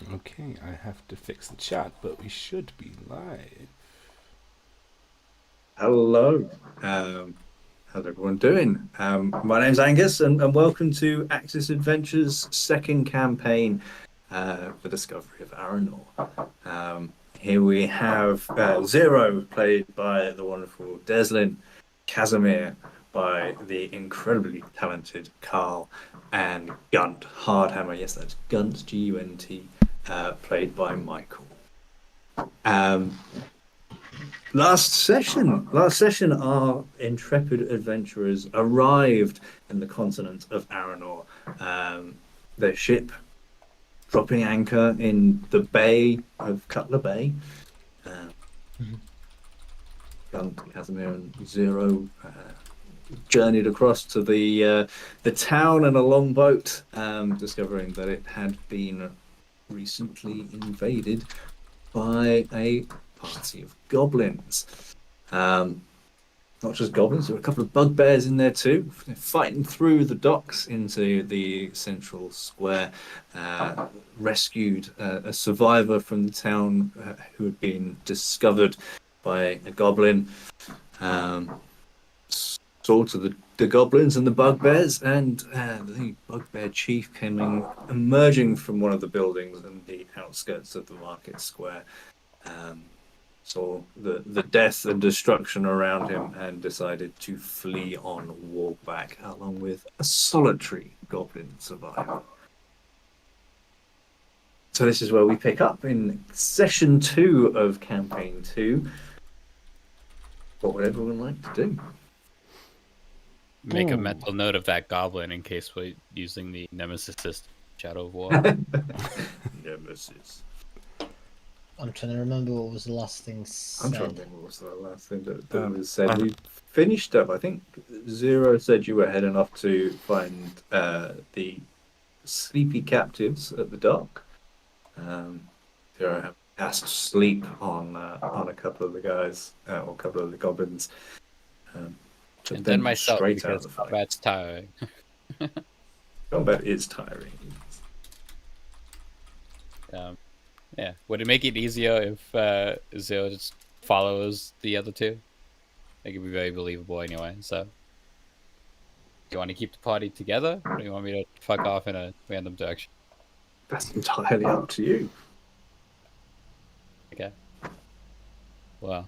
Okay, I have to fix the chat, but we should be live. Hello. How's everyone doing? My name's Angus, and welcome to Axis Adventures' second campaign for Discovery of Arinor. Here we have Zero, played by the wonderful Deslin, Casimir by the incredibly talented Carl, and Gunt, Hardhammer, yes, that's Gunt, Gunt, played by Michael. Um, last session, our intrepid adventurers arrived in the continent of Arinor. Their ship dropping anchor in the bay of Cutler Bay. Um, Casimir and Zero journeyed across to the town in a longboat, discovering that it had been recently invaded by a party of goblins. Um, Not just goblins, there were a couple of bugbears in there too, fighting through the docks into the central square. Rescued a survivor from the town who had been discovered by a goblin. Saw to the goblins and the bugbears, and the bugbear chief emerging from one of the buildings in the outskirts of the market square. Um, Saw the death and destruction around him and decided to flee on walk back along with a solitary goblin survivor. So this is where we pick up in session 2 of campaign 2. What would everyone like to do? Make a mental note of that goblin in case we're using the Nemesis system, Shadow of War. Nemesis. I'm trying to remember what was the last thing said. I'm trying to remember what was the last thing that was said. We finished up. I think Zero said you were heading off to find the sleepy captives at the dock. Zero asked sleep on a couple of the guys or a couple of the goblins. And then myself, because combat's tiring. Combat is tiring. Yeah. Would it make it easier if Zero just follows the other two? It could be very believable anyway, so. Do you want to keep the party together, or do you want me to fuck off in a random direction? That's entirely up to you. Okay. Well.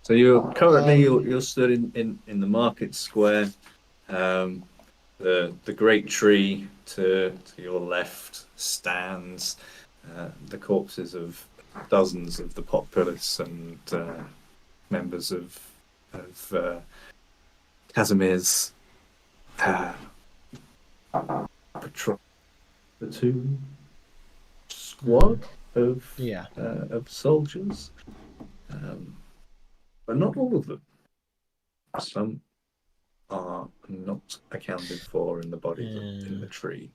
So you're currently you're stood in the market square. The great tree to your left stands. The corpses of dozens of the populace and members of Casimir's patrol platoon squad of soldiers. But not all of them. Some are not accounted for in the bodies in the tree.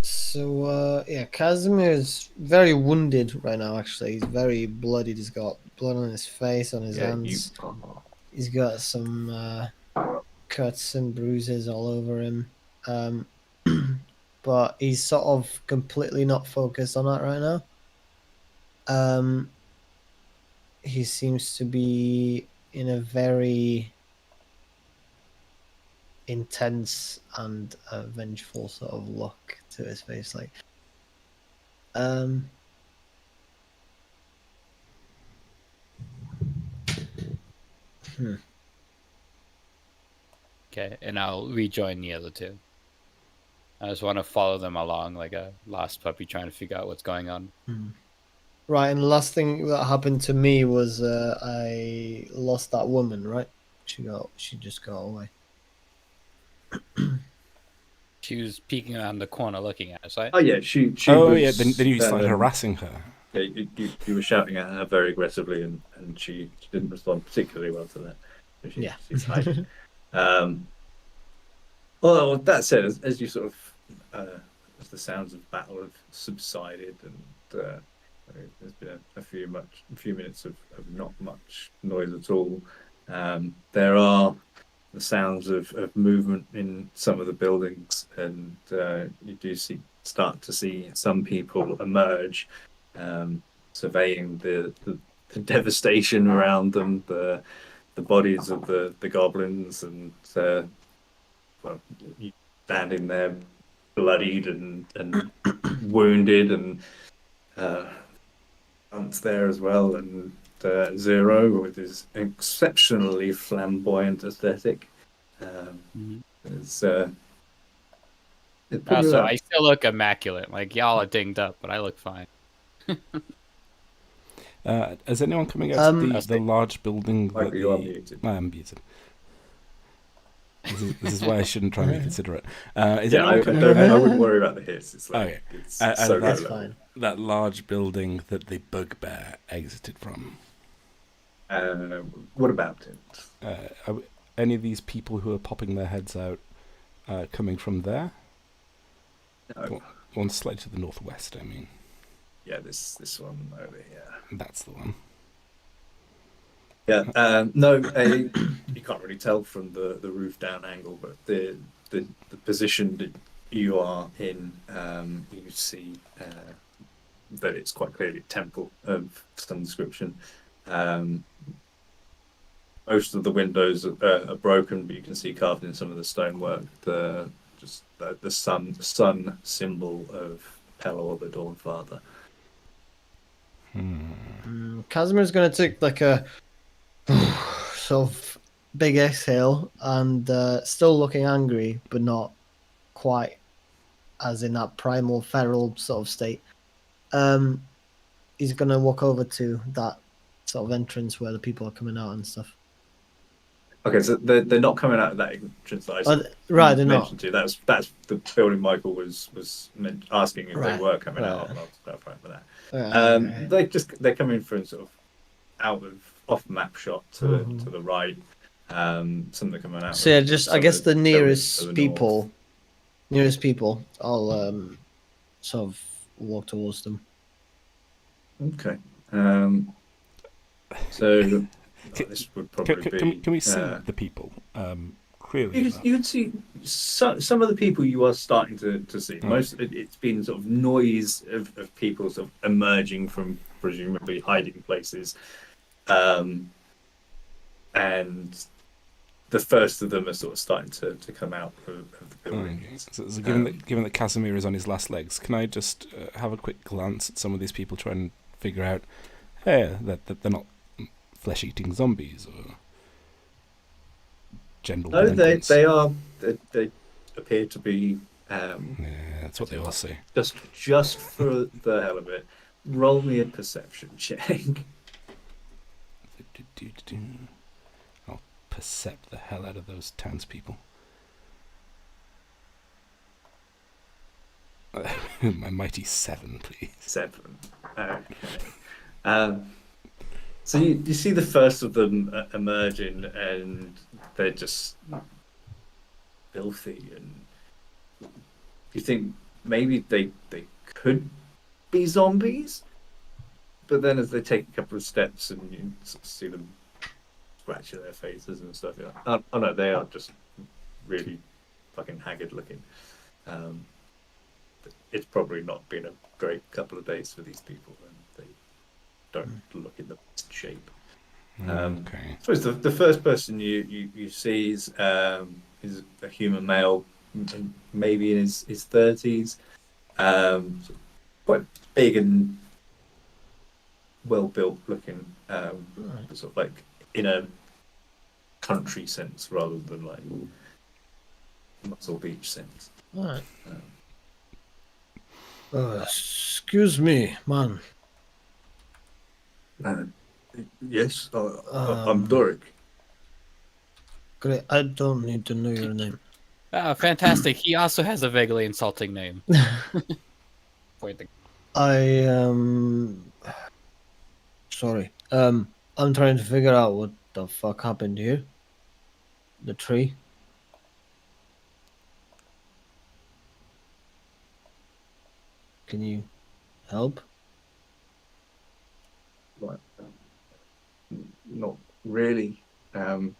So, Casimir is very wounded right now, actually. He's very bloodied. He's got blood on his face, on his hands. He's got some cuts and bruises all over him. But he's sort of completely not focused on that right now. He seems to be in a very intense and vengeful sort of look to his face, like Okay, and I'll rejoin the other two. I just want to follow them along like a lost puppy trying to figure out what's going on. Right, and the last thing that happened to me was I lost that woman, right? She just got away. She was peeking around the corner looking at us, right? Oh yeah, she Oh was, yeah, then you started harassing her. Yeah, you were shouting at her very aggressively, and she didn't respond particularly well to that. So she's hiding. Well, that said, as you sort of as the sounds of battle have subsided, and there's been a few minutes of not much noise at all. There are the sounds of movement in some of the buildings, and you do see start to see some people emerge, surveying the devastation around them, the bodies of the goblins, and well, you standing there bloodied and wounded, and Hunt's there as well, and Zero with his exceptionally flamboyant aesthetic. It's pretty So rough. I still look immaculate. Like y'all are dinged up, but I look fine. Is anyone coming out of the Steve. large building that Michael, you are muted. I am muted. This is why I shouldn't try and be considerate. Is Yeah, I anyone coming I wouldn't worry about the hits. It's like Okay. it's Out so of That's low level. fine. that large building that the bugbear exited from? What about it? Are any of these people who are popping their heads out coming from there? No. One slightly to the northwest, I mean. Yeah, this one over here. That's the one. Yeah, no, you can't really tell from the roof down angle, but the position that you are in, you see that it's quite clearly a temple of some description. Most of the windows are broken, but you can see carved in some of the stonework the sun symbol of Pelor, the Dawn Father. Casimir's gonna take like a sort of big exhale and still looking angry, but not quite as in that primal feral sort of state. He's gonna walk over to that sort of entrance where the people are coming out and stuff. Okay, so they're not coming out of that entrance that I Right, they're not. mentioned to you. That's the building Michael was asking if Right, they were coming out. right. And I was clarifying for that. Right. They're coming from sort of out of off map shot to the right. Some of them coming out. So yeah, of just I some guess of the buildings nearest to the people, I'll sort of walk towards them. north. Okay. So this would probably be. Can we see the people clearly? You can see some of the people you are starting to see. It's been sort of noise of people sort of emerging from presumably hiding places, and the first of them are sort of starting to come out of the building. So given that Casimir is on his last legs, can I just have a quick glance at some of these people, try and figure out, hey, that they're not flesh-eating zombies or general No, delinquents? they are. They appear to be. Yeah, that's what they all say. Just for the hell of it, roll me a perception check. I'll percept the hell out of those townspeople. My mighty 7, please. 7. Okay. So you see the first of them emerging, and they're just filthy, and you think maybe they could be zombies, but then as they take a couple of steps and you sort of see them scratching their faces and stuff, you're like, oh no, they are just really fucking haggard looking. It's probably not been a great couple of days for these people, and they don't look in the best shape. Okay. I suppose the first person you see is a human male, maybe in his 30s, quite big and well built looking, sort of like in a country sense rather than like Muscle Beach sense. All right. Excuse me, man. Yes, I'm Doric. Great. I don't need to know your name. Ah, fantastic. He also has a vaguely insulting name. Sorry. I'm trying to figure out what the fuck happened here. The tree. Can you help? Right. Not really. I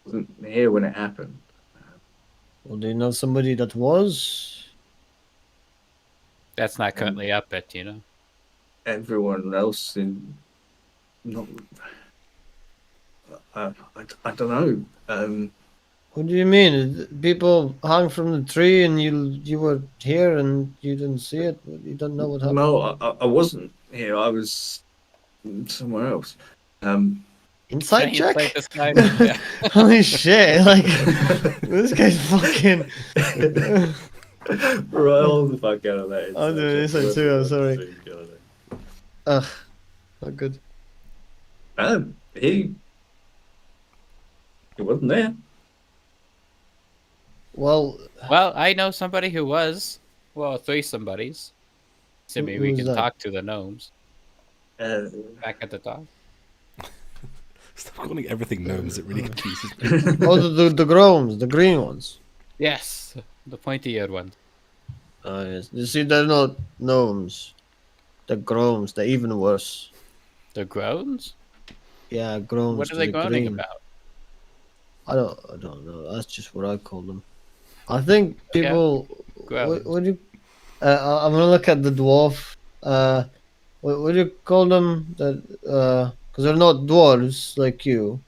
wasn't here when it happened. Well, do you know somebody that was? That's not currently up at, you know. Everyone else in not. I don't know. What do you mean? People hung from the tree, and you were here, and you didn't see it. You don't know what happened. No, I wasn't here. I was somewhere else. Inside It's like check. this guy. Yeah. Holy shit! Like this guy's fucking. Right, all the fuck out of that. I'm doing inside too. I'm sorry. Ugh, not good. He wasn't there. Well, Well, I know somebody who was. Well, 3 somebodies. So maybe we Who's can that? talk to the gnomes Uh, back at the dock. Stop calling everything gnomes. It really confuses me. oh, the gnomes, the green ones. Yes, the pointy-eared one. Oh yes. You see, they're not gnomes. They're gromes. They're even worse. The groans? Yeah, gromes. What are they the groaning green. about? I don't know. That's just what I call them. I think people. Groans. What do you? I'm gonna look at the dwarf. What do you call them? That because they're not dwarves like you.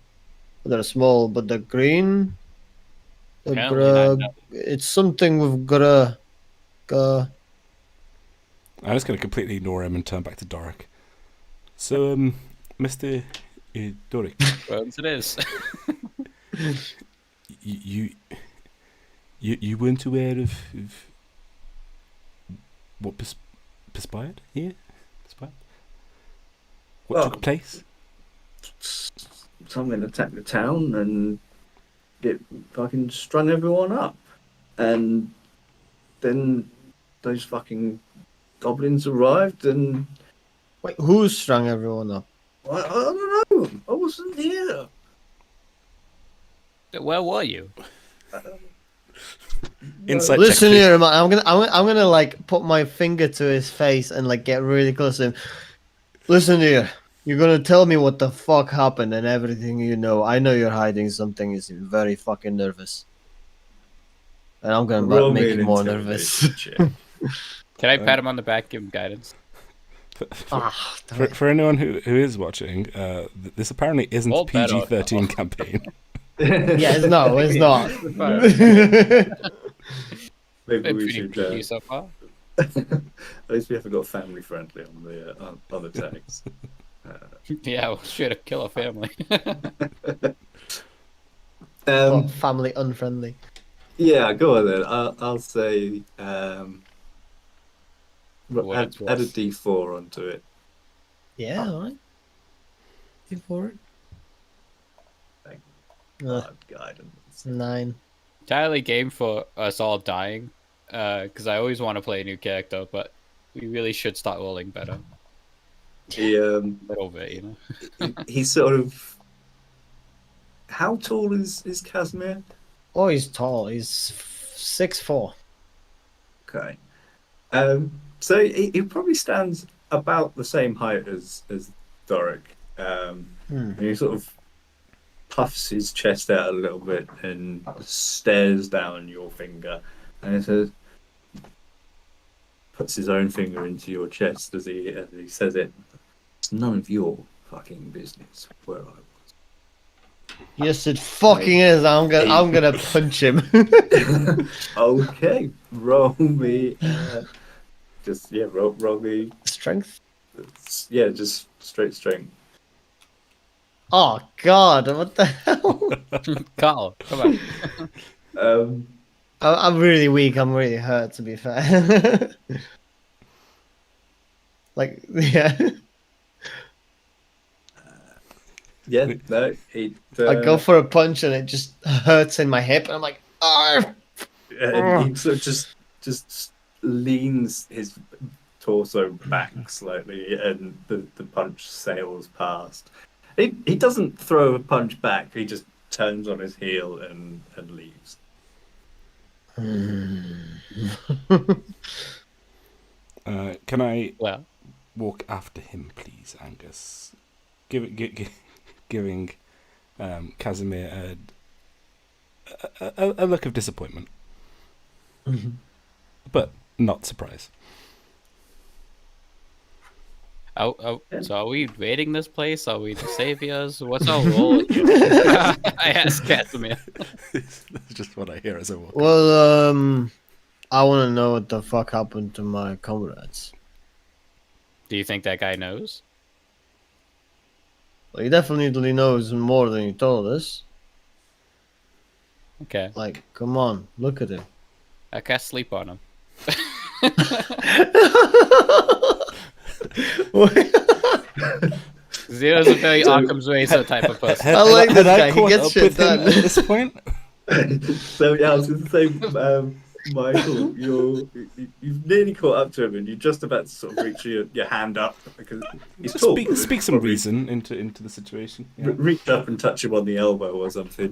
They're small, but they're green. They're Apparently not. it's something with gra. I'm just going to completely ignore him and turn back to Doric. So, Mr. Doric, Groans it is. you weren't aware of what perspired here? Perspired? What Well, took place? Someone attacked the town and it fucking strung everyone up. And then those fucking goblins arrived and Wait, who strung everyone up? I don't know. I wasn't here. Where were you? Insight check, Listen please. here, man. I'm gonna like put my finger to his face and like get really close to him. Listen here. You're gonna tell me what the fuck happened and everything you know. I know you're hiding something. Is very fucking nervous, and I'm gonna Roll me make an you more nervous. intimidation check. Can I pat him on the back, give him guidance? Ah, For anyone who is watching, this apparently isn't a Hold that on. PG-13 campaign. yeah, it's not. It's not. Maybe Been we pretty should. PG so far. At least we haven't got family friendly on the tags. Yeah, we'll straight up kill a family. Well, family unfriendly. Yeah, go on then. I'll say What add it's a worth. D4 onto it. Yeah, alright. You for it? Thank Uh, Guidance. 9. Entirely game for us all dying. Because I always want to play a new character, but we really should start rolling better. He A little bit, you know. he's sort of. How tall is Casimir? Oh, he's tall. He's 6'4". Okay. So he probably stands about the same height as Doric. And he sort of puffs his chest out a little bit and stares down your finger, and he says, puts his own finger into your chest as he says it. It's none of your fucking business where I was. Yes, it fucking is. I'm gonna punch him. Okay, roll me. Roll me. Strength. Yeah, just straight strength. Oh God! What the hell? Carl, come on. I'm really weak. I'm really hurt. To be fair. Like yeah. Yeah, no, it. I go for a punch and it just hurts in my hip, and I'm like, oh. And he sort of just leans his torso back slightly, and the punch sails past. He doesn't throw a punch back. He just turns on his heel and leaves. Can I Well, walk after him, please, Angus? Giving Casimir a look of disappointment. but not surprise. So are we raiding this place? Are we the saviors? What's our role here? I asked Casimir. That's just what I hear as I walk. Well, I want to know what the fuck happened to my comrades. Do you think that guy knows? Well, he definitely knows more than he told us. Okay. Like, come on, look at him. I cast sleep on him. Zero's a very Occam's razor type of person. I like this Had guy. He caught gets up shit with him done. at this point? So yeah, I was going to say, Michael, you've nearly caught up to him, and you're just about to sort of reach your hand up because he's tall. Speak some Probably reason into the situation. Yeah. reach up and touch him on the elbow or something.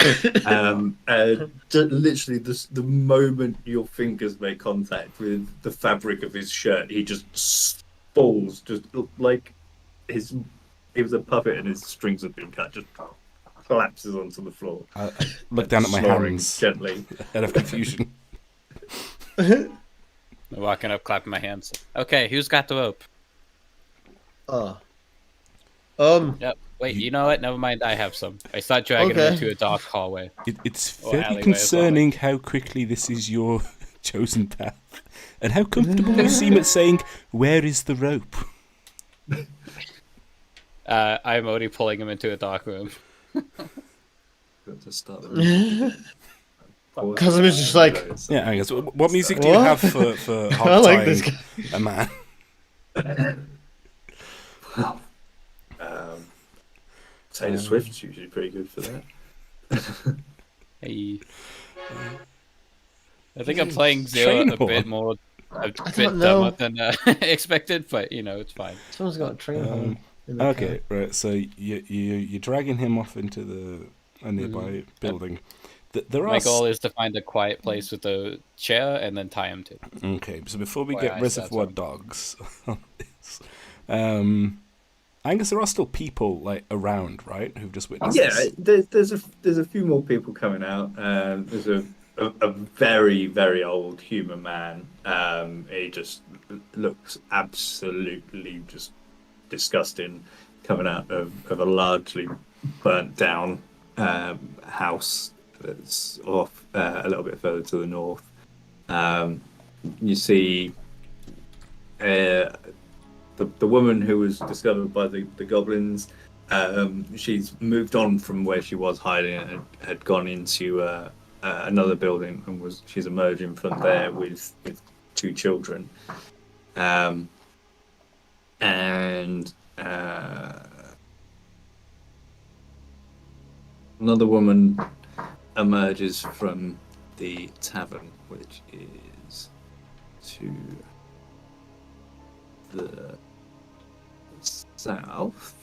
Literally, the moment your fingers make contact with the fabric of his shirt, he just falls, just like he was a puppet and his strings had been cut, just collapses onto the floor. I look down at my Snoring hands gently. out of confusion. I'm walking up, clapping my hands. Okay, who's got the rope? Yep. Wait, you know what? Never mind. I have some. I start dragging him into a dark hallway. It's Or very alleyway concerning how quickly this is your chosen path, and how comfortable you seem at saying, "Where is the rope?" I'm already pulling him into a dark room. Got to start Casimir's just like, Yeah, I guess. What music do you What? have for I hog like tying this guy. a man? Taylor Swift's usually pretty good for that. Hey. I think I'm playing Zero Train a bit horn. more, a bit don't know. dumber than expected, but you know, it's fine. someone's got a train horn. in the Okay, right. So you're dragging him off into a nearby building. There are My goal is to find a quiet place with a chair and then tie him to. Okay, so before we Why get I said Reservoir so. Dogs on this, Angus, there are still people like around, right, who've just witnessed Yeah, this. there's a few more people coming out. There's a very, very old human man. He just looks absolutely just disgusting, coming out of a largely burnt down house that's off a little bit further to the north. You see the woman who was discovered by the goblins. She's moved on from where she was hiding and had gone into another building, and she's emerging from there with two children. And another woman emerges from the tavern, which is to the south,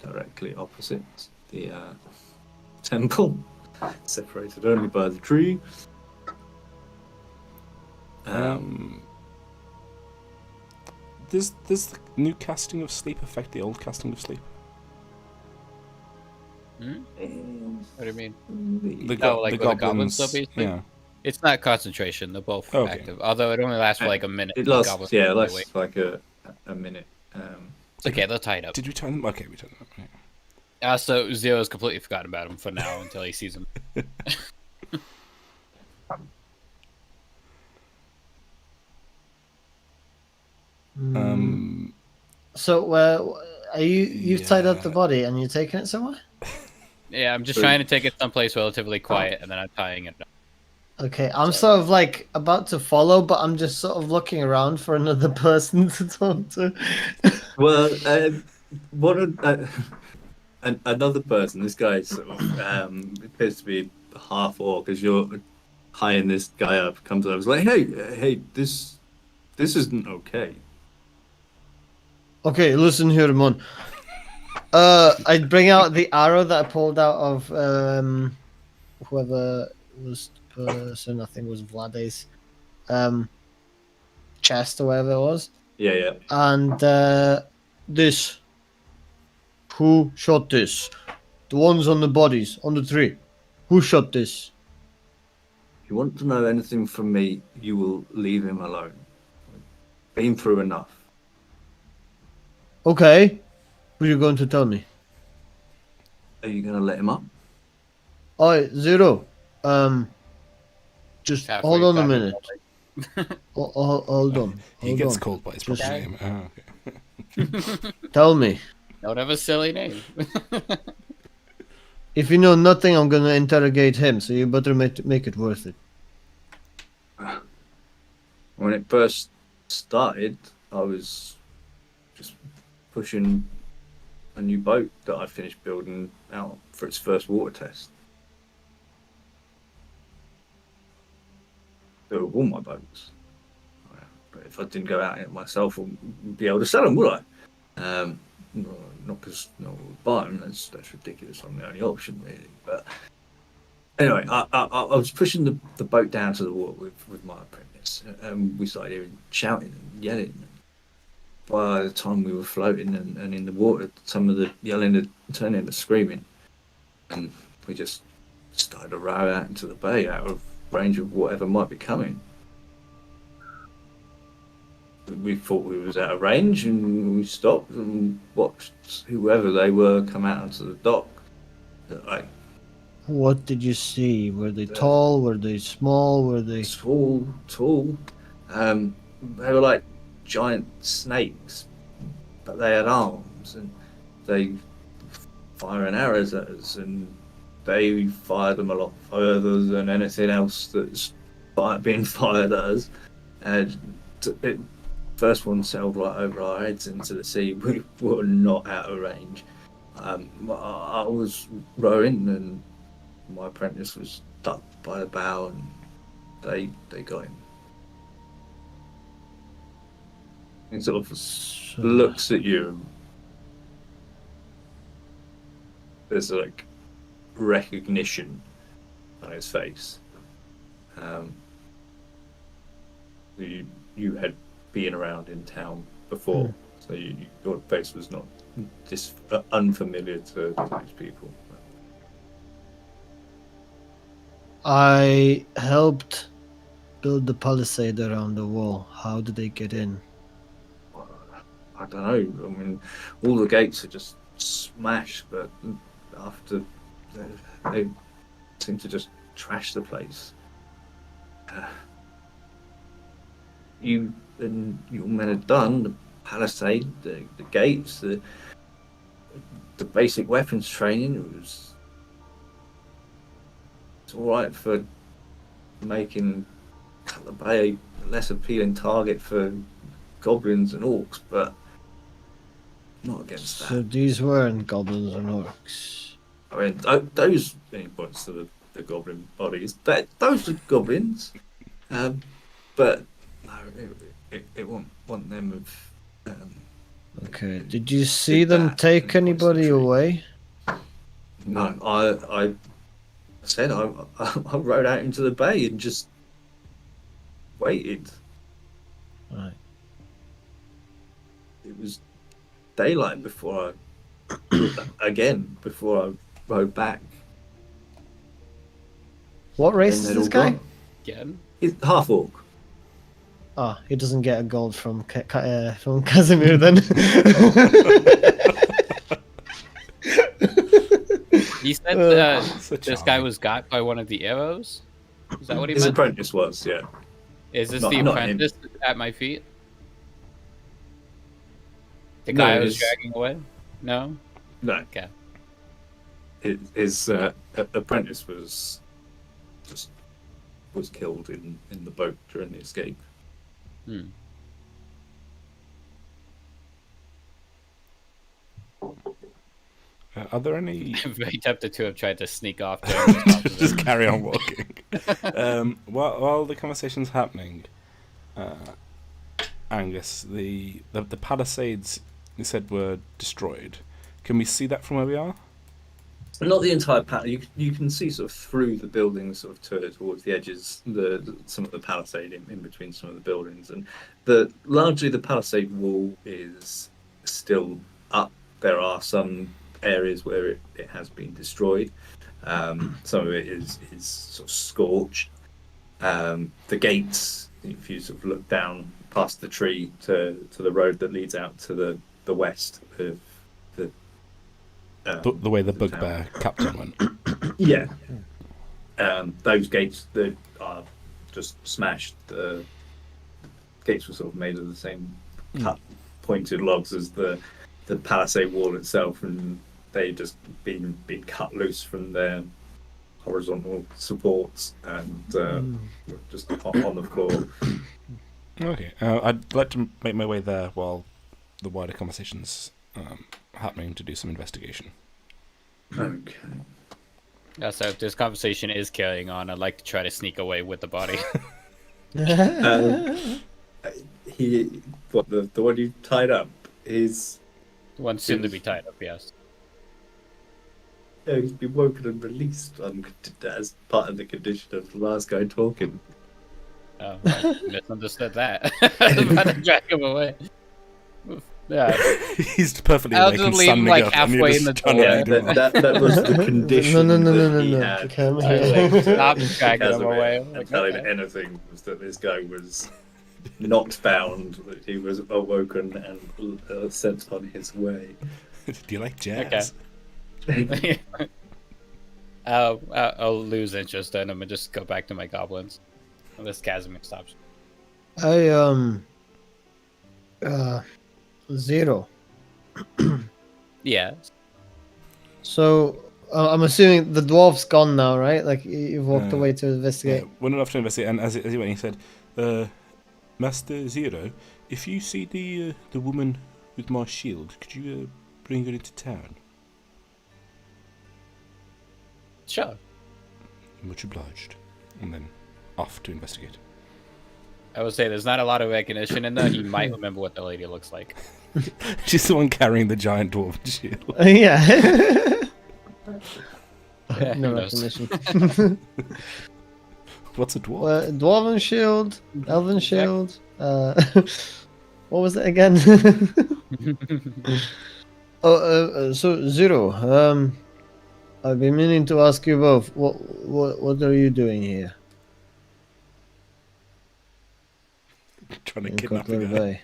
directly opposite the temple, separated only by the tree. Does the new casting of sleep affect the old casting of sleep? What do you mean? The Like with the goblins still be asleep? Yeah. It's not concentration. They're both Okay. active. Although it only lasts for like a minute. It The lasts, goblins yeah, it don't really lasts wait. like a minute. It's okay, they're tied up. Did we turn them? Okay, we turned them up. Yeah. So Zero's completely forgotten about him for now until he sees him. So, are you've tied up the Yeah. body and you're taking it somewhere? Yeah, I'm just trying to take it someplace relatively quiet, and then I'm tying it up. Okay, I'm sort of like about to follow, but I'm just sort of looking around for another person to talk to. Well, another person. This guy sort of appears to be half orc. As you're eyeing this guy up, comes over, is like, hey, this isn't okay. Okay, listen here, man. I'd bring out the arrow that I pulled out of whoever was the person, I think it was Vlade's chest or whatever it was. Yeah. And this. Who shot this? The ones on the bodies, on the tree. Who shot this? If you want to know anything from me, you will leave him alone. Been through enough. Okay. What are you going to tell me? Are you going to let him up? Oh, Zero. Just Halfway hold on a back. minute. Hold on. He Hold gets on. called by his Just- proper name. Oh, okay. Tell me. Don't have a silly name. If you know nothing, I'm gonna interrogate him. So you better make it worth it. When it first started, I was just pushing a new boat that I finished building out for its first water test. They were all my boats. But if I didn't go out in it myself, I wouldn't be able to sell them, would I? Not because no one would buy them. That's ridiculous. I'm the only option, really. But anyway, I was pushing the boat down to the water with my apprentice, and we started hearing shouting and yelling. By the time we were floating and in the water, some of the yelling had turned into screaming, and we just started to row out into the bay, out of range of whatever might be coming. We thought we was out of range, and we stopped and watched whoever they were come out onto the dock. Like What did you see? Were they tall? Were they small? Were they tall. They were like giant snakes, but they had arms, and they firing arrows at us, and they fired them a lot further than anything else that's being fired at us. And first one sailed right over our heads into the sea. We were not out of range. I was rowing, and my apprentice was stuck by the bow, and they got him. He sort of looks at you. There's like recognition on his face. You had been around in town before, so your face was not unfamiliar to these people. I helped build the palisade around the wall. How did they get in? I don't know. I mean, all the gates are just smashed, but after they seem to just trash the place. You and your men had done the palisade, the gates, the basic weapons training. It's all right for making Cutler Bay a less appealing target for goblins and orcs, but not against that. So these weren't goblins and orcs. I mean, those points to the goblin bodies. Those are goblins, but no, it won't want them of. Okay. Did you see them take anybody away? No, I said I rode out into the bay and just waited. Right. It was daylight before I rode back. What race And is they'd this all guy? gone. Again? He's half orc. Ah, he doesn't get a gold from Casimir then. He said this guy was got by one of the arrows? Is that what he His meant? apprentice was, yeah. Is this Not- the not him. apprentice at my feet? The No, guy I was his- dragging away? No? No. Okay. His apprentice was killed in the boat during the escape. Hmm. Are there any? I'm very tempted to have tried to sneak off during this conversation. Just carry on walking. While the conversation's happening, Angus, the palisades you said were destroyed. Can we see that from where we are? Not the entire you can see sort of through the buildings, sort of towards the edges, some of the palisade in between some of the buildings, and largely the palisade wall is still up. There are some areas where it has been destroyed. Some of it is sort of scorched, The gates, if you sort of look down past the tree to the road that leads out to the west of The way the town. bugbear captain went. Yeah. Those gates that are just smashed. The gates were sort of made of the same cut, pointed logs as the palisade wall itself, and they just been cut loose from their horizontal supports and just on the floor. Okay, I'd like to make my way there while the wider conversation's happening to do some investigation. Okay. Yeah, so if this conversation is carrying on, I'd like to try to sneak away with the body. The one you tied up is One soon to be tied up, yes. he's been woken and released as part of the condition of the last guy talking. Oh, I misunderstood that. I was about to drag him away. Yeah, He's perfectly I'll awake just and leave him, standing like, up, and you're halfway just in the trying to door. lead him on. That was the condition No. that he You had. can't I was hear. like, stop dragging him Casimir, away. I'm and like, telling okay. anything was that this guy was not bound, that he was awoken and sent on his way. Do you like jazz? I'll lose interest in him and just go back to my goblins. Unless Casimir stops. Zero. Yeah. So I'm assuming the dwarf's gone now, right? Like you've walked away to investigate. Yeah, went off to investigate, and as he went, he said, "Master Zero, if you see the woman with my shield, could you bring her into town? Sure. Much obliged." And then off to investigate. I would say there's not a lot of recognition in there. He might remember what the lady looks like. She's the one carrying the giant dwarven shield. Yeah. Yeah, No who knows? recognition. What's a dwarf? Well, dwarven shield, elven shield. What was it again? So Zero. I've been meaning to ask you both. What are you doing here Trying to in kidnap Cutler a guy. Bay?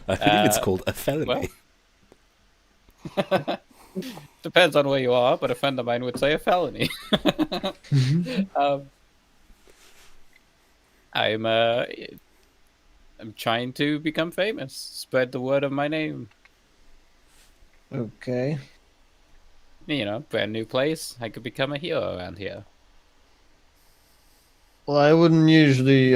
I believe it's called a felony. well. Depends on where you are, but a friend of mine would say a felony. I'm trying to become famous. Spread the word of my name. Okay. You know, brand new place. I could become a hero around here. Well, I wouldn't usually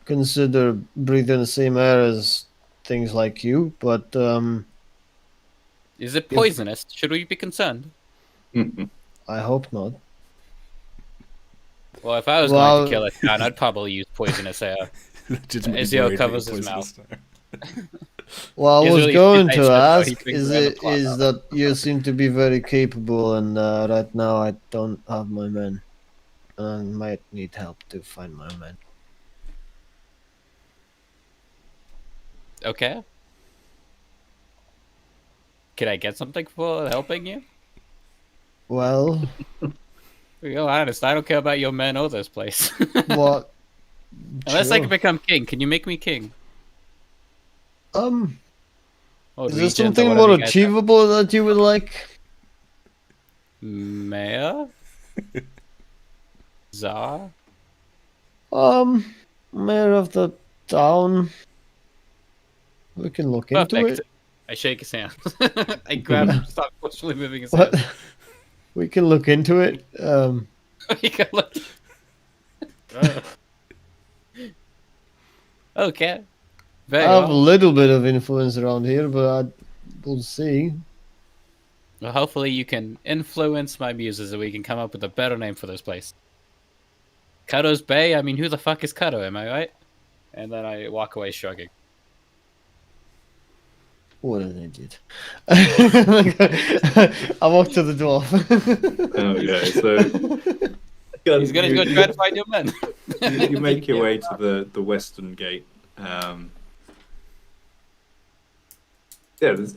consider breathing the same air as things like you, but Is it poisonous? Should we be concerned? I hope not. Well, if I was Well- going to kill a town, I'd probably use poisonous air. Legitimately Ezio worried that covers you're his poisonous mouth. now. Well, I He's was really going nice to with how he ask, drinks is around the it clock is now. that you seem to be very capable, and right now I don't have my men, and I might need help to find my men. Okay. Can I get something for helping you? Well, To be honest, I don't care about your men or this place. what? Unless I Sure. can become king. Can you make me king? Or Is there regent or something whatever more you guys have? achievable that you would like? Mayor? Czar? Mayor of the town. We can look into Perfect. it. I shake his hand. I grab him, stop forcefully moving his What? hand. We can look into it. You can look. Okay. Very I have a well. little bit of influence around here, but we'll see. Well, hopefully you can influence my muses and we can come up with a better name for this place. Kato's Bay? I mean, who the fuck is Kato, am I right? And then I walk away shrugging. What an idiot. I walk to the dwarf. Okay, so He's gonna go try to find your men. you make your way to the western gate. There's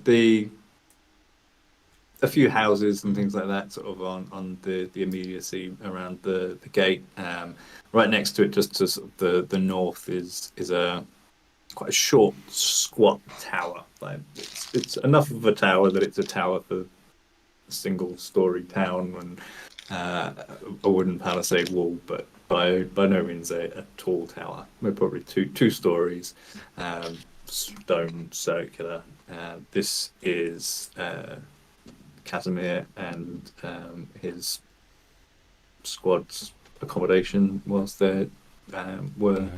a few houses and things like that, sort of on the immediacy around the gate. Right next to it, just to sort of the north, is a quite a short, squat tower. Like it's enough of a tower that it's a tower for a single-story town and a wooden palisade wall, but by no means a tall tower. We're probably two stories, stone circular. This is Casimir and his squad's accommodation whilst they were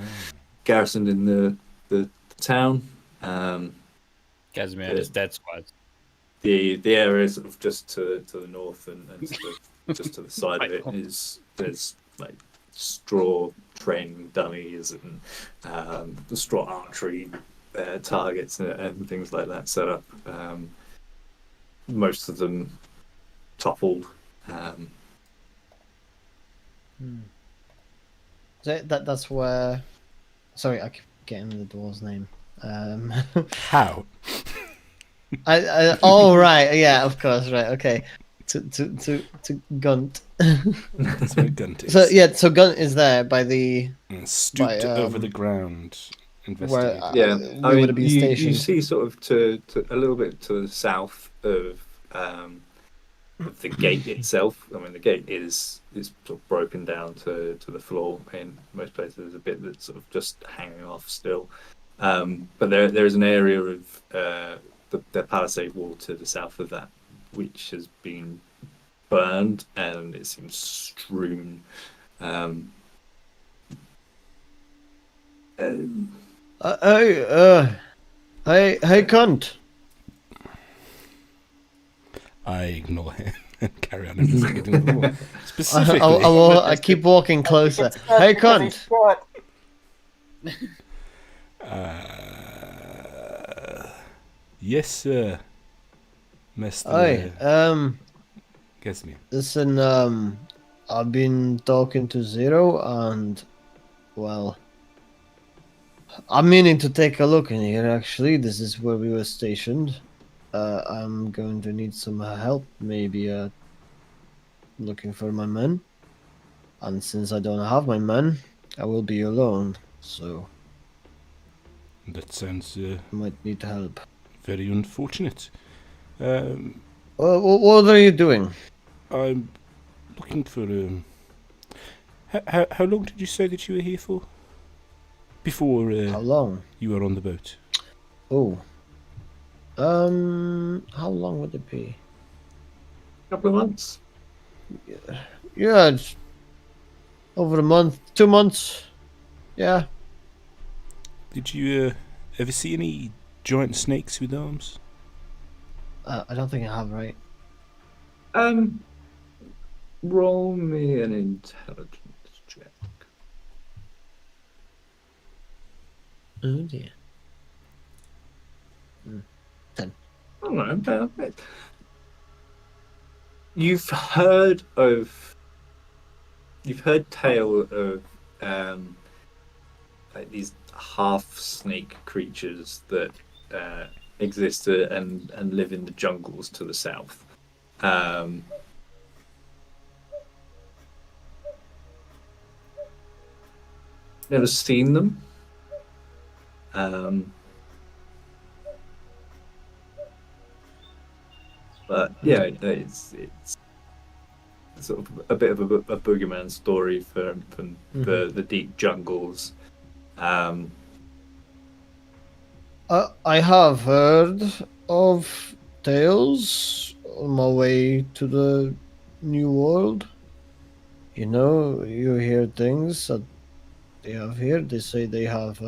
garrisoned in the town. Casimir and his dead squad. The area sort of just to the north and sort of just to the side of it there's like straw training dummies and the straw archery targets and things like that set up. Most of them toppled. So that's where. Sorry, I keep getting the dwarf's name. How? Oh right, yeah, of course, right, okay. To Gunt. That's where Gunt is. So yeah, so Gunt is there by the Stooped over the ground, investigating. where Yeah, we would have been you stationed. see sort of to a little bit to the south of the gate itself. I mean, the gate is sort of broken down to the floor in most places. There's a bit that's sort of just hanging off still, but there is an area of the palisade wall to the south of that, which has been burned and it seems strewn. Hey, cunt! I ignore him and carry on investigating the wall. Specifically, I keep walking closer. Hey, cunt! yes, sir. Mr. Hey, Casimir. listen, I've been talking to Zero, and well, I'm meaning to take a look in here. Actually, this is where we were stationed. I'm going to need some help, maybe looking for my men. And since I don't have my men, I will be alone. So That sounds I might need help. very unfortunate. What are you doing? I'm looking for. How long did you say that you were here for? Before How long? you were on the boat? Oh. How long would it be? Couple of months. Yeah, it's over a month, 2 months. Yeah. Did you ever see any giant snakes with arms? I don't think I have, right? Roll me an intelligence check. Oh dear. 10. I don't know. You've heard tale of like these half snake creatures that exist and live in the jungles to the south. Never seen them. But yeah, it's sort of a bit of a boogeyman story from the deep jungles. I have heard of tales on my way to the New World. You know, you hear things that they have here. They say they have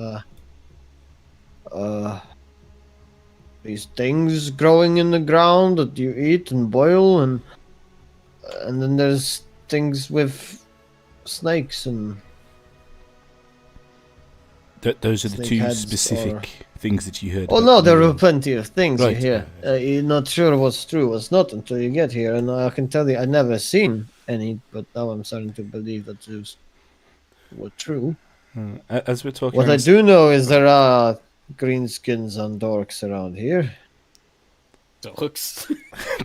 these things growing in the ground that you eat and boil, and then there's things with snakes and. Those are the Snake two heads specific things that you heard. Oh about no, in there the- are plenty of things Right, you hear. right. You're not sure what's true, what's not until you get here. And I can tell you, I've never seen any, but now I'm starting to believe that those were true. As we're talking, What I do know is there are greenskins and dorks around here. Dogs.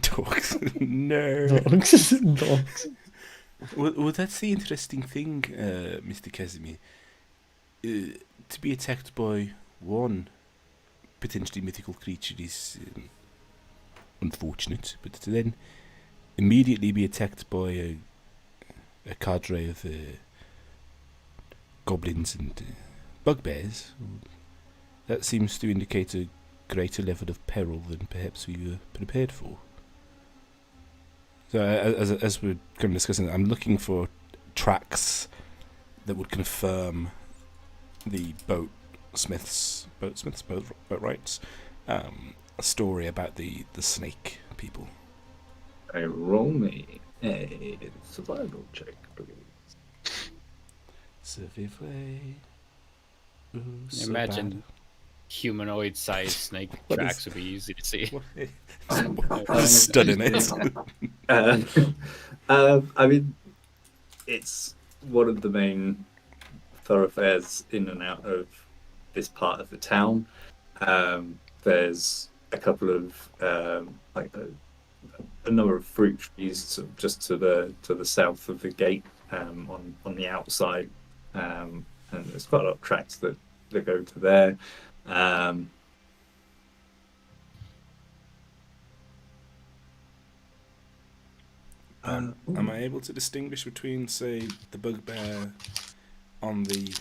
Dogs. No. Dogs. Dogs. Well, that's the interesting thing, Mr. Casimir. To be attacked by one potentially mythical creature is unfortunate, but to then immediately be attacked by a cadre of goblins and bugbears, that seems to indicate a greater level of peril than perhaps we were prepared for. So as we're kind of discussing, I'm looking for tracks that would confirm the boat rights story about the snake people. Roll me a survival check, please. Survival. Ooh, so Imagine bad. humanoid-sized snake What tracks is- would be easy to see. Stunning it. I mean, it's one of the main thoroughfares in and out of this part of the town. There's a couple of like a number of fruit trees just to the south of the gate on the outside, and there's quite a lot of tracks that go to there. Am I able to distinguish between, say, the bugbear on the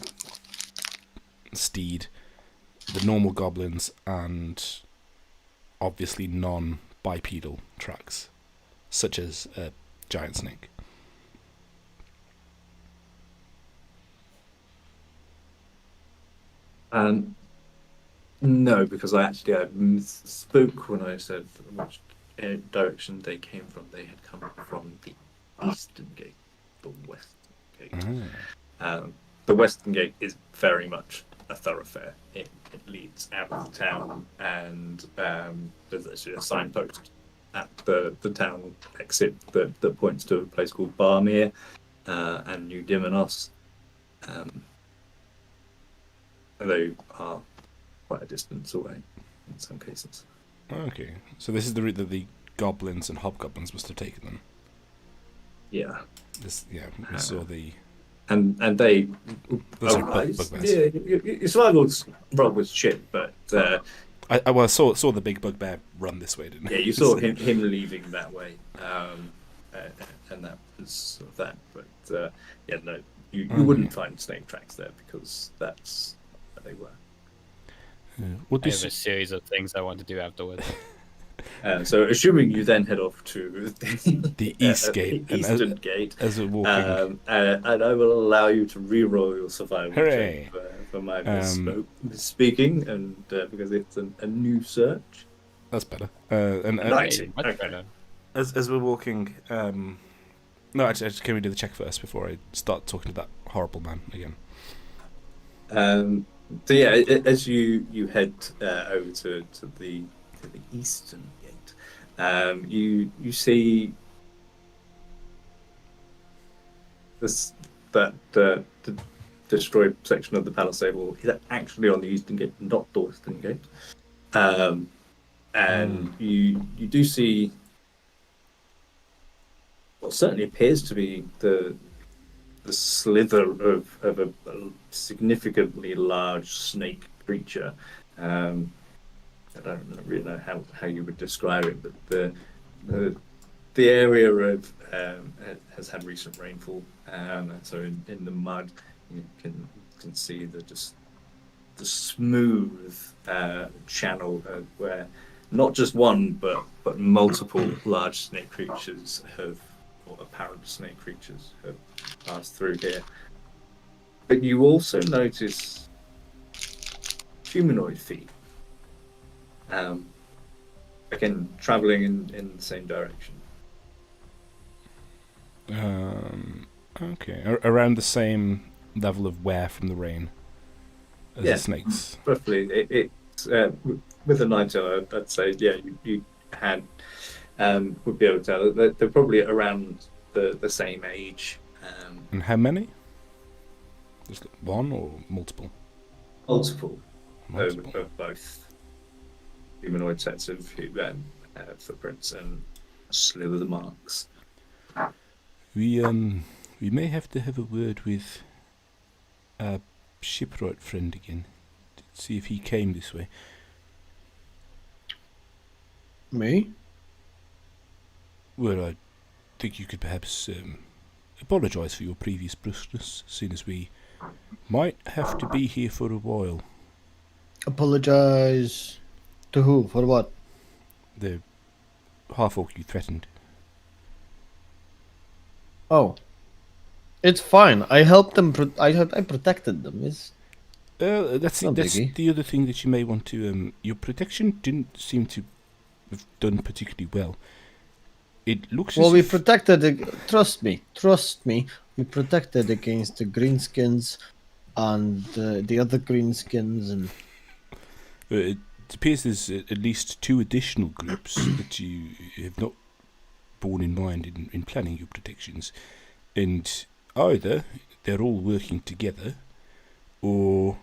steed, the normal goblins, and obviously non-bipedal tracks, such as a giant snake? No, because I spoke when I said which direction they came from. They had come from the eastern gate, the western gate. The western gate is very much a thoroughfare. It leads out of the town, and there's actually a signpost at the town exit that points to a place called Barmere and New Dimenos. They are quite a distance away in some cases. Okay, so this is the route that the goblins and hobgoblins must have taken them. Yeah. We saw the... And they... Those are arise. bugbears. Yeah, your survival's roll was shit, but I saw the big bugbear run this way, didn't I? yeah, you saw him leaving that way, and that was sort of that. But yeah, no, you wouldn't find snake tracks there because that's where they were. What I do have you a series of things I want to do afterwards. So, assuming you then head off to the east gate, the and eastern gate, as we're walking, and I will allow you to re-roll your survival Hooray. check for my misspeaking, and because it's a new search. that's better. And Nice. Hey, much Okay. better. as we're walking, no, actually, can we do the check first before I start talking to that horrible man again? So yeah, as you head over to the eastern gate, you see that the destroyed section of the palisade wall is actually on the eastern gate, not the western gate. And you do see what certainly appears to be the slither of a significantly large snake creature. I don't really know how you would describe it, but the area of has had recent rainfall, and so in the mud you can see the smooth channel where not just one but multiple large snake creatures or apparent snake creatures have passed through here. But you also notice humanoid feet. Again, traveling in the same direction. Okay, around the same level of wear from the rain as Yeah. the snakes. Roughly, it's with a night owl, I'd say, yeah, you had would be able to tell. They're probably around the same age. And how many? Just one or multiple? Multiple Multiple. of both humanoid sets of footprints and a slew of the marks. We may have to have a word with our shipwright friend again to see if he came this way. Me? Well, I think you could perhaps apologise for your previous brusqueness, seeing as we might have to be here for a while. Apologize to who? For what? The half-orc you threatened. Oh, it's fine. I helped them. I protected them. It's That's No that's biggie. the other thing that you may want to. Your protection didn't seem to have done particularly well. It looks well. as We if protected. Trust me. We protected against the greenskins and the other greenskins and. it appears there's at least 2 additional groups that you have not borne in mind in planning your protections, and either they're all working together, or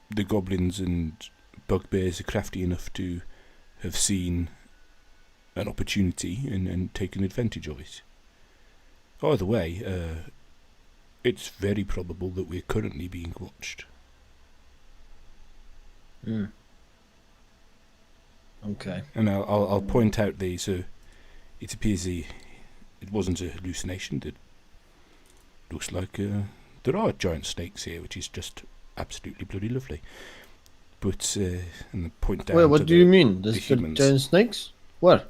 the goblins and bugbears are crafty enough to have seen an opportunity and taken advantage of it. Either way, it's very probable that we're currently being watched. Mm. Okay. And I'll point out these. It appears it wasn't a hallucination. It looks like there are giant snakes here, which is just absolutely bloody lovely. But and I point down. Wait, to what do you mean? the There's the humans. giant snakes? Where?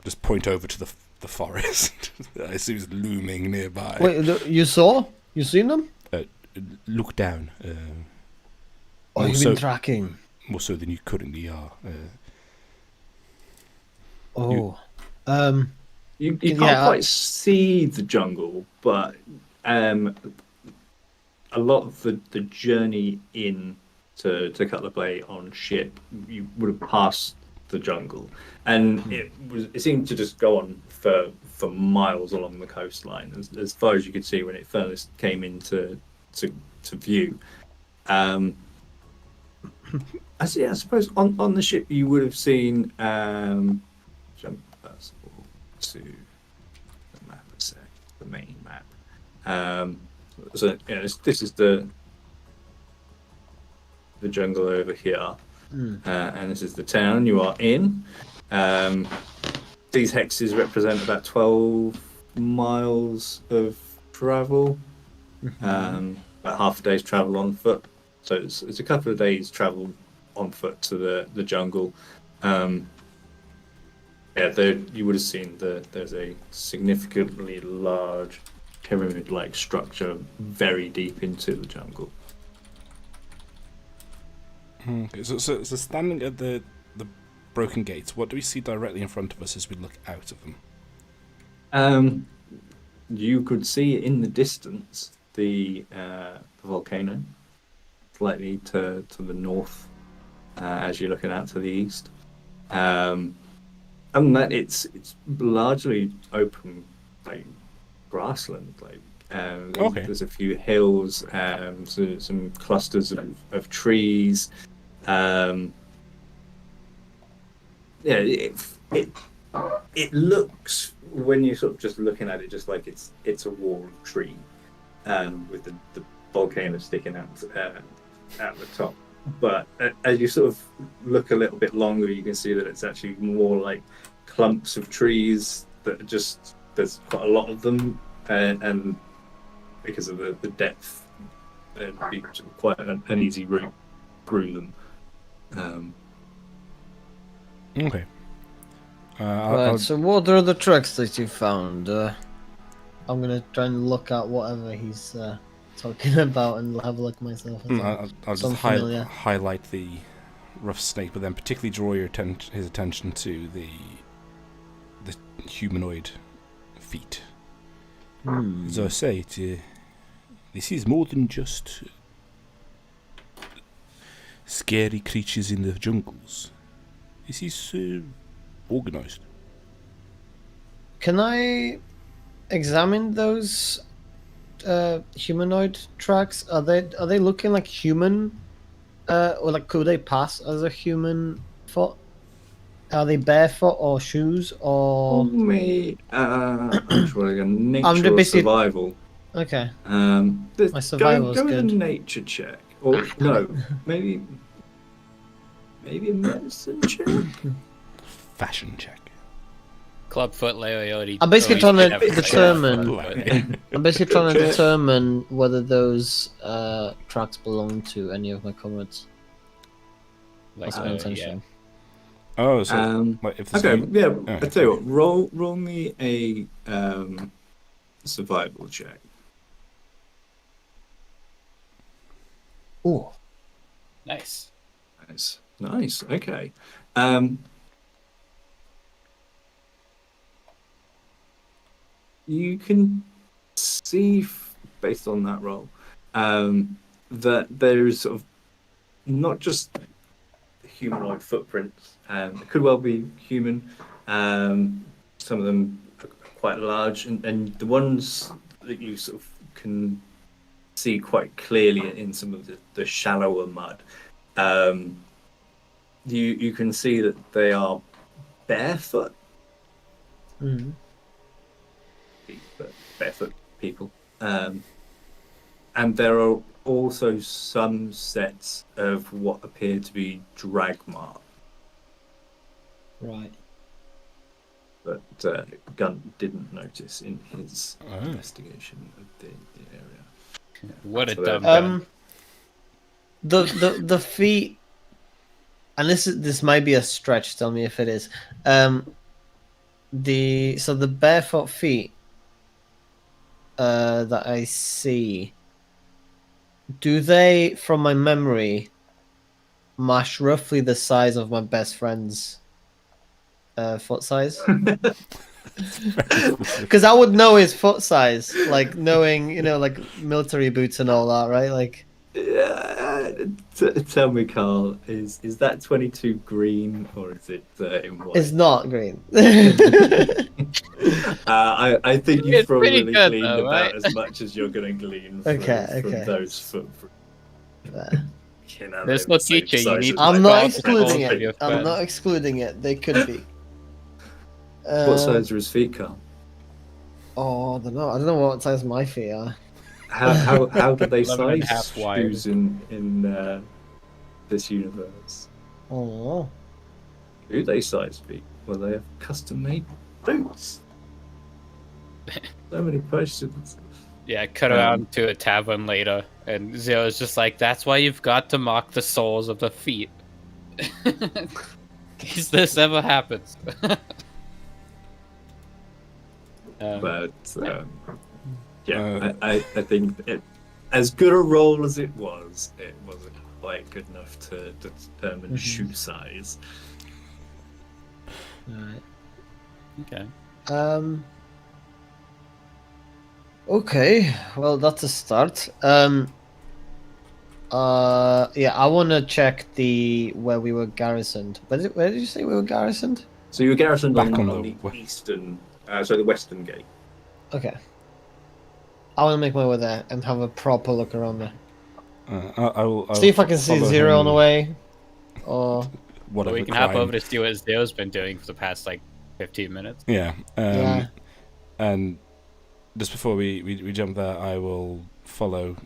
Just point over to the forest. I assume it's looming nearby. Wait, you saw? You seen them? Look down. Oh, you've Also- been tracking. More so than you currently are. Oh, You Yeah, can't quite see the jungle, but a lot of the journey in to Cutler Bay on ship, you would have passed the jungle, and it seemed to just go on for miles along the coastline, as far as you could see when it first came into to view. I suppose on the ship you would have seen. Jump first of all to the map, the main map. So this is the jungle over here, and this is the town you are in. These hexes represent about 12 miles of travel, about half a day's travel on foot. So it's a couple of days travel on foot to the jungle. You would have seen there's a significantly large pyramid-like structure very deep into the jungle. Okay, so standing at the broken gates, what do we see directly in front of us as we look out of them? You could see in the distance the volcano, slightly to the north, as you're looking out to the east. And that it's largely open, like grassland. Okay. There's a few hills, some clusters of trees. It looks, when you're sort of just looking at it, just like it's a wall of tree, with the volcano sticking out at the top. But as you sort of look a little bit longer, you can see that it's actually more like clumps of trees that are just, there's quite a lot of them, and because of the depth, it'd be quite an easy route through them. Okay. right. So what are the tracks that you found? I'm gonna try and look at whatever he's talking about and have a look myself. I'll just Sounds familiar. highlight the rough snake, but then particularly draw his attention to the humanoid feet. As I say, this is more than just scary creatures in the jungles. This is organised. Can I examine those humanoid tracks? Are they looking like human, or like could they pass as a human foot? Are they barefoot or shoes or? I'm sure again, nature just or basically- survival. Okay. My survival's go with a good. nature check, or no, maybe a medicine check. Fashion check. Clubfoot Leoyote. I'm basically always trying did to have a determine- clubfoot. I'm basically trying to Okay. determine whether those tracks belong to any of my comrades. Like, That's my intention. Oh, so like, if there's Okay, no- yeah. Oh, I tell you what, roll me a survival check. Ooh. Nice. Nice. Okay. You can see, based on that roll, that there's sort of not just humanoid footprints. It could well be human. Some of them are quite large, and the ones that you sort of can see quite clearly in some of the shallower mud, you can see that they are barefoot. Mm-hmm. Barefoot people, and there are also some sets of what appear to be drag marks. Right. But Gunn didn't notice in his Oh. investigation of the area. What a So dumb that- gun. The feet, and this might be a stretch. Tell me if it is. The barefoot feet that I see, do they, from my memory, match roughly the size of my best friend's foot size? Because I would know his foot size, like knowing, like military boots and all that, right? Like, Tell me, Carl, is that 22 green or is it in white? it's not green. I think you've It's probably pretty good, gleaned though, about right? as much as you're going to glean from Okay. those footprints. There's They're no the same teacher, you size need as to my I'm not Well, excluding it's it. your I'm friend. not excluding it. They could be. What size are his feet, Carl? Oh, I don't know. I don't know what size my feet are. How do they 11 and a size half wide. shoes in this universe? Oh. Do they size feet? Well, they have custom-made boots. So many questions. Yeah, cut around to a tavern later, and Zero's just like, that's why you've got to mark the soles of the feet. In case this ever happens. But I think as good a roll as it wasn't quite good enough to determine shoe size. Right. Okay. Okay. Well, that's a start. Yeah, I want to check where we were garrisoned. Where did you say we were garrisoned? So you were garrisoned Back on on the the eastern, the western gate. Okay. I want to make my way there and have a proper look around there. I'll See if I can see follow Zero on the him, way. Or Whatever we can hop crime- over to see what Zero's been doing for the past, 15 minutes. Yeah. Yeah. And just before we jump there, I will follow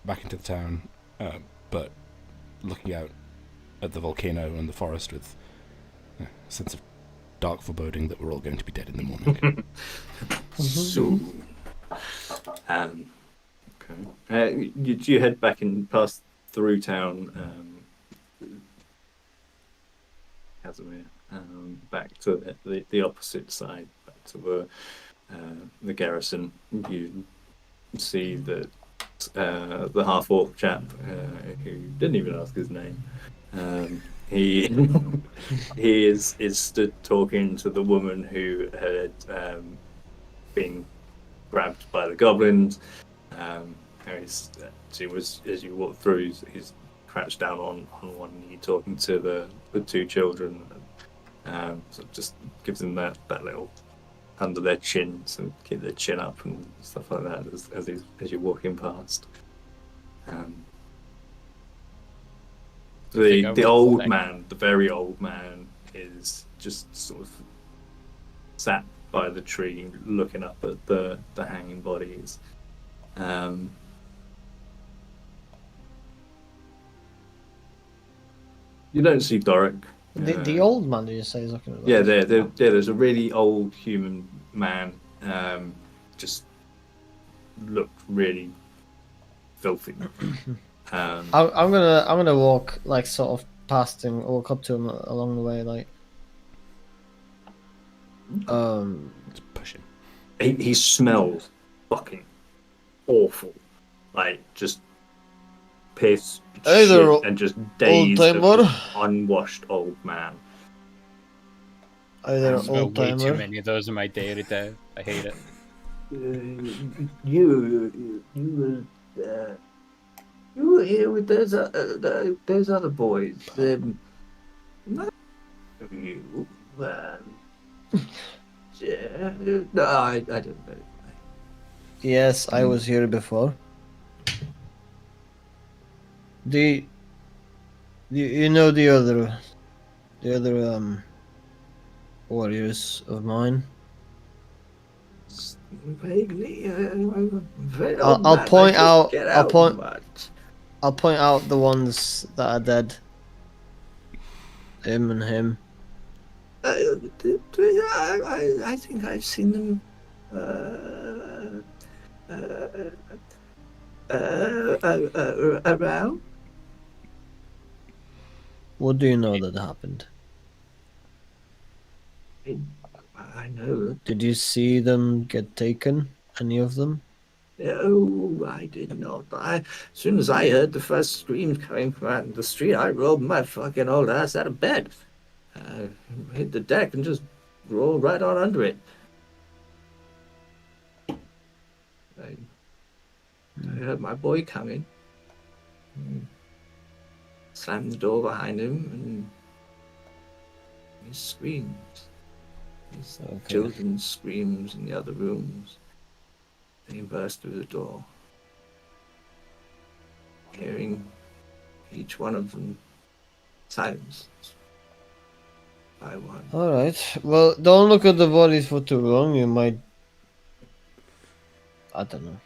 back into the town, but looking out at the volcano and the forest with a sense of dark foreboding that we're all going to be dead in the morning. Soon. Okay. You head back and pass through town, Casimir, back to the opposite side, back to the garrison. You see that the half-orc chap, who didn't even ask his name, he is stood talking to the woman who had been grabbed by the goblins. She was, as you walk through, he's crouched down on one knee talking to the two children. So it just gives them that little under their chin, so keep their chin up and stuff like that as you're walking past. The old man, the very old man, is just sort of sat by the tree, looking up at the hanging bodies. You don't see Doric. The old man, did you say, is looking at Yeah, there's a really old human man. Just looked really filthy. I'm gonna walk like sort of past him, walk up to him along the way, like. Let's push him. He smells fucking awful, like just piss, Hey shit, there, and just days of old-timer. just unwashed old man. Either I smell old way too timer. many of those in my day to day. I hate it. You were here with those other boys. Not you. Yeah, no, I don't know. Yes, I was here before. You know the other warriors of mine? Vaguely, I'll point out. Get I'll point. much. I'll point out the ones that are dead. Him and him. I think I've seen them around. What do you know that happened? I know. Did you see them get taken? Any of them? No, I did not. As soon as I heard the first screams coming from out in the street, I rolled my fucking old ass out of bed. Hit the deck and just rolled right on under it. I heard my boy coming. Slammed the door behind him and he screamed. His children's screams in the other rooms. And he burst through the door, hearing each one of them silenced by one. Alright. Well, don't look at the bodies for too long. You might. I don't know.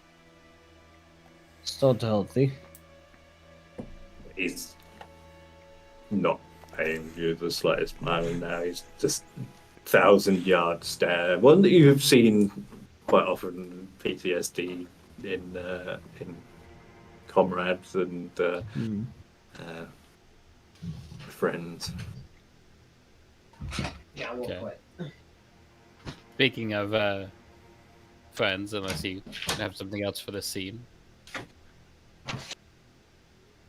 It's not healthy. He's not paying you the slightest mind now. He's just 1,000-yard stare. One that you've seen quite often, PTSD in comrades and friends. Yeah, Okay. Speaking of friends, unless you have something else for the scene.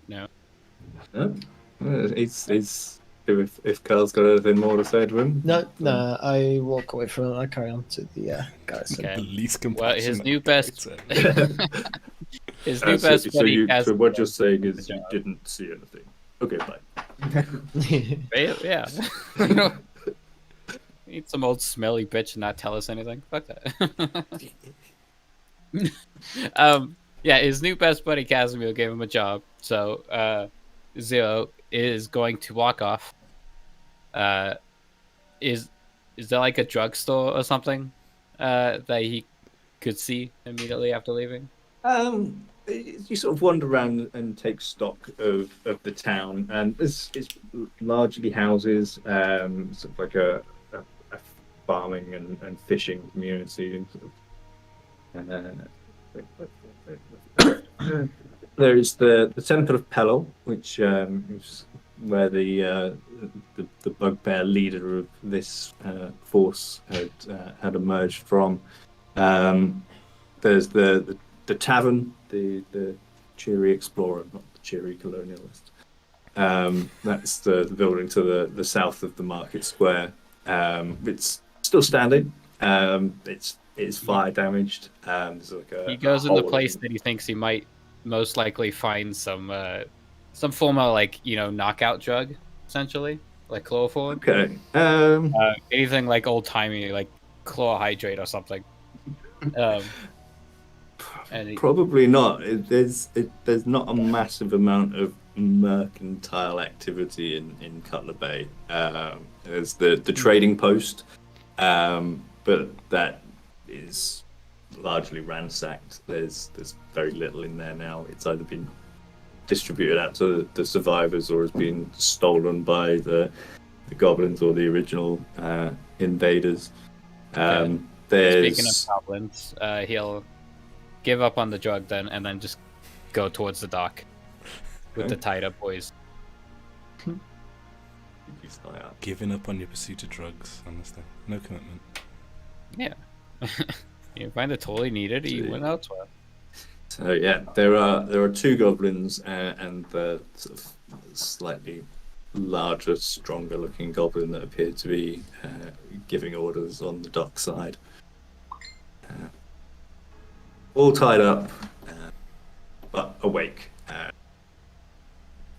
No. No? If Carl's got anything more to say to him. No, I walk away from it. I carry on to the guys. Okay. The least Well, his compassionate new best, character. his new best buddy has. So what you're saying is you didn't see anything. Okay, fine. Yeah. Need some old smelly bitch and not tell us anything. Fuck that. Yeah, his new best buddy Casimir gave him a job, so Zero is going to walk off. Is there like a drugstore or something that he could see immediately after leaving? You sort of wander around and take stock of the town, and it's largely houses, sort of like a farming and fishing community. There's the Temple of Pelor, which is where the bugbear leader of this force had emerged from. There's the tavern, the cheery explorer, not the cheery colonialist. That's the building to the south of the market square. It's still standing. It's fire damaged. There's like He goes in the place that he thinks he might most likely find some form of knockout drug, essentially, like chloroform. Okay. Anything like old timey, like chlorohydrate or something. Probably not. There's not a massive amount of mercantile activity in Cutler Bay. There's the trading post, but that is largely ransacked. There's very little in there now. It's either been distributed out to the survivors or has been stolen by the goblins or the original invaders. Speaking of goblins, he'll give up on the drug then, and then just go towards the dock with the tied up boys. Giving up on your pursuit of drugs, honestly. No commitment. Yeah. You find it totally needed, you went elsewhere. So yeah, there are two goblins and the sort of slightly larger, stronger looking goblin that appear to be giving orders on the dock side. All tied up, but awake.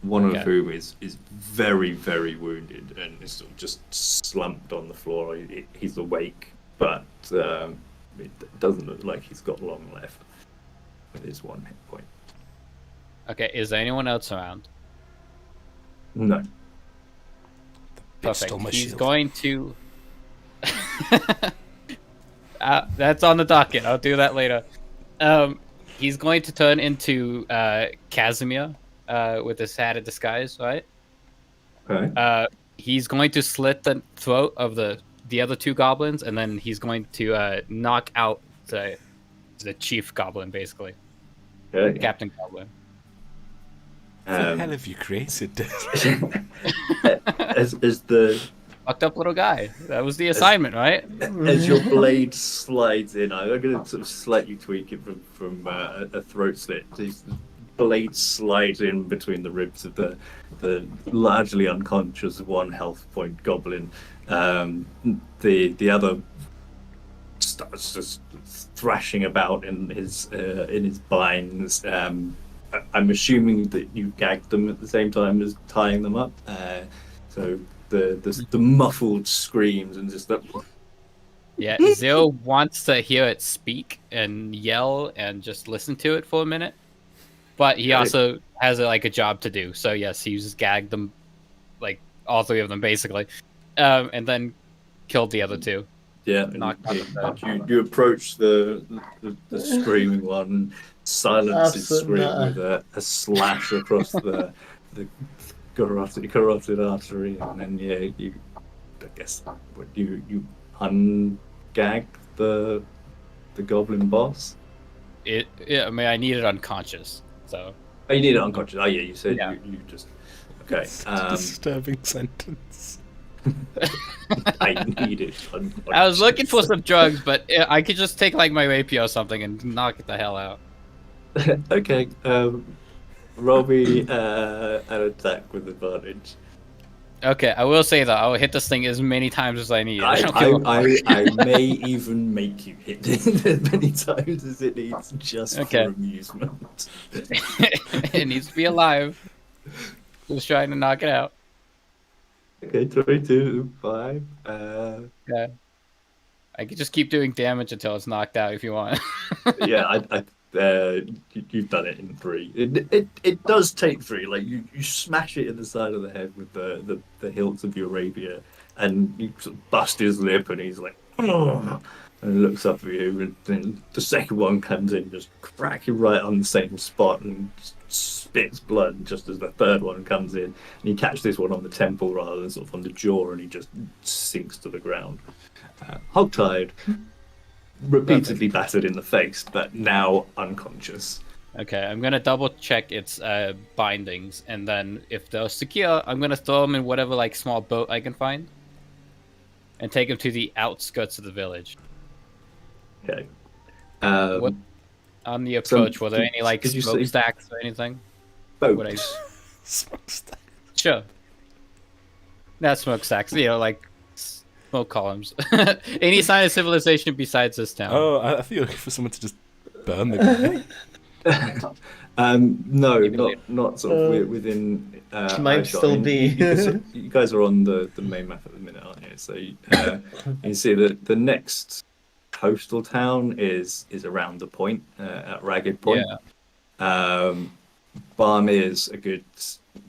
One of whom is very, very wounded and is sort of just slumped on the floor. He's awake, but it doesn't look like he's got long left with his 1 hit point. Okay, is there anyone else around? No. Perfect. He's shield. going to... that's on the docket. I'll do that later. He's going to turn into Casimir with his hat of disguise, right? Okay. He's going to slit the throat of the other two goblins, and then he's going to knock out the chief goblin, basically. Okay. Captain Goblin. What the hell have you created? As the Fucked up little guy. That was the assignment, right? as your blade slides in, I'm going to sort of slightly tweak it from a throat slit. His blade slides in between the ribs of the largely unconscious 1 health point goblin. The other starts just thrashing about in his binds. I'm assuming that you gagged them at the same time as tying them up. So the muffled screams and just the... Yeah, Zero wants to hear it speak and yell and just listen to it for a minute. But he also has a job to do. So yes, he just gagged them, like all 3 of them basically. And then killed the other 2. Yeah, you approach the screaming one, silence his scream with a slash across the carotid artery, and then you ungag the goblin boss. I mean, I need it unconscious, so. Oh, you need it unconscious. Oh yeah, you said Yeah. you just okay. A disturbing sentence. I need it unconscious. I was looking for some drugs, but I could just take my rapier or something and knock it the hell out. Okay, roll me an attack with advantage. Okay, I will say that I'll hit this thing as many times as I need. I may even make you hit it as many times as it needs, just for amusement. It needs to be alive. Just trying to knock it out. Okay, 3, 2, 5. Yeah. I could just keep doing damage until it's knocked out if you want. Yeah, you've done it in 3. It does take 3. Like you smash it in the side of the head with the hilts of your rapier, and you sort of bust his lip, and he's like, "Ugh," and looks up at you, and then the second one comes in, just crack you right on the same spot, and spits blood just as the third one comes in, and you catch this one on the temple rather than sort of on the jaw, and he just sinks to the ground. Hogtied, repeatedly battered in the face, but now unconscious. Okay, I'm gonna double check its bindings, and then if they're secure, I'm gonna throw them in whatever small boat I can find, and take them to the outskirts of the village. Okay. On the approach, were there any smokestacks or anything? Boat. Smokestack. Sure. Not smokestacks, smoke columns. Any sign of civilization besides this town? Oh, I thought you were looking for someone to just burn the guy. No, not sort of within. Might still be. You guys are on the main map at the minute, aren't you? So you see that the next coastal town is around the point at Ragged Point. Yeah. Barmir's a good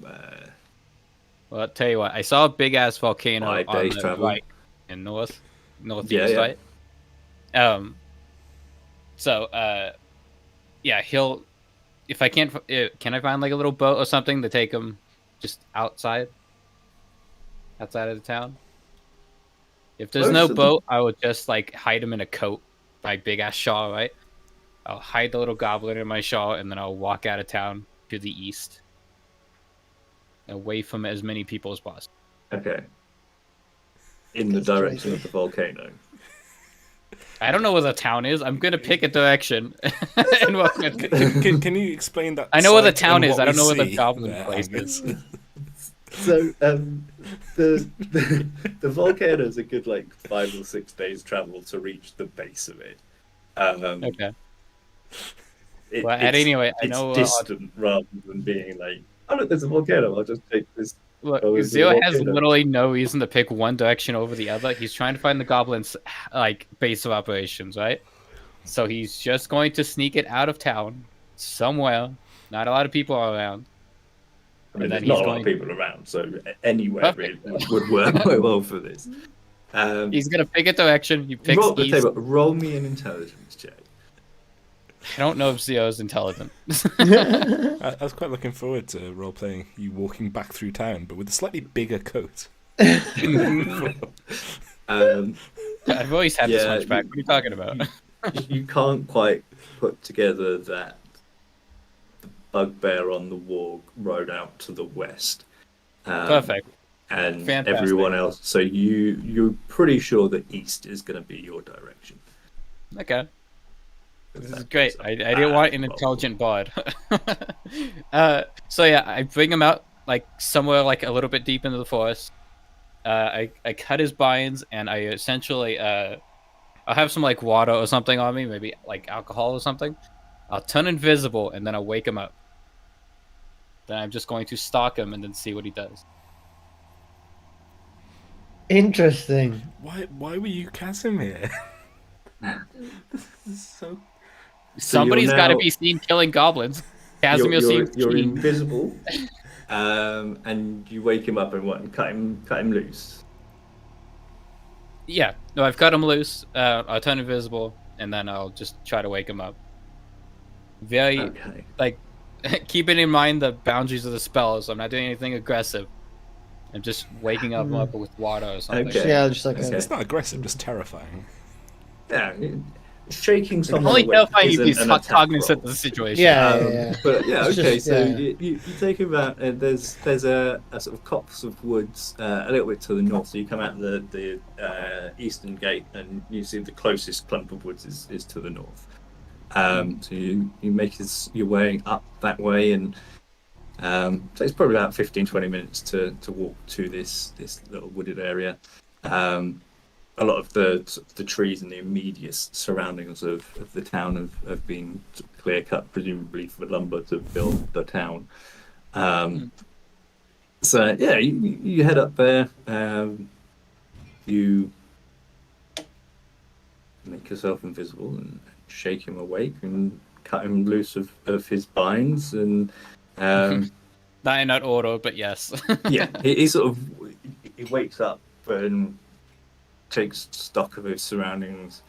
Well, I'll tell you what. I saw a big ass volcano 5 on days the travel. right in northeast, Yeah. right? So yeah, he'll. If I can't, can I find like a little boat or something to take him just outside of the town? If there's Most no of the- boat, I would just like hide him in a coat, my big ass shawl, right? I'll hide the little goblin in my shawl, and then I'll walk out of town to the east, away from as many people as possible. Okay. In the That's direction crazy. of the volcano. I don't know where the town is. I'm gonna pick a direction. And walk it. Can you explain that? I know where the site town and is. what I don't we know where the see goblin there, place Angus? is. So the volcano is a good like 5 or 6 days travel to reach the base of it. Okay. Well, It's, anyway, I it's know. distant rather than being like, oh look, there's a volcano. I'll just take this. Look, go into the Zio has volcano. literally no reason to pick one direction over the other. He's trying to find the goblin's like base of operations, right? So he's just going to sneak it out of town somewhere. Not a lot of people are around. I mean, and then there's not he's a lot of going- people around, so anywhere Perfect. really would work quite well for this. He's gonna pick a direction. He picks roll, east. roll me an intelligence check. I don't know if Zio is intelligent. I was quite looking forward to role playing you walking back through town, but with a slightly bigger coat. I've always had this Yeah, hunchback. What are you talking about? You can't quite put together that the bugbear on the wall rode out to the west. Perfect. And Fantastic. everyone else. So you're pretty sure that east is going to be your direction. Okay. This is That's great. a I didn't want an bad intelligent bard. So yeah, I bring him out like somewhere like a little bit deep into the forest. I cut his binds, and I essentially I'll have some like water or something on me, maybe like alcohol or something. I'll turn invisible, and then I'll wake him up. Then I'm just going to stalk him and then see what he does. Interesting. Why were you Casimir? This is so. Somebody's you're got to now- be seen killing goblins. Casimir you're, seems you're keen. invisible, and you wake him up and what? And cut him loose. Yeah, no, I've cut him loose. I'll turn invisible, and then I'll just try to wake him up. Very, Okay. like, keeping in mind the boundaries of the spells. I'm not doing anything aggressive. I'm just waking him up with water or something. Okay. Yeah, just like Okay. It's not aggressive, just terrifying. Yeah. Shaking someone Only awake terrifying if isn't he's an attack cognizant roll. of the situation. Yeah. But yeah, It's okay. just- So yeah. you take him out. There's a sort of copse of woods a little bit to the north. So you come out the eastern gate, and you see the closest clump of woods is to the north. So you make your way up that way, and so it's probably about 15-20 minutes to walk to this little wooded area. A lot of the trees in the immediate surroundings of the town have been clear cut, presumably for lumber to build the town. So yeah, you head up there. You make yourself invisible and shake him awake and cut him loose of his binds, and Not in that order, but yes. yeah, he sort of he wakes up and takes stock of his surroundings.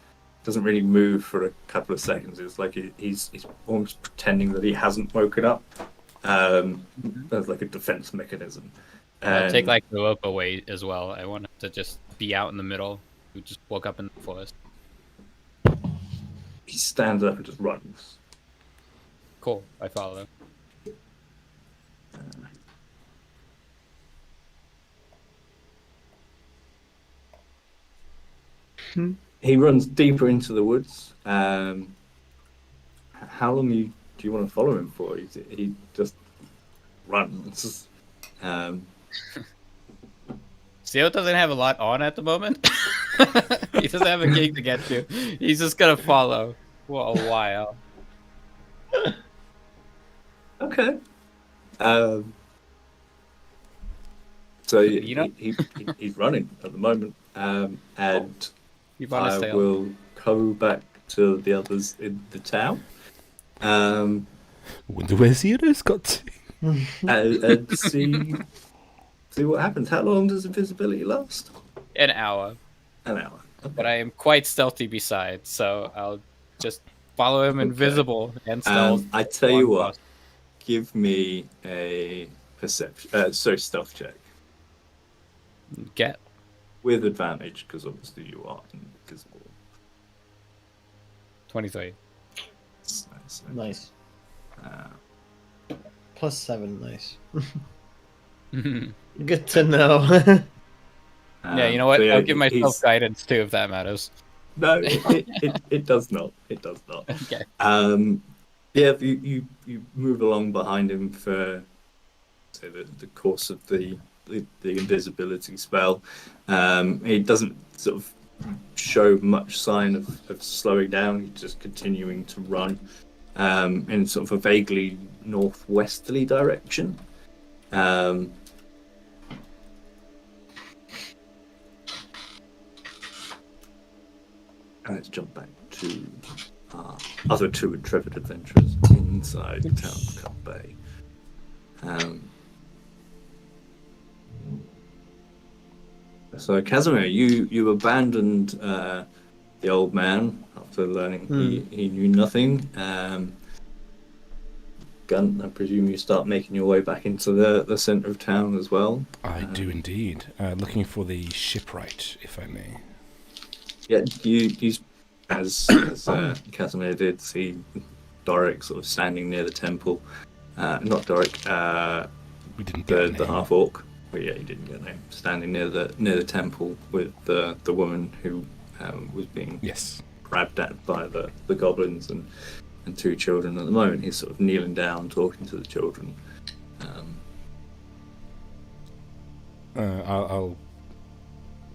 Doesn't really move for a couple of seconds. It's like he's almost pretending that he hasn't woken up. As like a defense mechanism. I'll take And- like the rope away as well. I want him to just be out in the middle. We just woke up in the forest. he stands up and just runs. Cool. I follow him. He runs deeper into the woods. How long do you want to follow him for? He just runs. Seal doesn't have a lot on at the moment. He doesn't have a gig to get to. He's just gonna follow for a while. Okay. So You know? he's running at the moment, and Keep on his I tail. will go back to the others in the town. Wonder where Zero's got to. And see what happens. How long does invisibility last? An hour. An hour. Okay. But I am quite stealthy besides, so I'll just follow him invisible and stealth. I tell you on what, past- give me a stealth check Get. with advantage because obviously you are invisible. 23. Nice. Uh, +7, nice. Yeah, Good to know. you know what? so yeah, I'll give myself he's- guidance too, if that matters. No, it does not. It does not. Okay. Yeah, you move along behind him for say the course of the invisibility spell. He doesn't sort of show much sign of slowing down. He's just continuing to run in sort of a vaguely northwesterly direction. Let's jump back to our other two intrepid adventurers inside the town of Cup Bay. So Casimir, you abandoned the old man after learning he knew nothing. Gun, I presume you start making your way back into the centre of town as well. I do indeed. Looking for the shipwright, if I may. Yeah, you as Casimir did see Doric sort of standing near the temple. Not Doric, We didn't get a the name. half orc. Well, yeah, he didn't get a name. Standing near the temple with the woman who was being Yes. grabbed at by the goblins and two children. At the moment, he's sort of kneeling down, talking to the children. I'll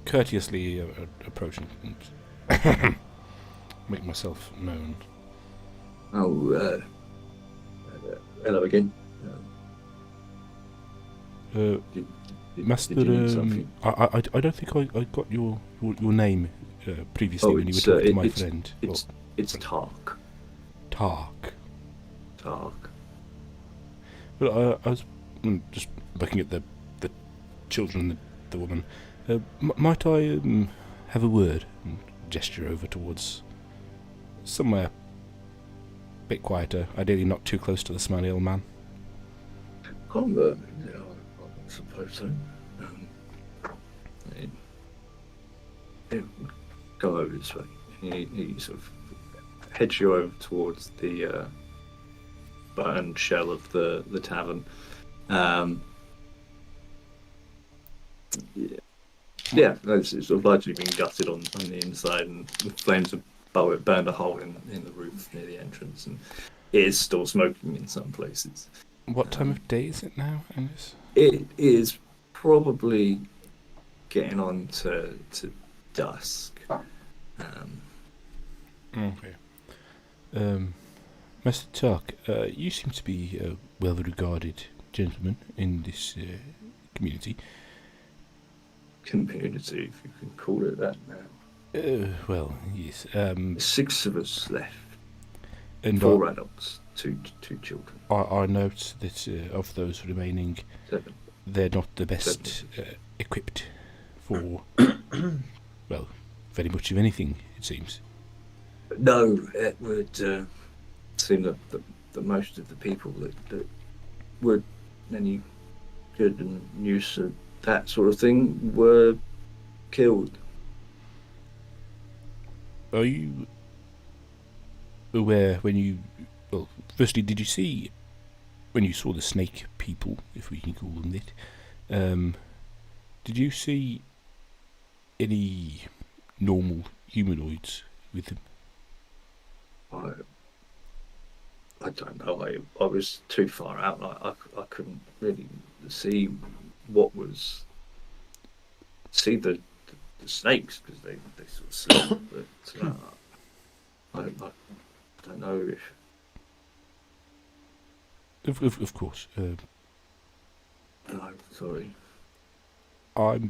courteously approach and make myself known. Oh, hello again. Master, did you need something? I don't think I got your name previously when you were it's, talking to my it's- friend. It's Tark. Tark. Tark. Well, I was just looking at the children and the woman. Might I have a word and gesture over towards somewhere a bit quieter, ideally not too close to the smelly old man? I suppose so. Go over this way. He sort of heads you over towards the burned shell of the tavern. Yeah, it's sort of largely been gutted on the inside, and the flames have burned a hole in the roof near the entrance, and it is still smoking in some places. What time of day is it now, Angus? It is probably getting on to dusk. Okay. Master Tark, you seem to be a well-regarded gentleman in this community. Community, if you can call it that now. Well, yes. There's 6 of us left. And 4 adults, two children. I note that of those remaining, 7. they're not the best equipped for, well, very much of anything, it seems. No, it would seem that most of the people that were any good and use of that sort of thing were killed. Are you aware when you... Well, firstly, did you see... When you saw the snake people, if we can call them that, did you see any normal humanoids with them? I don't know. I was too far out. I couldn't really see what was... See the snakes, because they sort of sleep, but I don't know if... Of course. No, sorry. I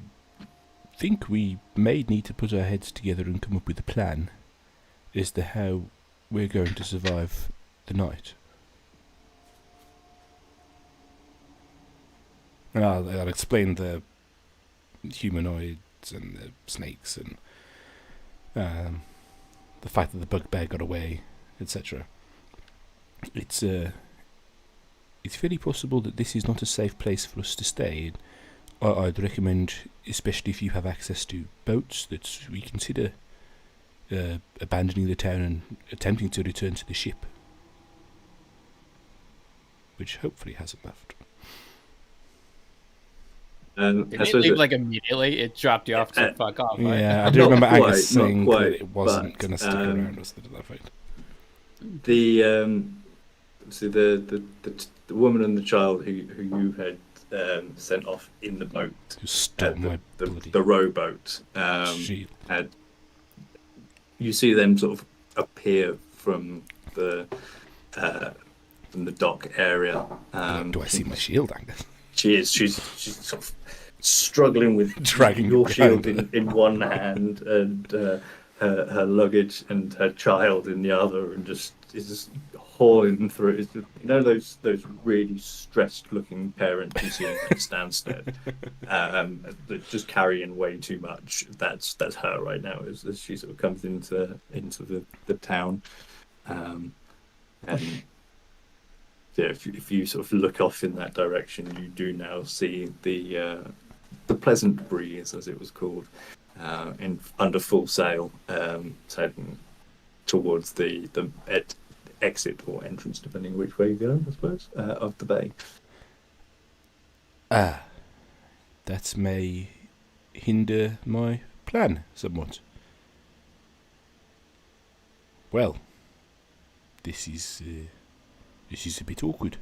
think we may need to put our heads together and come up with a plan as to how we're going to survive the night. I'll explain the humanoids and the snakes and the fact that the bugbear got away, etc. It's very possible that this is not a safe place for us to stay. I'd recommend, especially if you have access to boats, that we consider abandoning the town and attempting to return to the ship, which hopefully hasn't left. Did it leave like immediately? It dropped you off to fuck off, right? Yeah, I do Not remember quite, Angus saying not that quite, it wasn't but, going to stick around, was that fact? The so the woman and the child who you had sent off in the boat, Who stole my bloody the rowboat, shield. you see them sort of appear from the dock area. Do I see my shield, Angus? She's sort of struggling with Dragging your it shield behind in one hand and her luggage and her child in the other, and is just hauling through. It's just, those really stressed looking parents you see in Stansted, that just carrying way too much. That's her right now as she sort of comes into the town, and yeah, if you sort of look off in that direction, you do now see the pleasant breeze, as it was called, under full sail, heading towards the exit or entrance, depending which way you go, I suppose, of the bay. That may hinder my plan somewhat. Well, this is a bit awkward.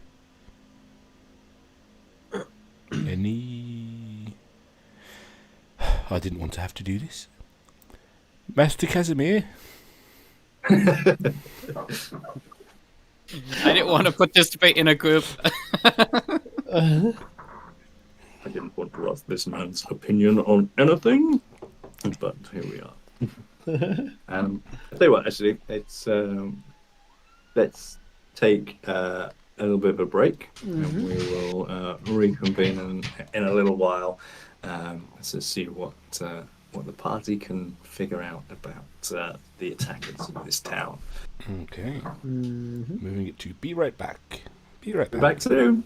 I didn't want to have to do this. Master Casimir? I didn't want to participate in a group. I didn't want to ask this man's opinion on anything, but here we are. I'll tell you what, actually, let's take a little bit of a break, and we will reconvene in a little while to see what the party can figure out about the attackers of this town. Okay. Moving it to be right back. Be right Be back. back soon.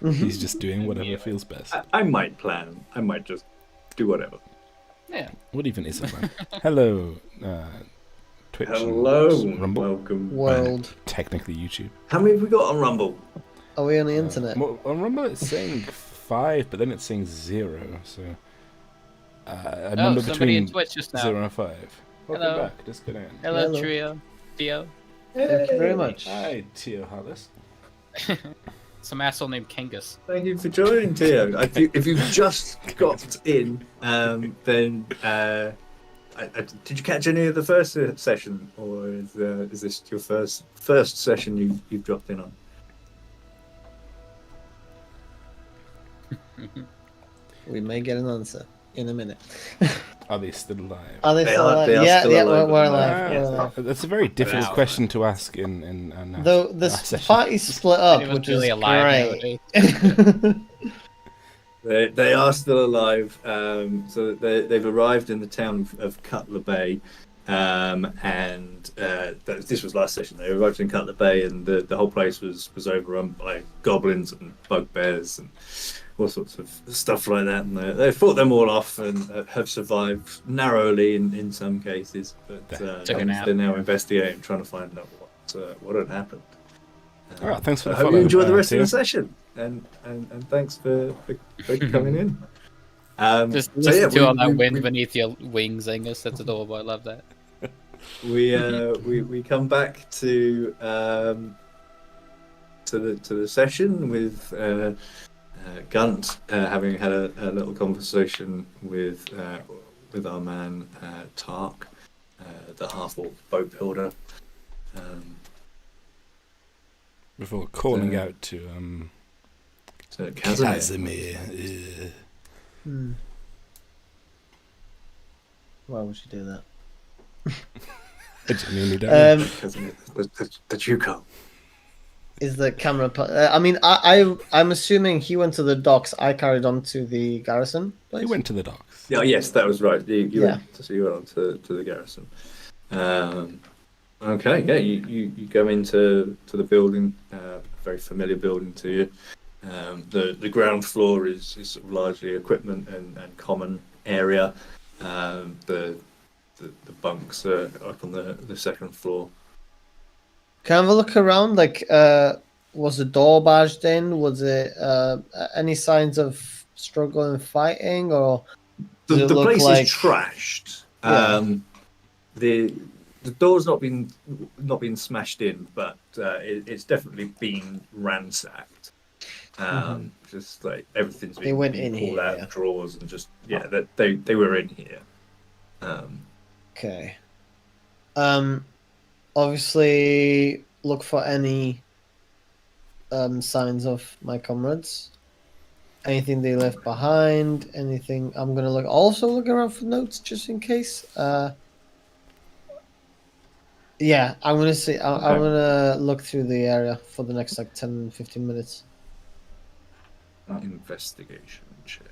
He's just doing whatever feels best. I might plan. I might just do whatever. Yeah. What even is it, man? Hello, Twitch Hello, and Rumble. welcome. World. Technically YouTube. How many have we got on Rumble? Are we on the internet? Well, on Rumble it's saying 5, but then it's saying 0. So a number somebody in between Twitch just now. 0 and 5. Welcome Hello. back. Just get in. Hello, Hello. Trio. Theo. Thank you very much. Hi, Tio Hollis. Some asshole named Kangas. Thank you for joining, Theo. If you've just got in, then did you catch any of the first session, or is this your first session you've dropped in on? We may get an answer in a minute. Are they still alive? Are they They still are- alive? they are Yeah, still yeah, alive we're at the alive. moment. We're Yeah. alive. That's a very difficult Wow. question to ask in Though the session. party's split up, Anyone's which really is alive great. They are still alive. So they've arrived in the town of Cutler Bay, and this was last session. They arrived in Cutler Bay, and the whole place was overrun by goblins and bugbears and all sorts of stuff like that. And they fought them all off and have survived narrowly in some cases. But Took a nap. they're now investigating, trying to find out what had happened. All right, thanks for I the hope follow. you enjoy the rest Theo. of the session, and thanks for coming in. Just so yeah, listen to all that we- wind we- beneath your wings, Angus. That's adorable. I love that. we come back to the session with Gunt having had a little conversation with our man Tark, the half-orc boat builder. Before calling out to So Casimir. Casimir. Hmm. Why would you do that? I genuinely don't know. Casimir, the Juco. Is the camera? I mean, I'm assuming he went to the docks. I carried on to the garrison place. He went to the docks. Yeah, yes, that was right. You Yeah. went on to the garrison. Okay, yeah, you go into the building, a very familiar building to you. The ground floor is sort of largely equipment and common area. The bunks are up on the second floor. Can I have a look around? Like, was the door barged in? Was it any signs of struggle and fighting, or does it The look place like is trashed. Yeah. The door's not been smashed in, but it's definitely been ransacked. Just like everything's They been went been in pulled here, out yeah. of drawers and just that they were in here. Okay. Obviously, look for any signs of my comrades. Anything they left behind. Anything. I'm gonna look around for notes just in case. Yeah, I'm gonna see. I'm gonna look through the area for the next like 10-15 minutes. Investigation check.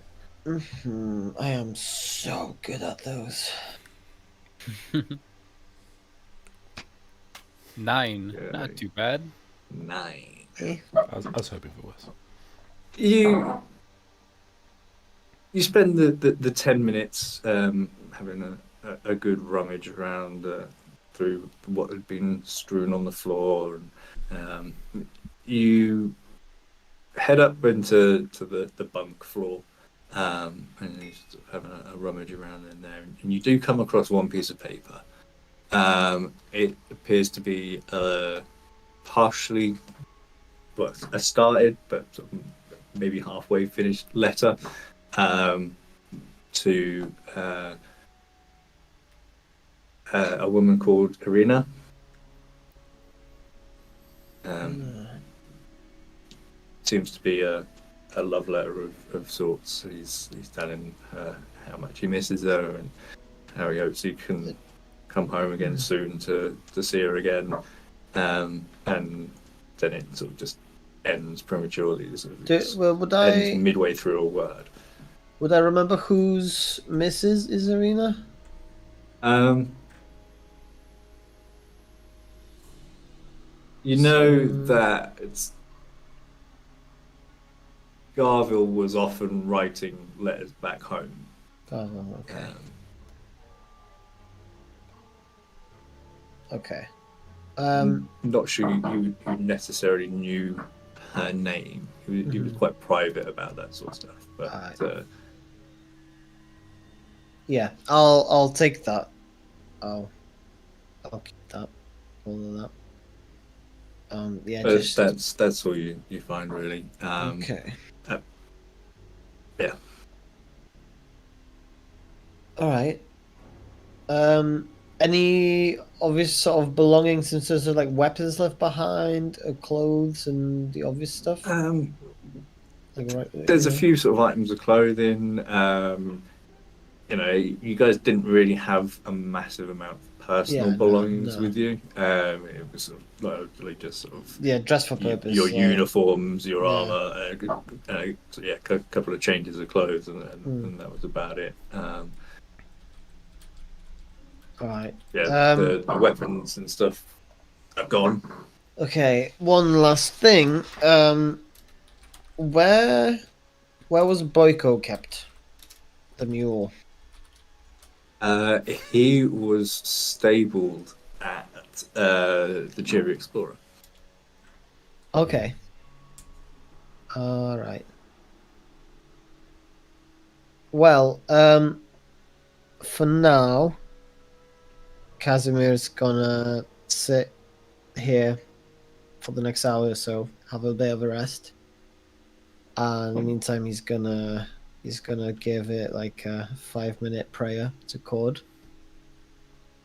I am so good at those. 9. Okay. Not too bad. 9. I was hoping for worse. You spend the 10 minutes having a good rummage around through what had been strewn on the floor, and you head up into the bunk floor, and you're sort of having a rummage around in there, and you do come across one piece of paper. It appears to be partially, well, a started but sort of maybe halfway finished letter to a woman called Arinor. Seems to be a love letter of sorts. He's telling her how much he misses her and how he hopes he can come home again soon to see her again. And then it sort of just ends prematurely. Sort of Would ends I midway through a word. remember whose Mrs. is Arena? You know that it's Garville was often writing letters back home. Oh, okay. Okay. Not sure you necessarily knew her name. He was quite private about that sort of stuff. But yeah, I'll take that. I'll keep that. All of that. Yeah, just that's all you find really. okay. Yeah. All right. Any obvious sort of belongings in terms of like weapons left behind, clothes, and the obvious stuff? Like, right, There's a few sort of items of clothing. You guys didn't really have a massive amount of personal belongings with you. It was sort of largely just sort of dress for purpose. Your uniforms, your armor, a couple of changes of clothes, and that was about it. All right. Yeah, the weapons and stuff are gone. Okay, one last thing. Where was Boyko kept? The mule. He was stabled at the Cheery Explorer. Okay. All right. Well, for now, Casimir's gonna sit here for the next hour or so, have a bit of a rest. And in the meantime, he's gonna give it like a 5-minute prayer to Cord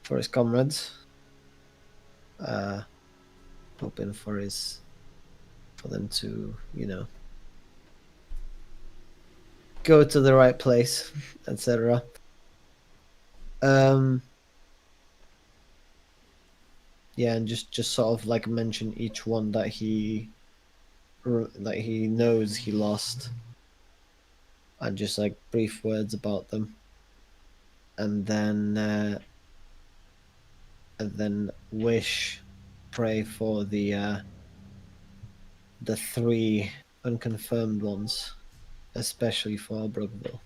for his comrades. Hoping for them to, go to the right place, etc. Yeah, and just sort of like mention each one that he knows he lost, and just like brief words about them, and then pray for the 3 unconfirmed ones, especially for Brookville.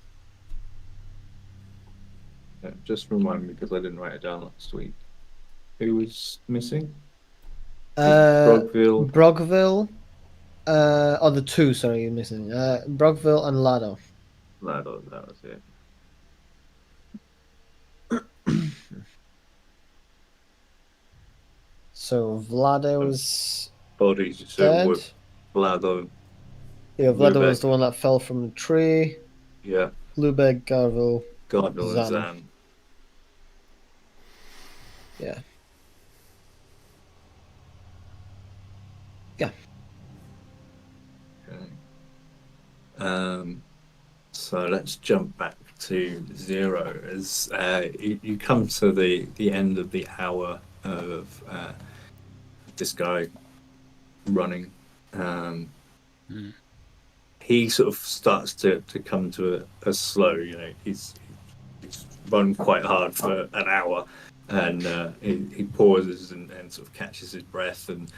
Yeah, just remind me because I didn't write it down last week. Who was missing? Brookville. The 2, sorry, you're missing. Brookville and Lado. Lado, that was it. So Vlado was bodies dead. With Vlado. Yeah, Vlado was the one that fell from the tree. Yeah. Lubeck, Garville, and Zan. Yeah. Yeah. Okay. So let's jump back to 0 as you come to the end of the hour of this guy running. He sort of starts to come to a slow. He's run quite hard for an hour, and he pauses and sort of catches his breath and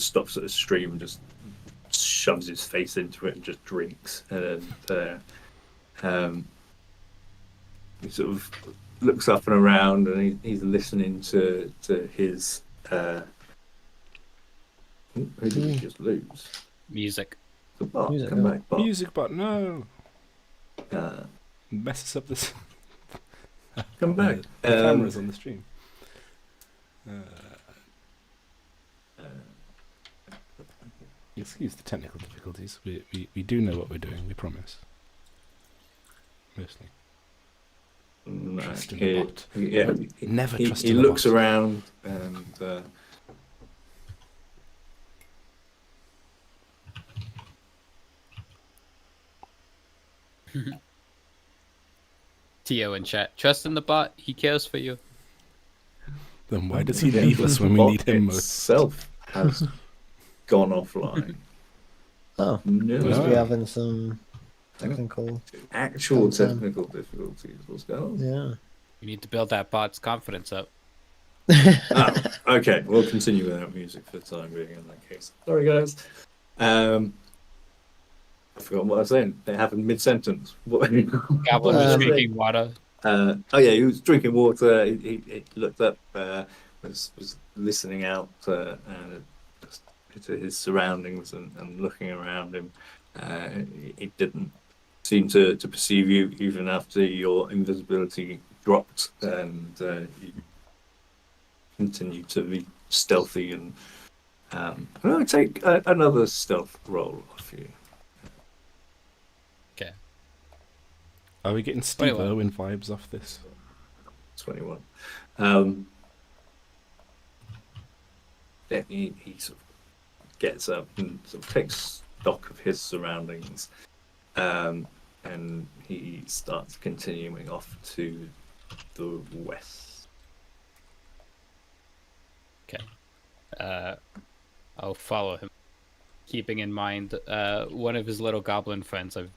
stops at a stream and just shoves his face into it and just drinks. And he sort of looks up and around, and he's listening to his. Who did he just lose? Music. The bot. Music, Come back, bot. Music, but no. Messes up this. Come back. The cameras on the stream. Excuse the technical difficulties. We do know what we're doing. We promise. Mostly. No, Trust in the bot. Yeah, Never trust he in the looks bot. around and Tio in chat. Trust in the bot. He cares for you. Then why does he leave us when we need him most? Itself has gone offline. Oh, No. must be having some technical. Actual Sometime. technical difficulties. What's going on? Yeah. You need to build that bot's confidence up. Okay, we'll continue without music for the time being in that case. Sorry, guys. forgot what I was saying. It happened mid-sentence. Goblin was Um, drinking water. Oh yeah, he was drinking water. He looked up, was listening out to his surroundings and looking around him. He didn't seem to perceive you even after your invisibility dropped, and you continued to be stealthy. And I'm going to take another stealth roll off you. Okay. Are we getting Steve 21. Irwin vibes off this? 21. Then he sort of gets up and sort of takes stock of his surroundings, and he starts continuing off to the west. Okay. I'll follow him, keeping in mind one of his little goblin friends I've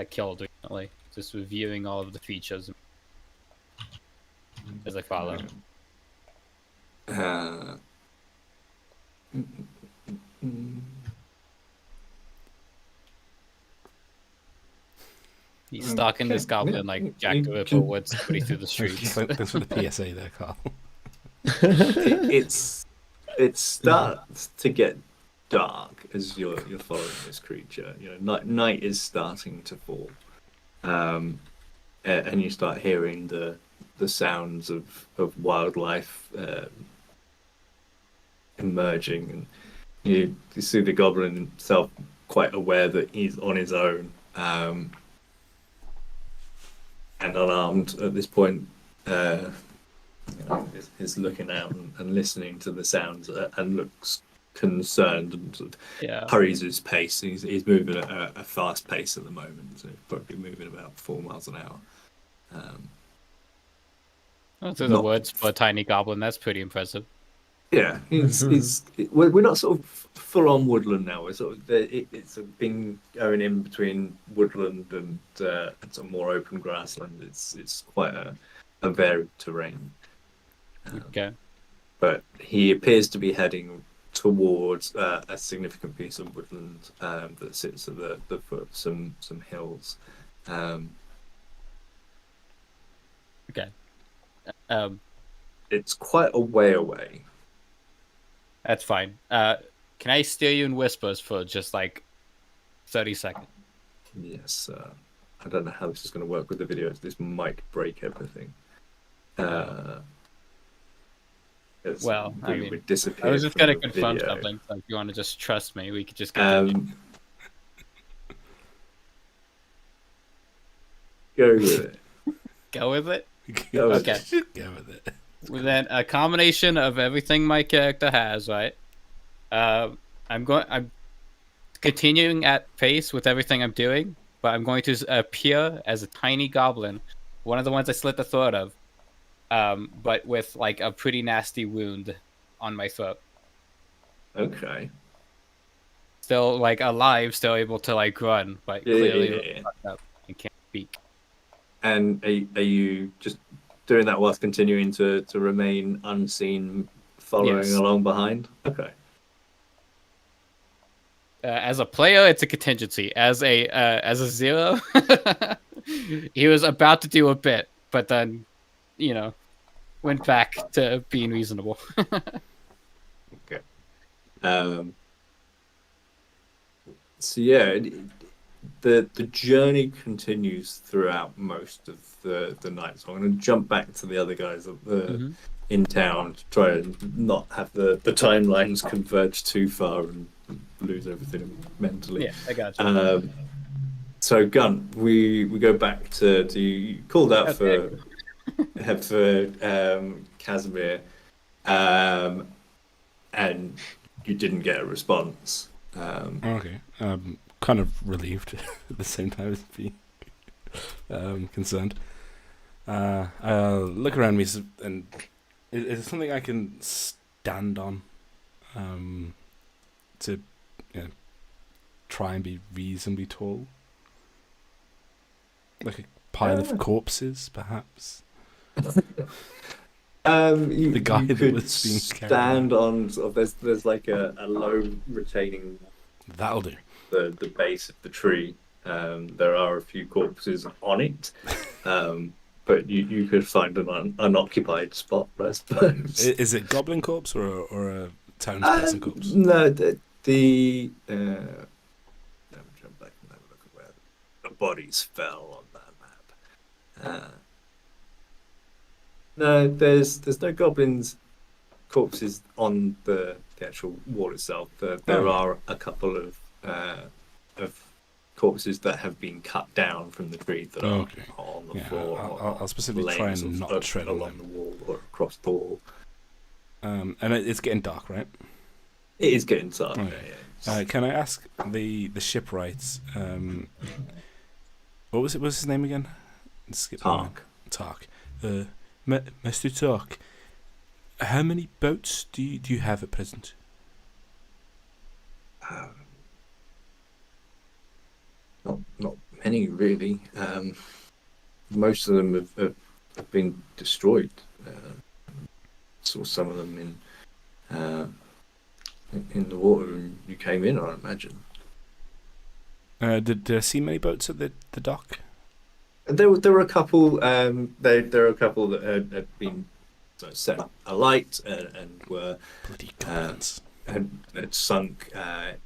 killed recently. Just reviewing all of the features as I follow. He's stalking this goblin like Jack the Ripper would somebody through the streets. Thanks for the PSA there, Carl. It starts to get dark as you're following this creature. You know, night is starting to fall, and you start hearing the sounds of wildlife emerging, and you see the goblin himself quite aware that he's on his own and unarmed at this point. Is looking out and listening to the sounds and looks concerned and sort of hurries his pace. He's moving at a fast pace at the moment, so he's probably moving about 4 miles an hour. Those are the words for a tiny goblin. That's pretty impressive. Yeah, we're not sort of full on woodland now. We're sort of it's been going in between woodland and some more open grassland. It's quite a varied terrain. Okay. But he appears to be heading towards a significant piece of woodland that sits at the foot of some hills. Okay. It's quite a way away. That's fine. Can I steer you in whispers for just like 30 seconds? Yes. I don't know how this is going to work with the videos. This might break everything. Well, I mean, would disappear. I was just going to confirm video. something. So if you want to just trust me, we could just continue. Go with it. Go with it? Go with Okay. it. Go with it. Well, then a combination of everything my character has, right? I'm continuing at pace with everything I'm doing, but I'm going to appear as a tiny goblin, one of the ones I slit the throat of, but with like a pretty nasty wound on my throat. Okay. Still like alive, still able to like run, but clearly fucked up and can't speak. And are you just doing that whilst continuing to remain unseen, following along behind? Okay. As a player, it's a contingency. As a zero, he was about to do a bit, but then, went back to being reasonable. Okay. So yeah, the journey continues throughout most of the night. So I'm going to jump back to the other guys in town to try and not have the timelines converge too far and lose everything mentally. Yeah, I got you. So Gun, we go back to you called out for Casimir, and you didn't get a response. Okay. Kind of relieved at the same time as being concerned. Look around me, and is there something I can stand on to try and be reasonably tall? Like a pile of corpses, perhaps? The guy you that could was being carried stand on sort of there's like a low retaining That'll do. the base of the tree. There are a few corpses on it, but you could find an unoccupied spot, I suppose. Is it goblin corpse or a townsperson corpse? No, let me jump back and have a look at where the bodies fell on that map. No, there's no goblins corpses on the actual wall itself. There are a couple of corpses that have been cut down from the tree that are on the floor. I'll specifically try and not tread on along them. the wall or across the wall. And it's getting dark, right? It is getting dark. Okay. Yeah. Can I ask the shipwrights? What was it? What's his name again? Tark. Master Tark. How many boats do you have at present? Not many, really. Most of them have been destroyed. Saw some of them in the water when you came in, I imagine. Did I see many boats at the dock? There were a couple. There were a couple that had been set alight and were Bloody goblins. had sunk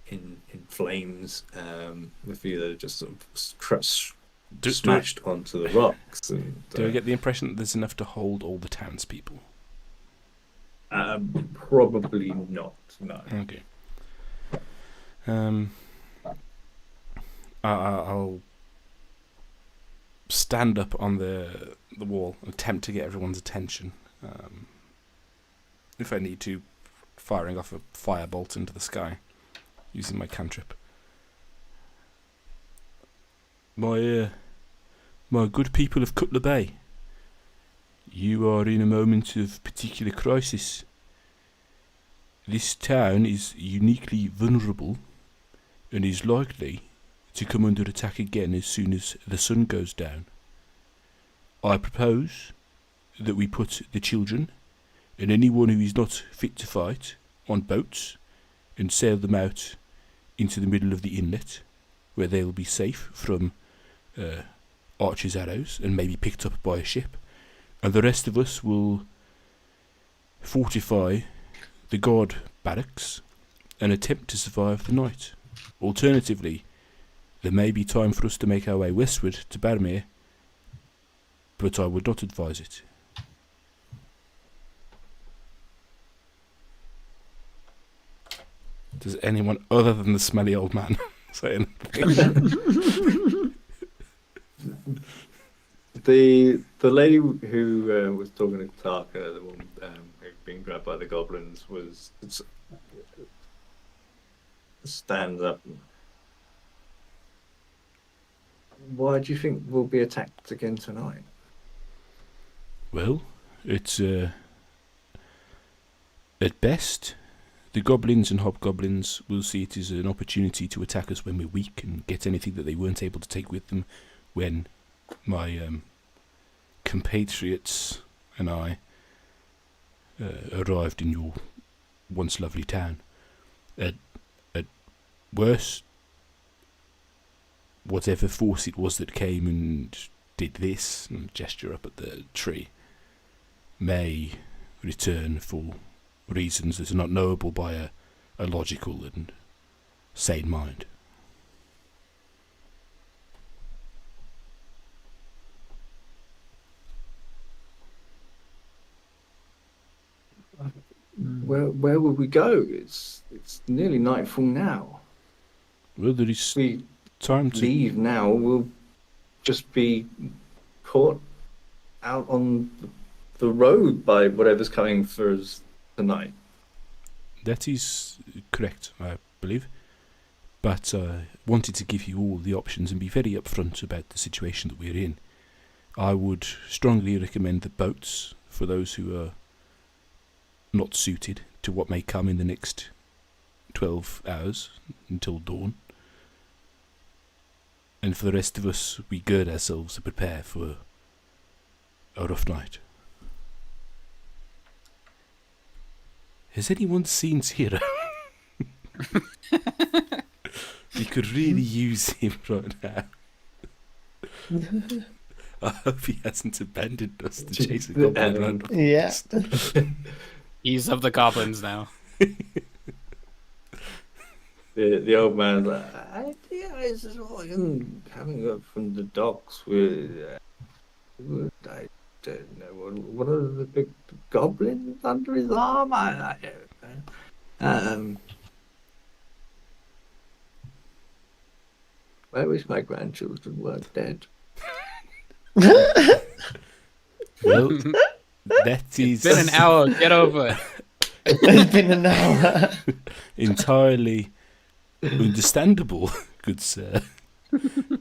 in flames. A few that had just sort of smashed onto the rocks. And, do I get the impression that there's enough to hold all the townspeople? Probably not. No. Okay. I'll stand up on the wall and attempt to get everyone's attention. If I need to, firing off a firebolt into the sky, using my cantrip. My good people of Cutler Bay, you are in a moment of particular crisis. This town is uniquely vulnerable and is likely to come under attack again as soon as the sun goes down. I propose that we put the children and anyone who is not fit to fight on boats and sail them out into the middle of the inlet, where they will be safe from archers' arrows and maybe picked up by a ship, and the rest of us will fortify the guard barracks and attempt to survive the night. Alternatively, there may be time for us to make our way westward to Barmere, but I would not advise it. Does anyone other than the smelly old man say anything? The lady who was talking to Taka, the one who'd been grabbed by the goblins, stands up. Why do you think we'll be attacked again tonight? Well, it's at best, the goblins and hobgoblins will see it as an opportunity to attack us when we're weak and get anything that they weren't able to take with them when my compatriots and I arrived in your once lovely town. At worst, whatever force it was that came and did this, and gesture up at the tree, may return for reasons that are not knowable by a logical and sane mind. Where would we go? It's nearly nightfall now. Well, there is We time to leave now. We'll just be caught out on the road by whatever's coming for us tonight. That is correct, I believe. But I wanted to give you all the options and be very upfront about the situation that we're in. I would strongly recommend the boats for those who are not suited to what may come in the next 12 hours until dawn. And for the rest of us, we gird ourselves to prepare for a rough night. Has anyone seen Zero? could really use him right now. I hope he hasn't abandoned us to chase a goblin around. the Yeah. forest. He's of the goblins now. The old man's like, yeah, it's just having up from the docks with, I don't know, what are the big goblins under his arm? I don't know. I wish my grandchildren weren't dead. Well, that is It's been an hour. Get over it. It's been an hour. entirely understandable, good sir.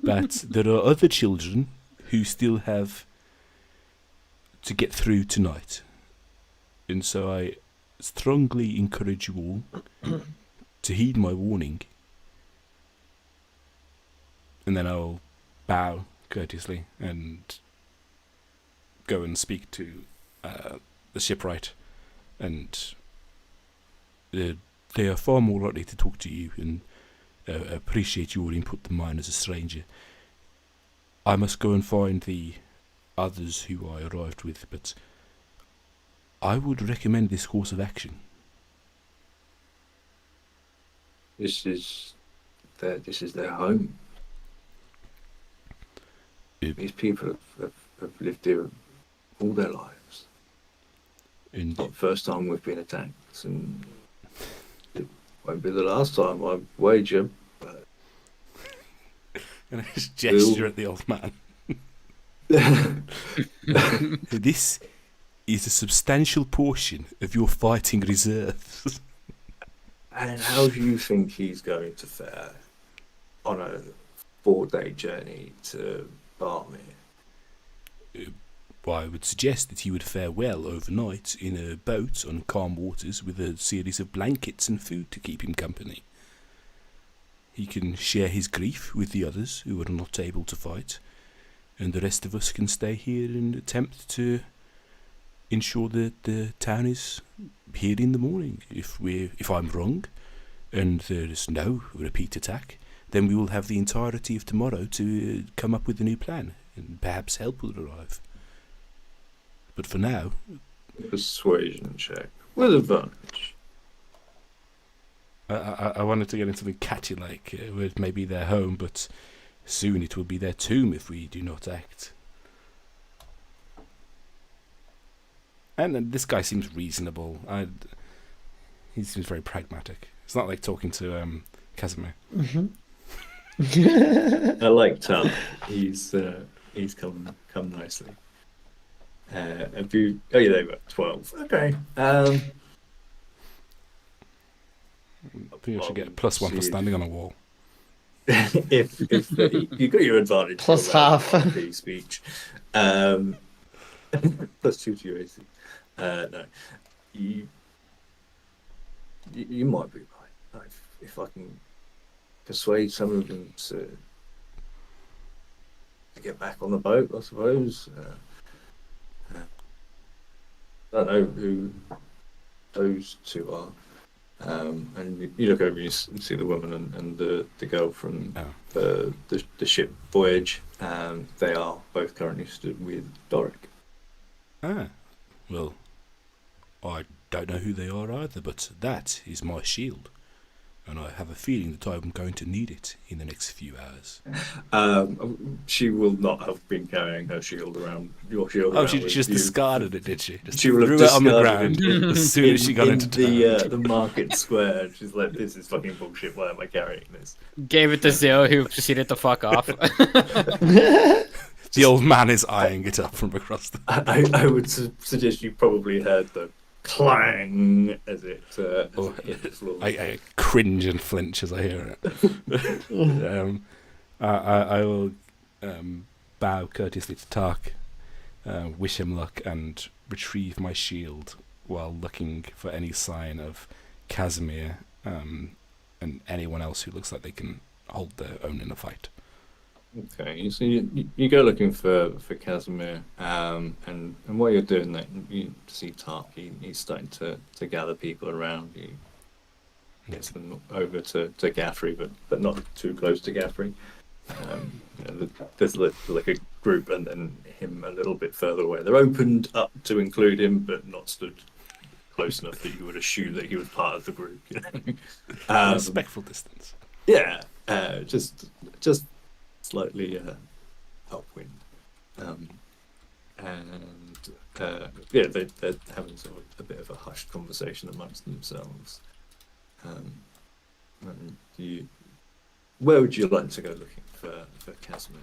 But there are other children who still have to get through tonight. And so I strongly encourage you all to heed my warning. And then I'll bow courteously and go and speak to the shipwright. And they are far more likely to talk to you and appreciate your input than mine as a stranger. I must go and find the others who I arrived with, but I would recommend this course of action. This is their home. These people have lived here all their lives. And Not the first time we've been attacked, and it won't be the last time, I wager. But and I just gesture at the old man. This is a substantial portion of your fighting reserves. And how do you think he's going to fare on a 4-day journey to Barmy? Well, I would suggest that he would fare well overnight in a boat on calm waters with a series of blankets and food to keep him company. He can share his grief with the others who are not able to fight, and the rest of us can stay here and attempt to ensure that the town is here in the morning. If I'm wrong, and there is no repeat attack, then we will have the entirety of tomorrow to come up with a new plan, and perhaps help will arrive. But for now... Persuasion check. With advantage. I wanted to get into something catchy like, where it may be their home, but soon it will be their tomb if we do not act. And this guy seems reasonable. He seems very pragmatic. It's not like talking to Casimir. Mm-hmm. I like Tom. He's come nicely. Have you? Oh yeah, they were 12. Okay. I think I should get a +1 for standing on a wall. if you got your advantage. Plus for half. the speech. +2 to your AC. No, you might be right. Like, if I can persuade some of them to get back on the boat, I suppose. I don't know who those two are. And you look over, you see the woman and the girl from the ship voyage. They are both currently stood with Doric. Ah, well, I don't know who they are either, but that is my shield. And I have a feeling that I'm going to need it in the next few hours. She will not have been carrying her shield around your shield. Oh, she just discarded it, did she? Just she will threw have it on the discarded ground it as soon as she got into town. the market square. She's like, "This is fucking bullshit. Why am I carrying this?" Gave it to Zio, who proceeded to fuck off. The old man is eyeing it up from across the... I would suggest you probably heard the clang as it hit the floor. I cringe and flinch as I hear it. I will bow courteously to Tark, wish him luck, and retrieve my shield while looking for any sign of Casimir and anyone else who looks like they can hold their own in a fight. Okay, so you go looking for Casimir, and while you're doing that, you see Tark. He's starting to gather people around you. gets them over to Gaffrey, but not too close to Gaffrey. There's like a group and then him a little bit further away. They're opened up to include him, but not stood close enough that you would assume that he was part of the group. Respectful distance. Yeah, just slightly upwind, and yeah, they're having sort of a bit of a hushed conversation amongst themselves. And where would you like to go looking for Casimir?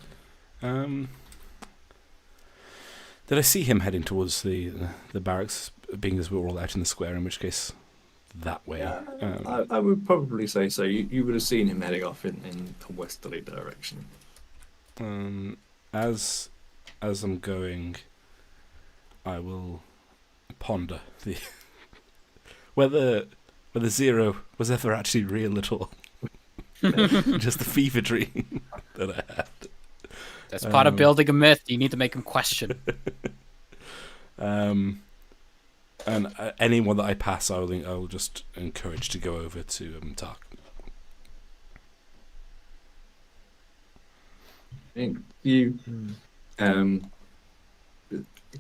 Did I see him heading towards the barracks, being as we were all out in the square? In which case, that way. I would probably say so. You would have seen him heading off in a westerly direction. As I'm going, I will ponder the whether Zero was ever actually real at all. Just the fever dream that I had. That's part of building a myth. You need to make him question. And anyone that I pass, I will just encourage to go over to Tark. You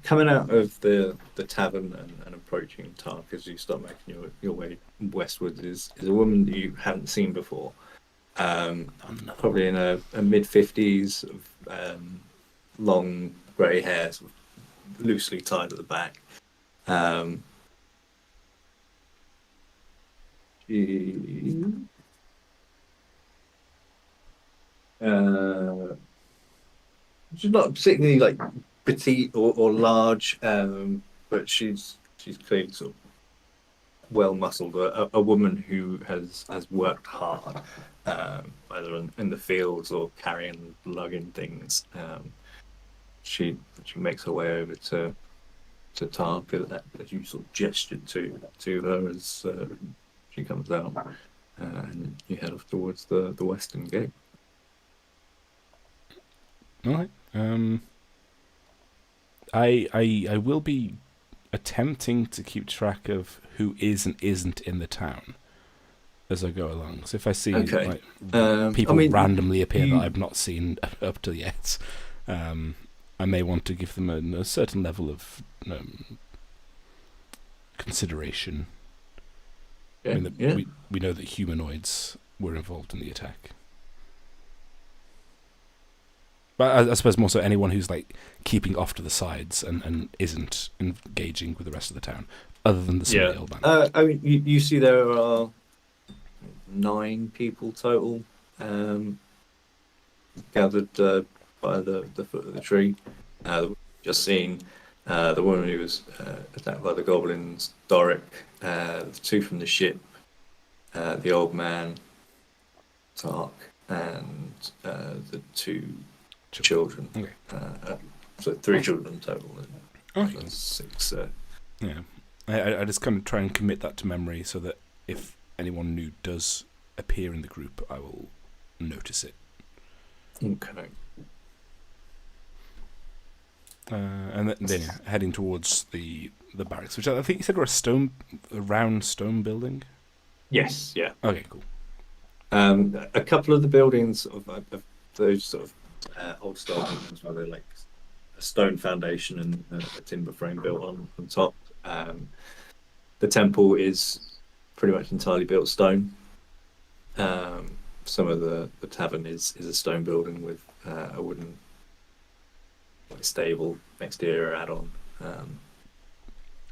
coming out of the tavern and approaching Tark as you start making your way westwards is a woman that you haven't seen before. Probably in a mid-50s, long grey hair, sort of loosely tied at the back. She's not particularly like petite or large, but she's clearly sort of well muscled. A woman who has worked hard, either in the fields or carrying, lugging things. She makes her way over to Tark as you sort of gestured to her as she comes out, and you head off towards the western gate. All right. I will be attempting to keep track of who is and isn't in the town as I go along. So if I see people randomly appear that I've not seen up to yet, I may want to give them a certain level of consideration. Yeah, we know that humanoids were involved in the attack. But I suppose more so anyone who's like keeping off to the sides and isn't engaging with the rest of the town, other than the smelly old man. I mean, you see there are 9 people total gathered by the foot of the tree. Just seen the woman who was attacked by the goblins, Doric, the 2 from the ship, the old man, Tark, and the 2 children. Okay. So 3 children total. Okay. And 6. Yeah. I just kind of try and commit that to memory so that if anyone new does appear in the group, I will notice it. Okay. And then heading towards the barracks, which I think you said were a round stone building. Yes. Yeah. Okay. Cool. A couple of the buildings of those sort of old style buildings where they're like a stone foundation and a timber frame built on top. The temple is pretty much entirely built stone. Some of the tavern is a stone building with a wooden stable exterior add-on.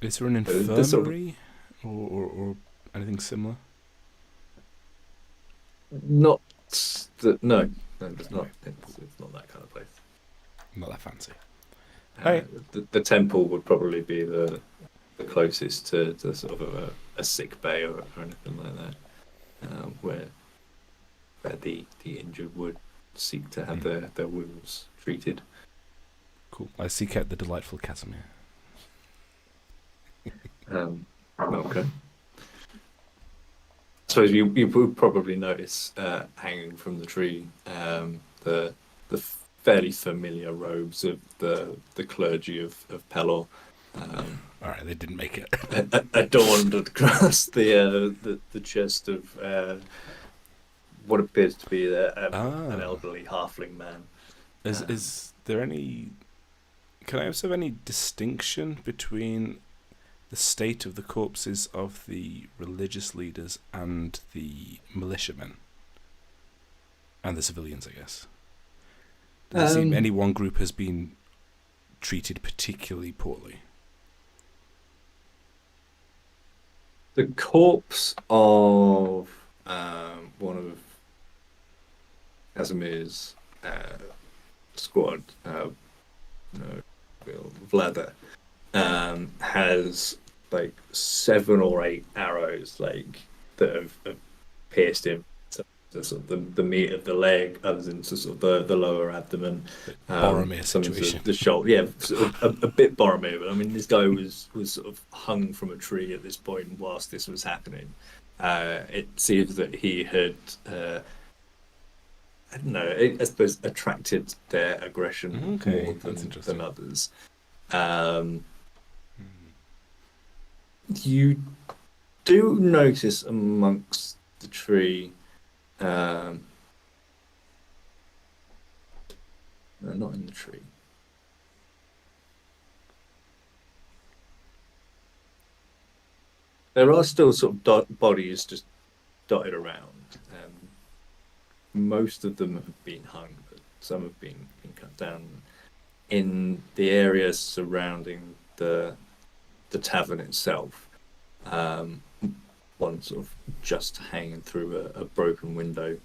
Is there an infirmary or anything similar? No, there's not. It's not that kind of place. Not that fancy. The temple would probably be the closest to sort of a sick bay or anything like that, where the injured would seek to have their wounds treated. Cool. I seek out the delightful Casimir. Okay. I suppose you would probably notice hanging from the tree the fairly familiar robes of the clergy of Pelor, All right, they didn't make it. adorned across the chest of what appears to be an elderly halfling man. Is there any? Can I observe any distinction between the state of the corpses of the religious leaders and the militiamen and the civilians? I guess. Does it seem any one group has been treated particularly poorly? The corpse of one of Casimir's squad, Vlada, has like 7 or 8 arrows like that have pierced him. So sort of the meat of the leg, others into sort of the lower abdomen. Boromir some situation. into the shoulder, yeah, sort of a bit Boromir. But I mean, this guy was sort of hung from a tree at this point whilst this was happening. It seems that he had, I don't know, I suppose attracted their aggression more than others. You do notice amongst the tree. No, not in the tree. There are still sort of bodies just dotted around. Most of them have been hung, but some have been cut down. In the area surrounding the tavern itself, one sort of just hanging through a broken window,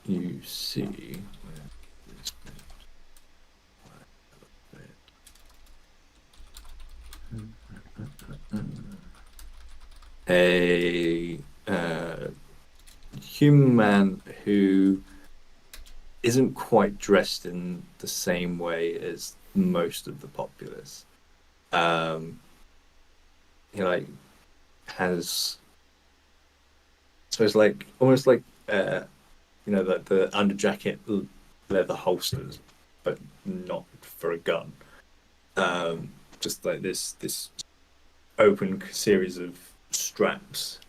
you see a human man who isn't quite dressed in the same way as most of the populace. He like has, I suppose, like almost like the under jacket leather holsters, but not for a gun. Just like this open series of straps,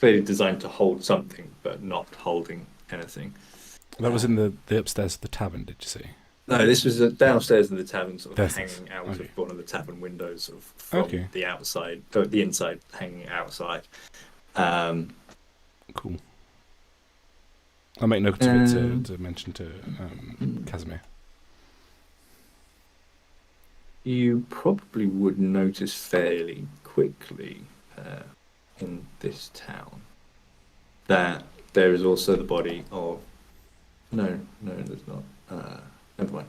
clearly designed to hold something, but not holding anything. That was in the upstairs of the tavern, did you say? No, this was downstairs in the tavern, sort of Downstairs. hanging out Okay. of one of the tavern windows, sort of from Okay. the outside, the inside hanging outside. Cool. I'll make note of it to mention to Casimir. You probably would notice fairly quickly in this town that there is also the body of... No, there's not. Never mind.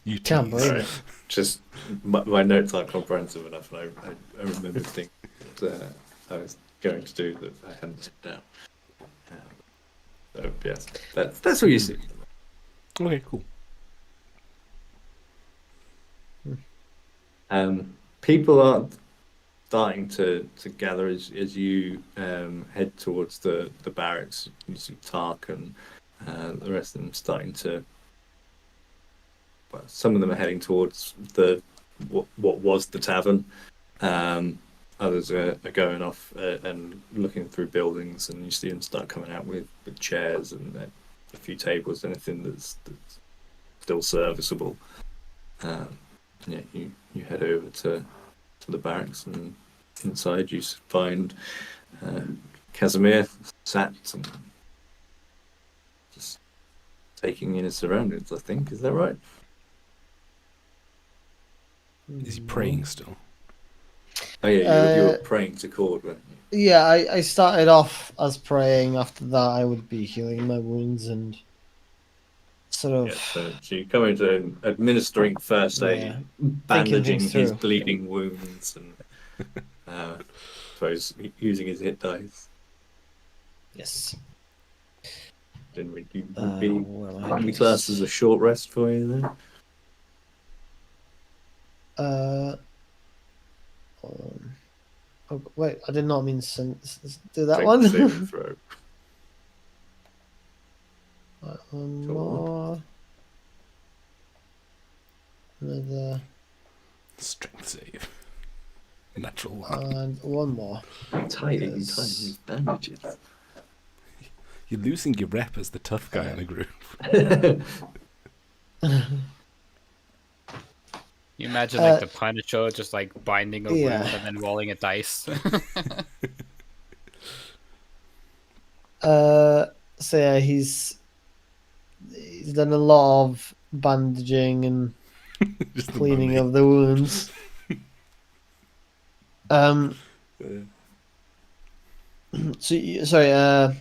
You Can't tease. believe Right. it. Just my notes aren't comprehensive enough, and I remember things that I was going to do that I hadn't written down. So yes, that's what you see. Okay, cool. People are starting to gather as you head towards the barracks. You see Tark and the rest of them starting to. Well, some of them are heading towards what was the tavern. Others are going off and looking through buildings, and you see them start coming out with chairs and a few tables, anything that's still serviceable. Yeah, you head over to the barracks, and inside you find Casimir sat and just taking in his surroundings, I think. Is that right? Is he praying still? Oh yeah, you were praying to Cord, weren't you? Yeah, I started off as praying. After that, I would be healing my wounds and sort of. Yeah, so you come into administering first aid, Yeah, bandaging things his through. bleeding wounds, and I suppose using his hit dice. Yes. Didn't would be Where am I? be classed as a short rest for you then? Oh, wait, I did not mean do that Take one. the saving throw. More. Another, Strength save. Natural one. and one more. Tiny Yes. bandages. You're losing your rep as the tough guy in the group. You imagine like the Punisher just like binding a yeah. wound and then rolling a dice. So yeah, he's done a lot of bandaging and Just the cleaning mummy. of the wounds. Sorry,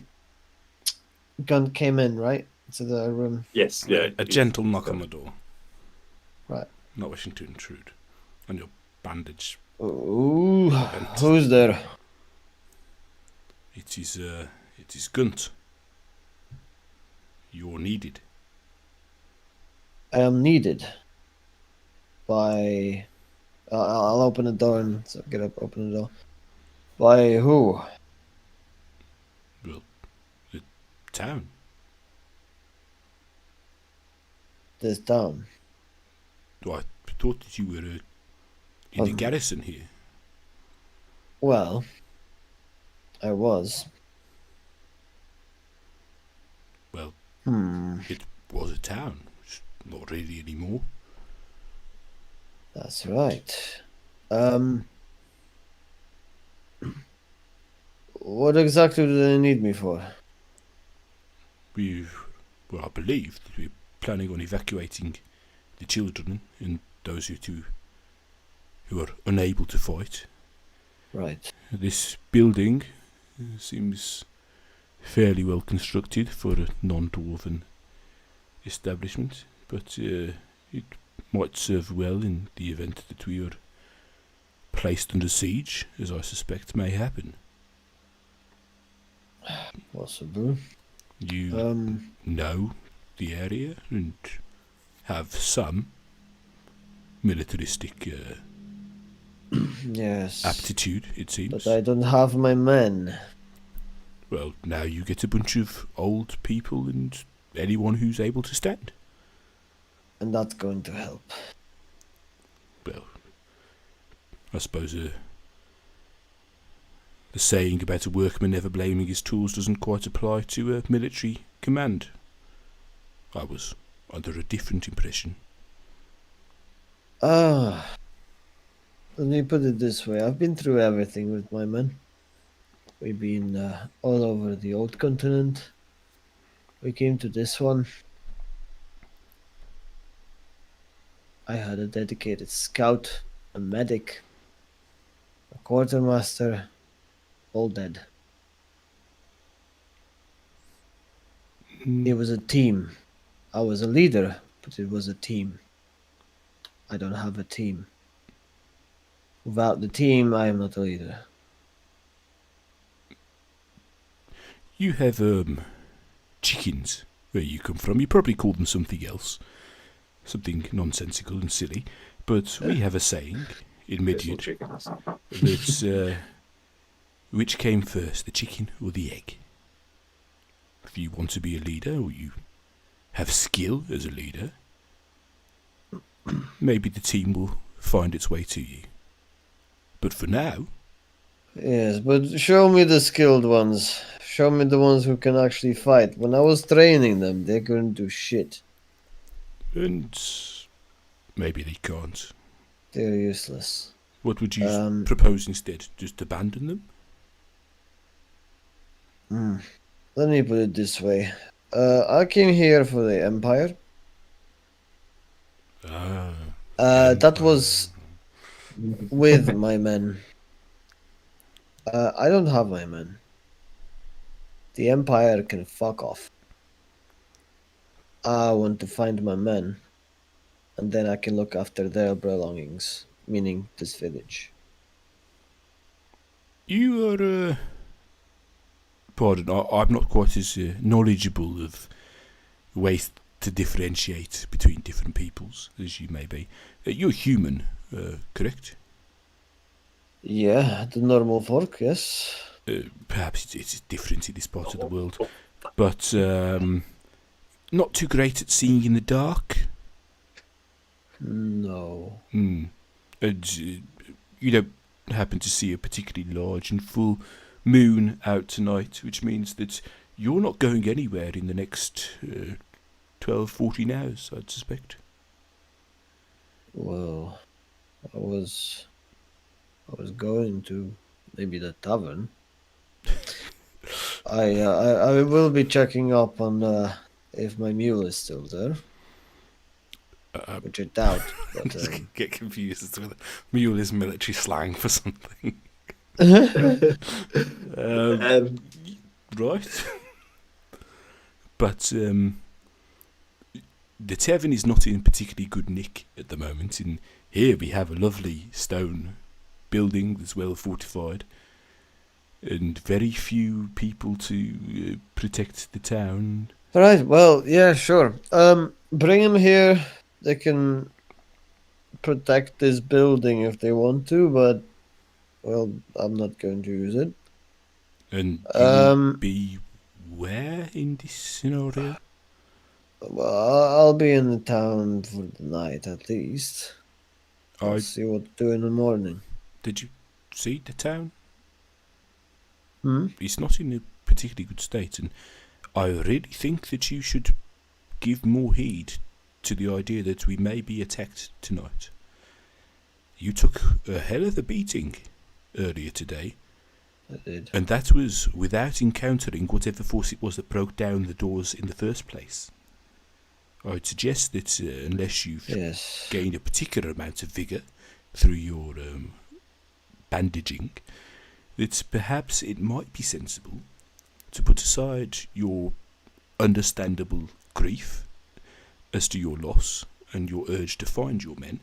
Gun came in, right? To the room. Yes, Yeah, yeah. a gentle knock on the door. Right. Not wishing to intrude on your bandage. Ooh, Event. who's there? It is Gunt. You're needed. I am needed by. I'll open the door and so get up, open the door. By who? Well, the town. This town. I thought that you were in the garrison here. Well, I was. Well, Hmm. it was a town. It's not really anymore. That's right. What exactly do they need me for? I believe that we're planning on evacuating the children and those who are unable to fight. Right. This building seems fairly well constructed for a non-dwarven establishment, but it might serve well in the event that we are placed under siege, as I suspect may happen. Possible. You know the area and have some militaristic Yes. aptitude, it seems. But I don't have my men. Well, now you get a bunch of old people and anyone who's able to stand. And that's going to help. Well, I suppose the saying about a workman never blaming his tools doesn't quite apply to a military command. I was under a different impression. Let me put it this way. I've been through everything with my men. We've been all over the old continent. We came to this one. I had a dedicated scout, a medic, a quartermaster, all dead. It was a team. I was a leader, but it was a team. I don't have a team. Without the team, I am not a leader. You have chickens where you come from. You probably call them something else. Something nonsensical and silly. But we have a saying in Midyard that which came first, the chicken or the egg? If you want to be a leader or you have skill as a leader, maybe the team will find its way to you. But for now... Yes, but show me the skilled ones. Show me the ones who can actually fight. When I was training them, they couldn't do shit. And maybe they can't. They're useless. What would you propose instead? Just abandon them? Let me put it this way. I came here for the Empire. That was with my men. I don't have my men. The Empire can fuck off. I want to find my men, and then I can look after their belongings, meaning this village. You are, pardon, I'm not quite as knowledgeable of ways to differentiate between different peoples as you may be. You're human, correct? Yeah, the normal folk, yes. Perhaps it's different in this part of the world, but not too great at seeing in the dark. No. And you don't happen to see a particularly large and full moon out tonight, which means that you're not going anywhere in the next 12, 14 hours, I'd suspect. Well, I was going to maybe the tavern. I will be checking up on if my mule is still there, which I doubt. But Just get confused as to whether mule is military slang for something. Right. But the tavern is not in particularly good nick at the moment. And here we have a lovely stone building that's well fortified, and very few people to protect the town. Right. Well, yeah, sure. Bring him here. They can protect this building if they want to, but well, I'm not going to use it. And you will be where in this scenario? Well, I'll be in the town for the night at least. I'll see what to do in the morning. Did you see the town? Hmm? It's not in a particularly good state, and I really think that you should give more heed to the idea that we may be attacked tonight. You took a hell of a beating earlier today. I did. And that was without encountering whatever force it was that broke down the doors in the first place. I'd suggest that unless you've gained a particular amount of vigour through your bandaging, that perhaps it might be sensible to put aside your understandable grief as to your loss and your urge to find your men,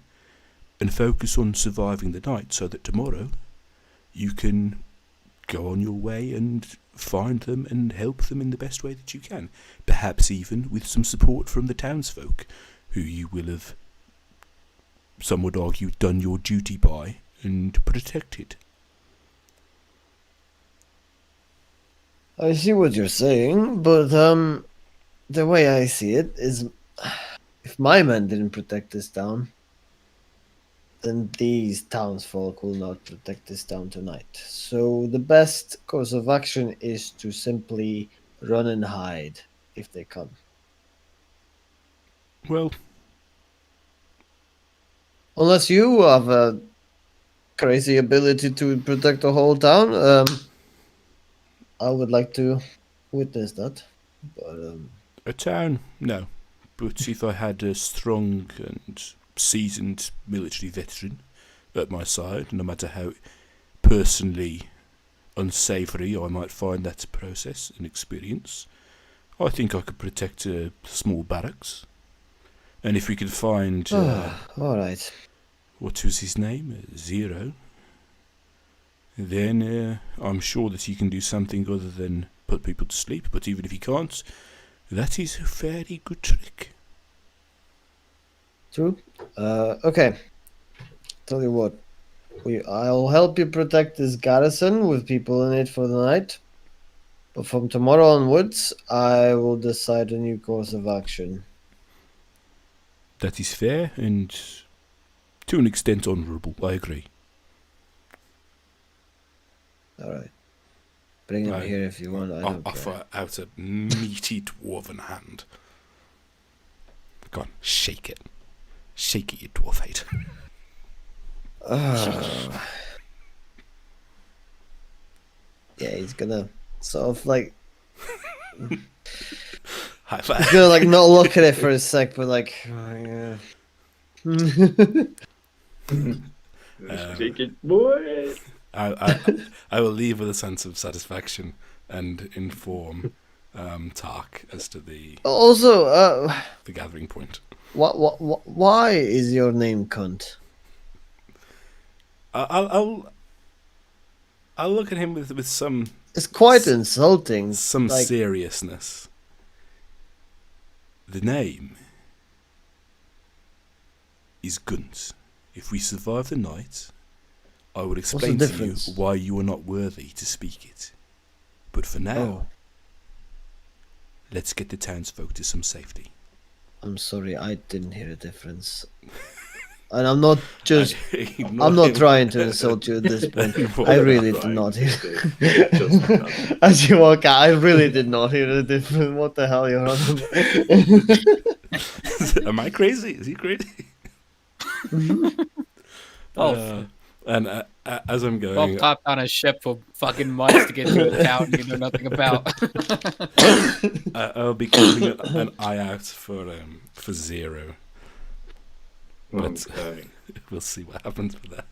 and focus on surviving the night so that tomorrow you can go on your way and find them and help them in the best way that you can. Perhaps even with some support from the townsfolk, who you will have, some would argue, done your duty by and protected. I see what you're saying, but the way I see it is, if my men didn't protect this town, then these townsfolk will not protect this town tonight. So the best course of action is to simply run and hide if they come. Well, unless you have a crazy ability to protect the whole town, I would like to witness that. But a town, no. But if I had a strong and seasoned military veteran at my side, no matter how personally unsavoury I might find that process and experience, I think I could protect a small barracks. And if we could find all right, what was his name, Zero, then I'm sure that he can do something other than put people to sleep. But even if he can't, that is a fairly good trick. True. Okay. Tell you what, I'll help you protect this garrison with people in it for the night. But from tomorrow onwards, I will decide a new course of action. That is fair and to an extent honourable, I agree. Alright. Bring him here if you want. I don't care. Offer out a meaty dwarven hand. Go on, shake it. Shake it, you dwarf-hate. Yeah, he's gonna sort of like... High five. He's gonna like not look at it for a sec, but like... Oh, yeah. Shake it, boy! I will leave with a sense of satisfaction and inform Tark as to the gathering point. Why is your name Cunt? I'll look at him with some. It's quite insulting. Some seriousness. The name is Gunt. If we survive the night, I will explain to you why you are not worthy to speak it. But for now, let's get the townsfolk to some safety. I'm sorry, I didn't hear a difference. And I'm not just. Ignore I'm not him. trying to insult you at this point. I really did not hear. Just As you walk out, I really did not hear the difference. What the hell you're on about? Am I crazy? Is he crazy? Oh, And as I'm Bob going, hopped on a ship for fucking months to get to a town you know nothing about. I'll be keeping an eye out for Zero. But Okay. we'll see what happens with that.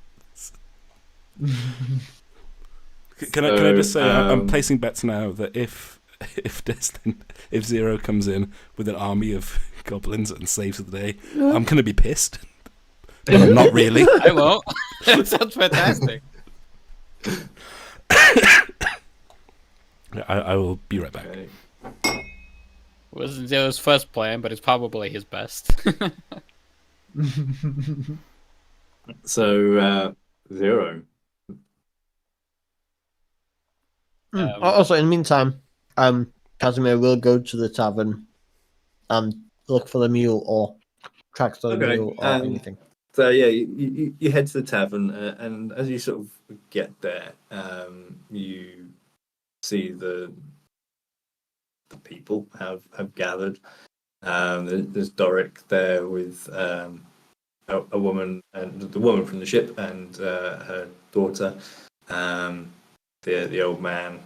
Can I just say I'm placing bets now that if Zero comes in with an army of goblins and saves the day, I'm gonna be pissed. But I'm not really. I won't. That sounds fantastic. I will be right back. Okay. Wasn't Zero's first plan, but it's probably his best. So, Zero. Also, in the meantime, Casimir will go to the tavern and look for the mule or track the Okay, mule or anything. So yeah, you head to the tavern, and as you sort of get there, you see the people have gathered. There's Doric there with a woman, and the woman from the ship, and her daughter. The old man,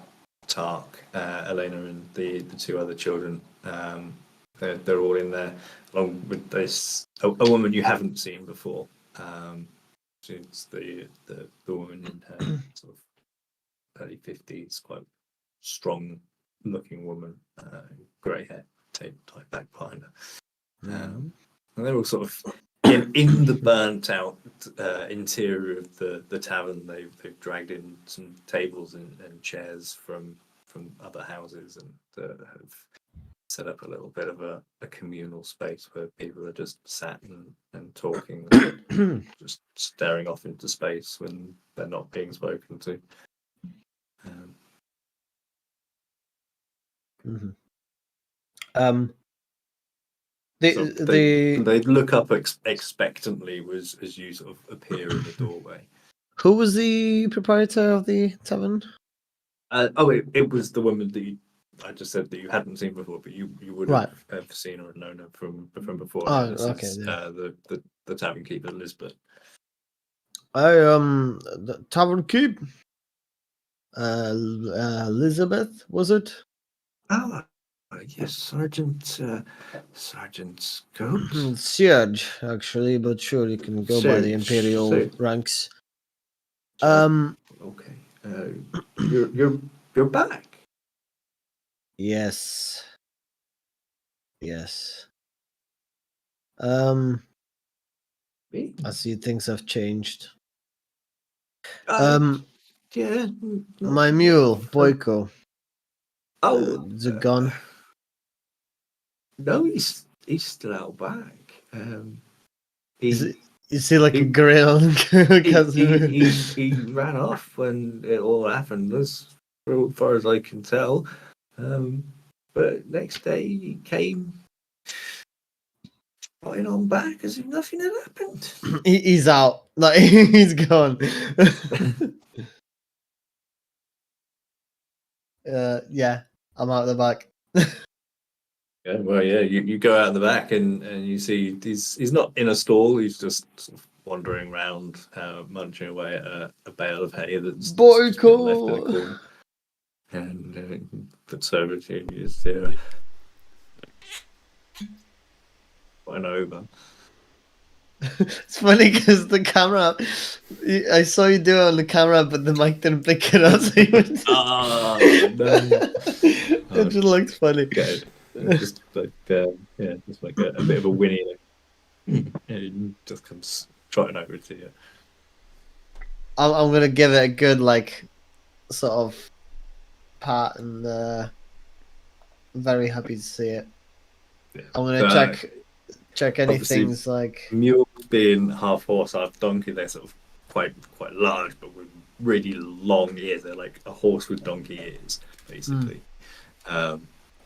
Tark, Elena, and the two other children. They're all in there, along with this a woman you haven't seen before. She's the woman in her sort of early 50s, quite strong looking woman, grey hair, tied back behind her. And they're all sort of in the burnt out interior of the tavern. They've dragged in some tables and chairs from other houses, and have set up a little bit of a communal space where people are just sat and talking, just staring off into space when they're not being spoken to. They look up expectantly as you sort of appear in the doorway. Who was the proprietor of the tavern? It was the woman that I just said that you hadn't seen before, but you would have seen her and known her from before. Oh, this okay. is, the tavern keeper, Elizabeth. The tavern keep. Elizabeth, was it? Ah, yes, Sergeant Scopes. Serge, actually, but sure, you can go by the imperial ranks. Okay. You're back. Yes. I see things have changed. Yeah. My mule, Boyko. Oh, Is it gone? No, he's still out back. You see like a grin on Casimir. He ran off when it all happened, as far as I can tell. But next day he came right on back as if nothing had happened. He's out. Like he's gone. Yeah, I'm out the back. Yeah, well, yeah, you go out the back and you see he's not in a stall. He's just sort of wandering around, munching away at a bale of hay that's been left in a corner. And puts over to you. You just hear went over. It's funny because the camera, I saw you do it on the camera, but the mic didn't pick it up. So No. It just looked funny. Okay. Just like just like a bit of a whinny. And it just comes trotting over to you. I'm gonna give it a good sort of pat, and very happy to see it. Yeah. I'm gonna check anything's like mules being half horse, half donkey. They're sort of quite large, but with really long ears. They're like a horse with donkey ears, basically.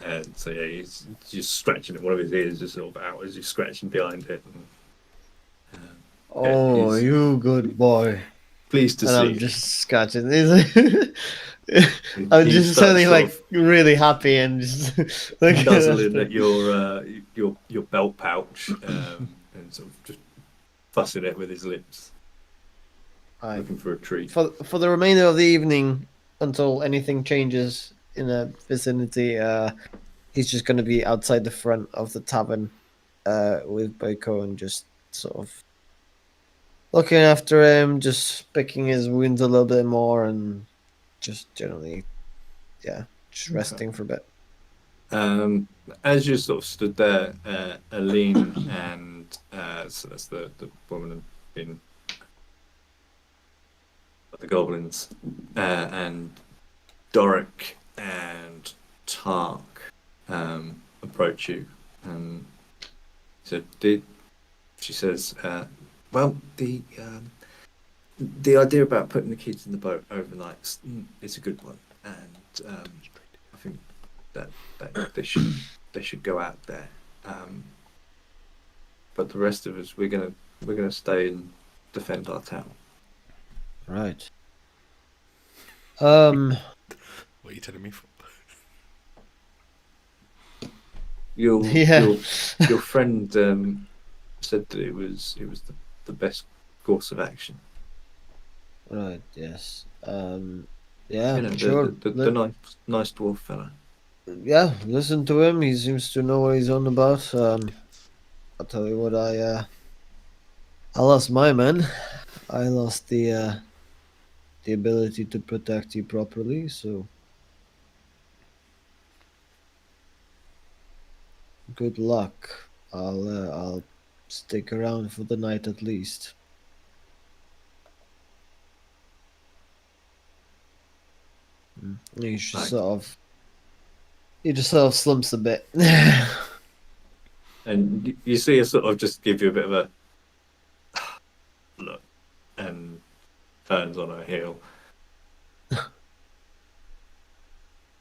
And so yeah, he's just scratching at one of his ears, just sort of out as he's scratching behind it. Oh, he's you good boy. pleased to And see I'm you. just scratching. I'm He just starts suddenly sort like of really happy and just looking nuzzling after. at your belt pouch, and sort of just fussing it with his lips, Alright. looking for a treat. For the remainder of the evening, until anything changes in the vicinity, he's just going to be outside the front of the tavern, with Boiko and just sort of looking after him, just picking his wounds a little bit more, and just generally, yeah, just resting for a bit. As you sort of stood there, Aline and so that's the woman in the goblins, and Doric and Tark approach you, and so she says, well, the idea about putting the kids in the boat overnight is a good one, and I think that they should go out there. But the rest of us, we're gonna stay and defend our town. Right. What are you telling me for? Your Yeah. your friend said that it was the best course of action. Right. Yes. Yeah. You know, Sure. the nice dwarf fella. Yeah. Listen to him. He seems to know what he's on about. I'll tell you what. I lost my man. I lost the ability to protect you properly. So good luck. I'll stick around for the night at least. He just Right. he just sort of slumps a bit. And you see her sort of just give you a bit of a look, and turns on her heel.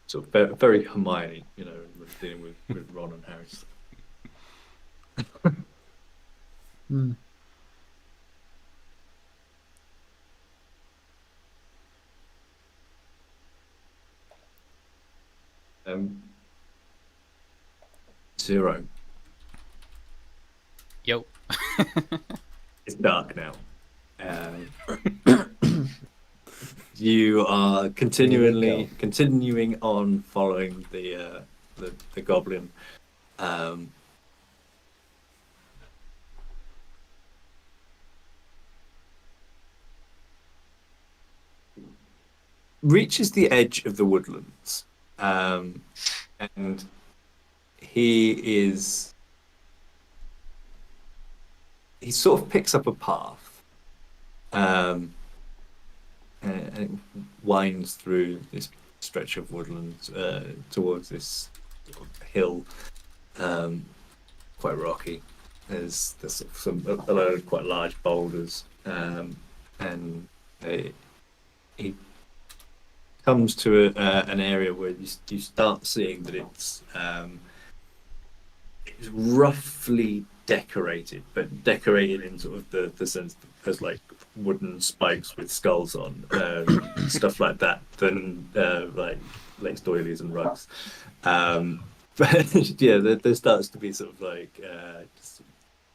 Sort of very Hermione, you know, when dealing with Ron and Harry. Hmm. Zero. Yo. It's dark now. You are continuing on following the goblin. Reaches the edge of the woodlands, and he sort of picks up a path, and it winds through this stretch of woodlands towards this hill, quite rocky. There's a load of quite large boulders, and he comes to an area where you start seeing that it's roughly decorated, but decorated in sort of the sense that there's like wooden spikes with skulls on, stuff like that, than like lace doilies and rugs. But yeah, there starts to be sort of like just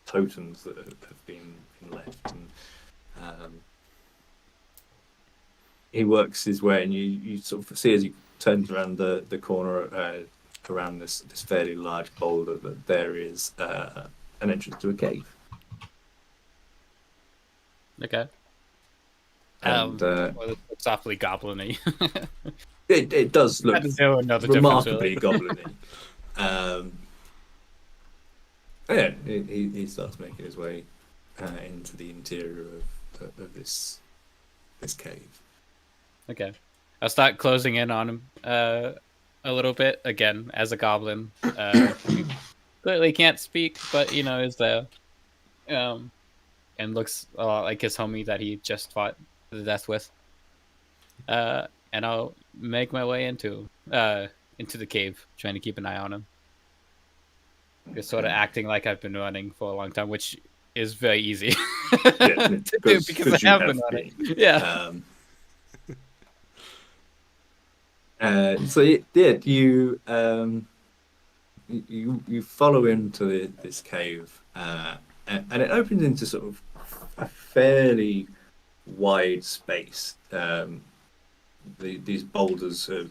totems that have been left, and he works his way, and you sort of see as he turns around the corner around this fairly large boulder that there is an entrance to a cave. Okay. And Well, it looks awfully goblin-y. it does look That is another remarkably difference, goblin-y. Yeah, he starts making his way into the interior of this cave. Okay. I'll start closing in on him a little bit again as a goblin. He clearly can't speak, but you know is there, and looks a lot like his homie that he just fought to the death with. And I'll make my way into the cave, trying to keep an eye on him. Just sort of acting like I've been running for a long time, which is very easy Yeah, to do because I you have been on it. Yeah. You follow into this cave, and it opens into sort of a fairly wide space. These boulders have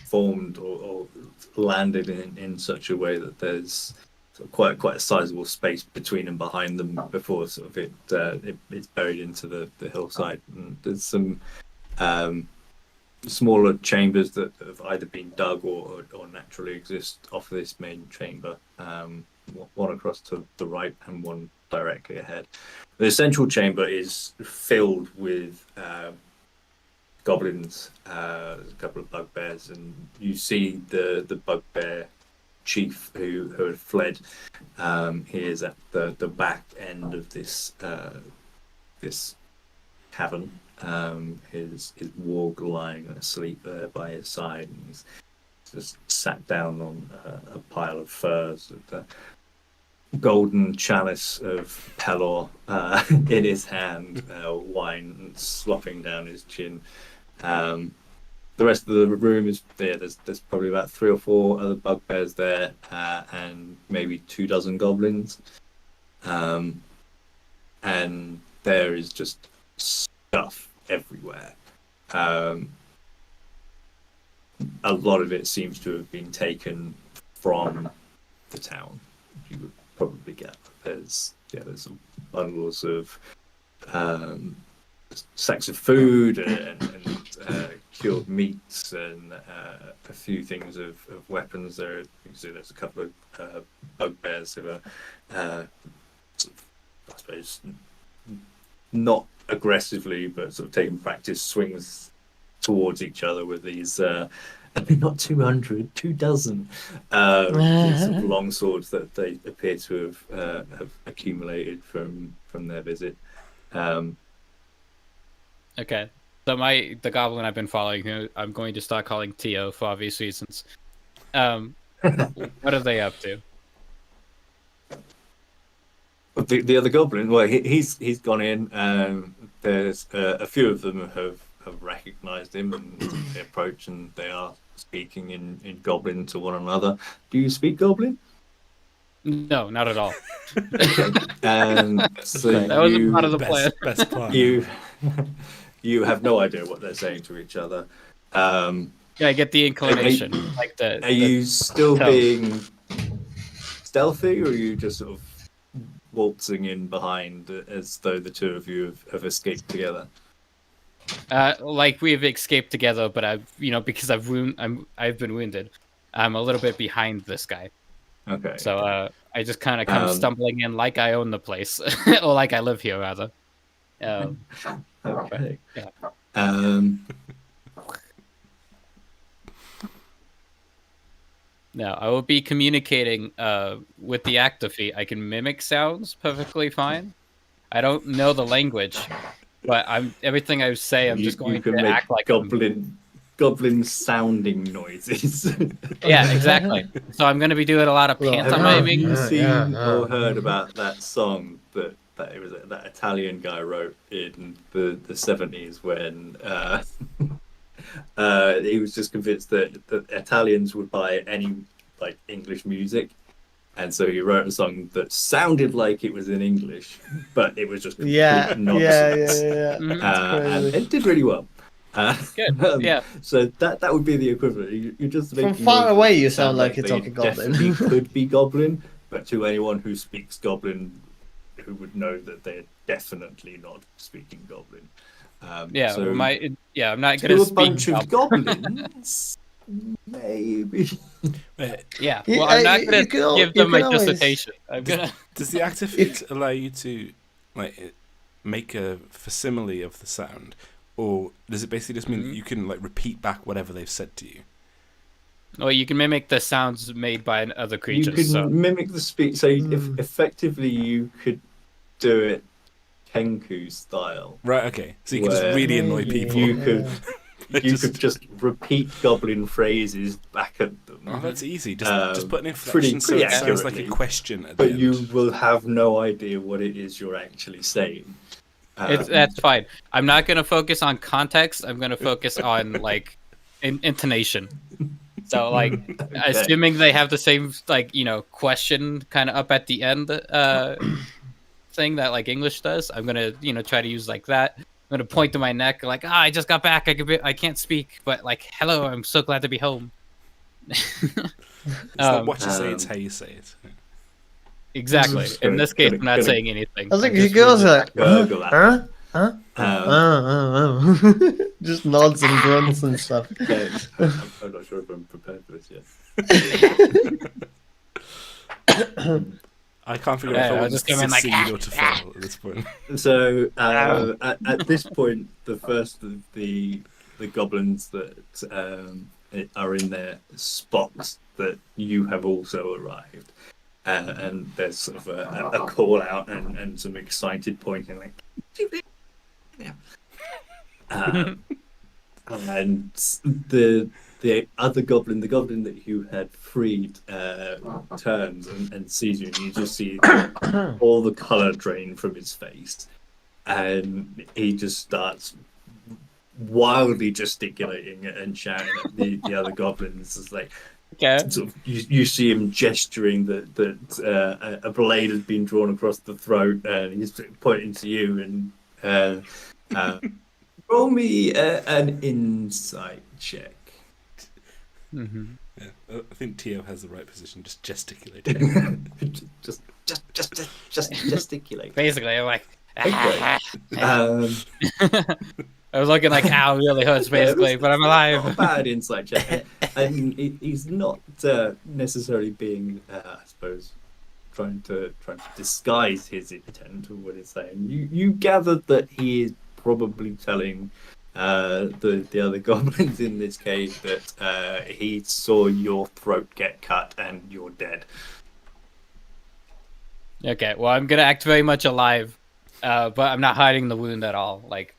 formed or landed in such a way that there's sort of quite a sizable space between and behind them before sort of it's buried into the hillside. And there's some smaller chambers that have either been dug or naturally exist off this main chamber. One across to the right and one directly ahead. The central chamber is filled with goblins, a couple of bugbears, and you see the bugbear chief who had fled. He is at the back end of this cavern. His warg lying asleep there by his side, and he's just sat down on a pile of furs with the golden chalice of Pelor in his hand, wine slopping down his chin. The rest of the room is there. There's probably about 3 or 4 other bugbears there, and maybe 24 goblins. And there is just stuff everywhere. A lot of it seems to have been taken from the town. You would probably get there's some bundles of sacks of food and cured meats and a few things of weapons. There, you can see there's a couple of bugbears who are, sort of, I suppose, not aggressively, but sort of taking practice swings towards each other with these. Not 200, 24. These sort of long swords that they appear to have accumulated from their visit. Okay. So the goblin I've been following, who I'm going to start calling Tio for obvious reasons. What are they up to? The other goblin, well, he's gone in. There's a few of them have recognised him and they approach, and they are speaking in Goblin to one another. Do you speak Goblin? No, not at all. And so that wasn't part of the plan. Best plan. You have no idea what they're saying to each other. Yeah, I get the inclination. Are you still being stealthy, or are you just sort of waltzing in behind as though the two of you have escaped together? Like we've escaped together, but because I've been wounded, I'm a little bit behind this guy. Okay. So I just kind of come stumbling in like I own the place, or like I live here rather. Okay. Yeah. Now I will be communicating with the actor feat. I can mimic sounds perfectly fine. I don't know the language, but everything I say. I'm just going to act like goblin sounding noises. Yeah, exactly. So I'm going to be doing a lot of pantomiming. Have you seen or heard about that song that it was that Italian guy wrote in the 70s when he was just convinced that Italians would buy any like English music, and so he wrote a song that sounded like it was in English, but it was just complete nonsense. Yeah. And it did really well. Good. Yeah. So that would be the equivalent. You just from far away, you sound like you're talking Goblin. Definitely could be Goblin, but to anyone who speaks Goblin, who would know that they're definitely not speaking Goblin. I'm so not going to to a speak bunch of goblins, maybe. Yeah. Well, I'm not going to give them my dissertation. I'm gonna. Does the active feat allow you to like make a facsimile of the sound, or does it basically just mean that you can like repeat back whatever they've said to you? Well, you can mimic the sounds made by other creatures. You can mimic the speech. So if effectively you could do it Kenku style. Right. Okay. So you can just really annoy people. You could just repeat goblin phrases back at them. Oh, that's easy. Just put an pretty inflection so it sounds like a accurately, question at the but end. you will have no idea what it is you're actually saying. That's fine. I'm not gonna focus on context. I'm gonna focus on like intonation. So like, Okay. assuming they have the same like question kind of up at the end thing that like English does, I'm gonna try to use like that. I'm gonna point to my neck like, I just got back. I can't speak, but like, hello, I'm so glad to be home. It's not what you say; it's how you say it. Exactly. In this case, I'm not saying anything. I think I'm he just goes gonna like, gurgle at huh? Huh? Um, Just nods and grunts and stuff. okay. I'm not sure if I'm prepared for this yet. I can't figure out if I I'll want just to come in like, succeed or to fail at this point. So at this point, the first of the goblins that are in there spots that you have also arrived, and there's sort of a call out and some excited pointing like. And the other goblin, the goblin that you had freed, turns and sees you, and you just see all the colour drain from his face, and he just starts wildly gesticulating and shouting at the other goblins. It's like sort of, you see him gesturing that a blade has been drawn across the throat, and he's pointing to you and. Roll me an insight check. Mm-hmm. Yeah, I think Tio has the right position, just gesticulating. just gesticulate. Basically, I'm like, Okay. I was looking like, ow, really hurts, basically, but I'm alive. Not a bad insight check. And he's not necessarily being, I suppose, trying to disguise his intent or what he's saying. You gathered that he is probably telling the other goblins in this cave that he saw your throat get cut and you're dead. Okay, well, I'm gonna act very much alive, but I'm not hiding the wound at all. Like,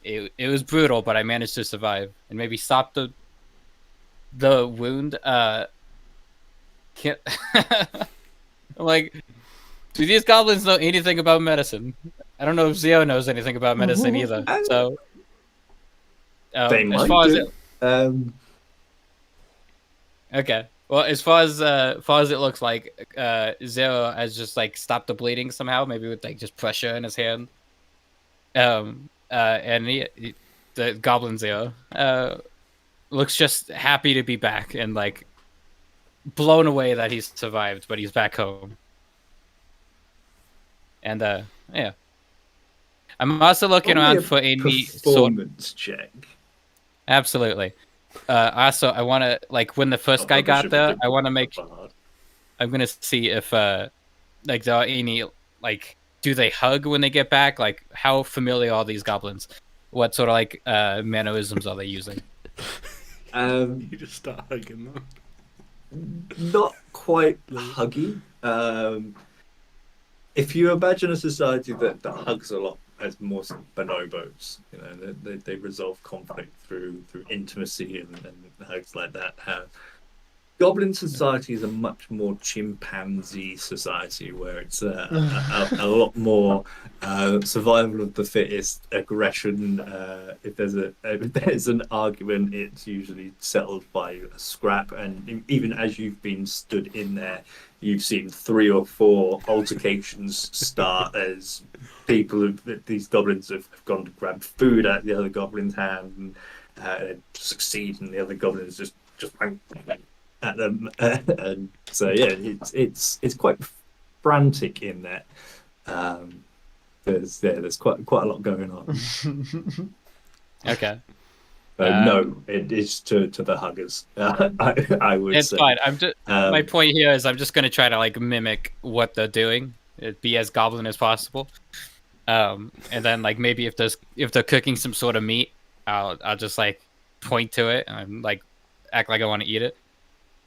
it was brutal, but I managed to survive and maybe stop the wound. Can't like, do these goblins know anything about medicine? I don't know if Zio knows anything about medicine either. So, They as might far do. okay. Well, as far as it looks like, Zero has just like stopped the bleeding somehow, maybe with like just pressure in his hand. And the Goblin Zero looks just happy to be back and like blown away that he's survived, but he's back home. And yeah, I'm also looking around for any performance check. Absolutely. Also, I want to like when the first guy got there, I want to make. I'm gonna see if like there are any like do they hug when they get back? Like how familiar are these goblins? What sort of like mannerisms are they using? You just start hugging them. Not quite huggy. If you imagine a society that hugs a lot as more bonobos, you know, they resolve conflict through intimacy and hugs like that. Goblin society is a much more chimpanzee society where it's a lot more survival of the fittest, aggression. If there's an argument, it's usually settled by a scrap. And even as you've been stood in there, you've seen 3 or 4 altercations start as these goblins have gone to grab food out of the other goblin's hand and succeed, and the other goblins just at them, and so yeah, it's quite frantic in there. There's quite a lot going on. Okay. No, it is to the huggers. I would it's say. Fine. I'm just my point here is I'm just gonna try to like mimic what they're doing, be as goblin as possible, and then like maybe if they're cooking some sort of meat, I'll just like point to it and like act like I want to eat it.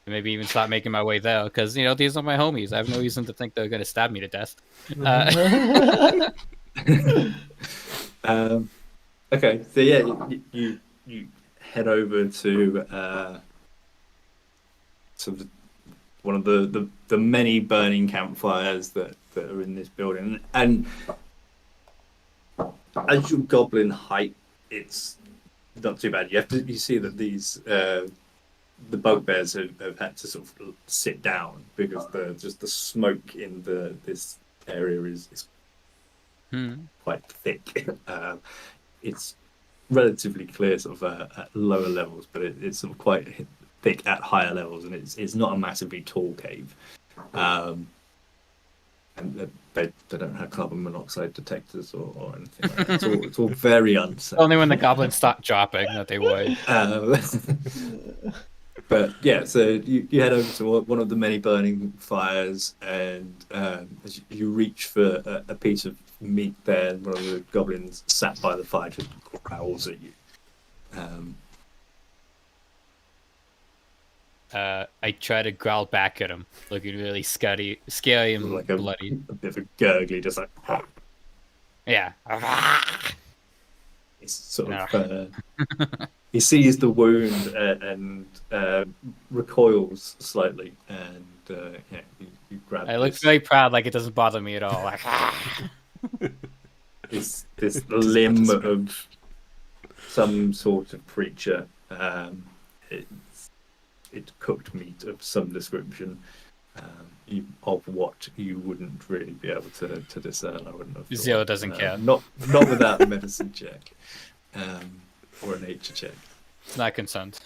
Maybe even start making my way there because these are my homies. I have no reason to think they're gonna stab me to death. Okay, so yeah, you head over to sort of one of the many burning campfires that are in this building. And as your goblin height, it's not too bad. You see that these the bugbears have had to sort of sit down because the smoke in this area is quite thick. It's relatively clear sort of at lower levels, but it's sort of quite thick at higher levels, and it's not a massively tall cave. And they don't have carbon monoxide detectors or anything like that. It's all very unsafe. Only when the goblins start dropping that they would. But yeah, so you head over to one of the many burning fires, and as you reach for a piece of meat there, one of the goblins sat by the fire just growls at you. I try to growl back at him, looking really scary and Like bloody. a bit of a gurgly, just like Yeah. it's sort of. He sees the wound and recoils slightly, and yeah, you grab. I look very proud, like it doesn't bother me at all. Like, this limb of some sort of creature. It's cooked meat of some description, of what you wouldn't really be able to discern. I wouldn't have thought. Zero doesn't care. Not without a medicine check, or a nature check. It's not concerned.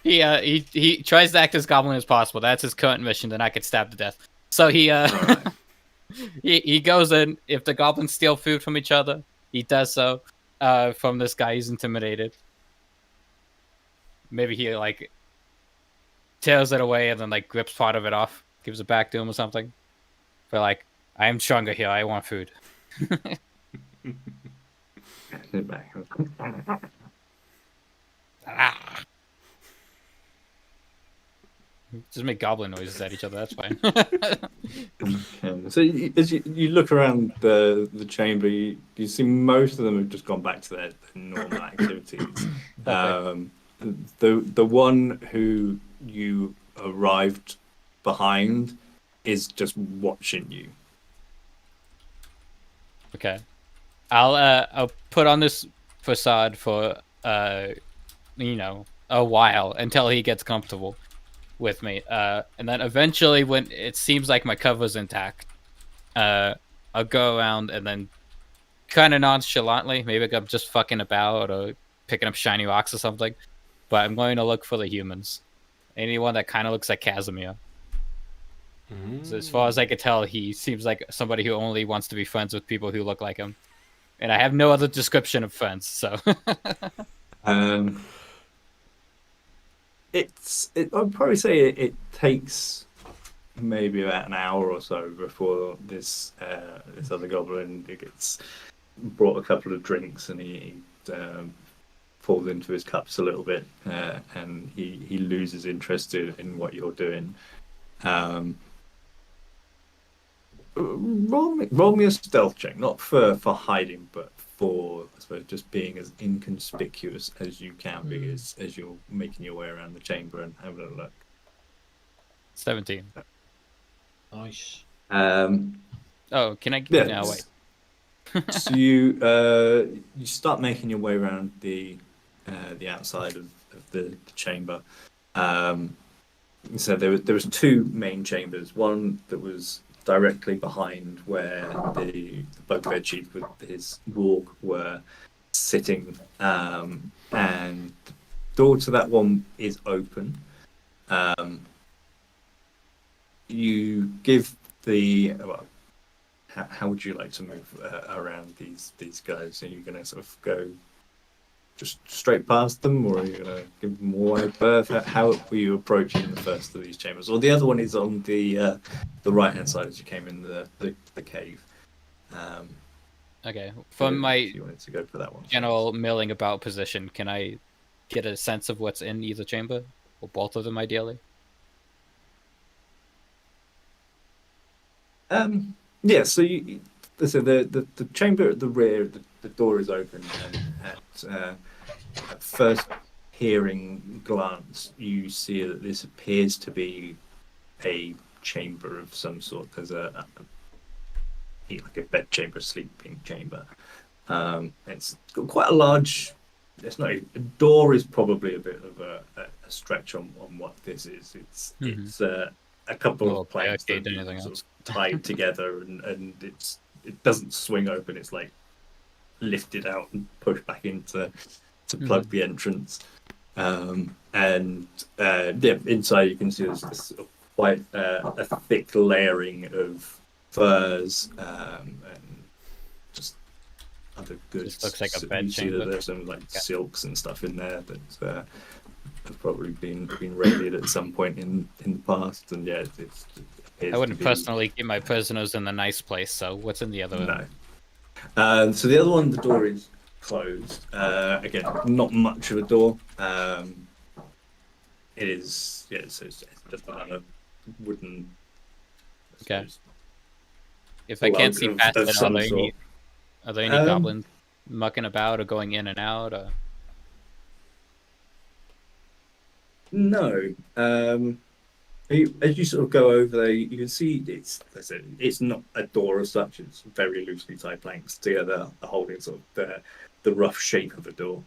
He tries to act as goblin as possible. That's his current mission. Then I get stabbed to death. So Right. he goes in. If the goblins steal food from each other, he does so. From this guy, he's intimidated. Maybe he like tears it away and then like grips part of it off, gives it back to him or something. But like, I am stronger here. I want food. Just make goblin noises at each other. That's fine. So as you look around the chamber, you see most of them have just gone back to their normal activities. The one who you arrived behind is just watching you. Okay, I'll put on this facade for a while until he gets comfortable with me, and then eventually, when it seems like my cover's intact, I'll go around and then kind of nonchalantly, maybe I'm just fucking about or picking up shiny rocks or something, but I'm going to look for the humans. Anyone that kind of looks like Casimir. So as far as I could tell, he seems like somebody who only wants to be friends with people who look like him. And I have no other description of friends, so... I'd probably say it takes maybe about an hour or so before this other goblin gets brought a couple of drinks, and he falls into his cups a little bit, and he loses interest in what you're doing. Roll me a stealth check, not for hiding, but for, I suppose, just being as inconspicuous as you can be as you're making your way around the chamber and having a look. 17. Nice. Oh, can I... Yeah, No, wait. So you start making your way around the outside of the chamber. So there was two main chambers. One that was directly behind where the bugbear chief with his warg were sitting, and the door to that one is open. You give the how would you like to move around these guys? Are you going to sort of go just straight past them, or are you going to give them a wide berth? How were you approaching the first of these chambers? Or the other one is on the right hand side as you came in the cave. Okay, from my if you wanted to go for that one. general milling about position, can I get a sense of what's in either chamber? Or both of them, ideally? Yeah, so the chamber at the rear, the door is open, and at first peering glance, you see that this appears to be a chamber of some sort. There's like a bed chamber, sleeping chamber. It's got quite a large. It's not a door. Is probably a bit of a stretch on what this is. It's a couple of planks that are sort of tied together, and it doesn't swing open. It's like lifted out and pushed back into to plug the entrance. Inside you can see there's this sort of quite a thick layering of furs and just other goods. Just looks like a bed you see chamber. that there's some like silks and stuff in there that have probably been raided at some point in the past. And yeah, I wouldn't personally keep my prisoners in the nice place. So what's in the other one? No. So the other one, the door is closed. Again, not much of a door. It is, yeah, so it's just a wooden. Okay. If I can't see past it, are there any goblins mucking about or going in and out? Or? No. As you sort of go over there, you can see it's not a door as such. It's very loosely tied planks together, holding sort of the rough shape of a door.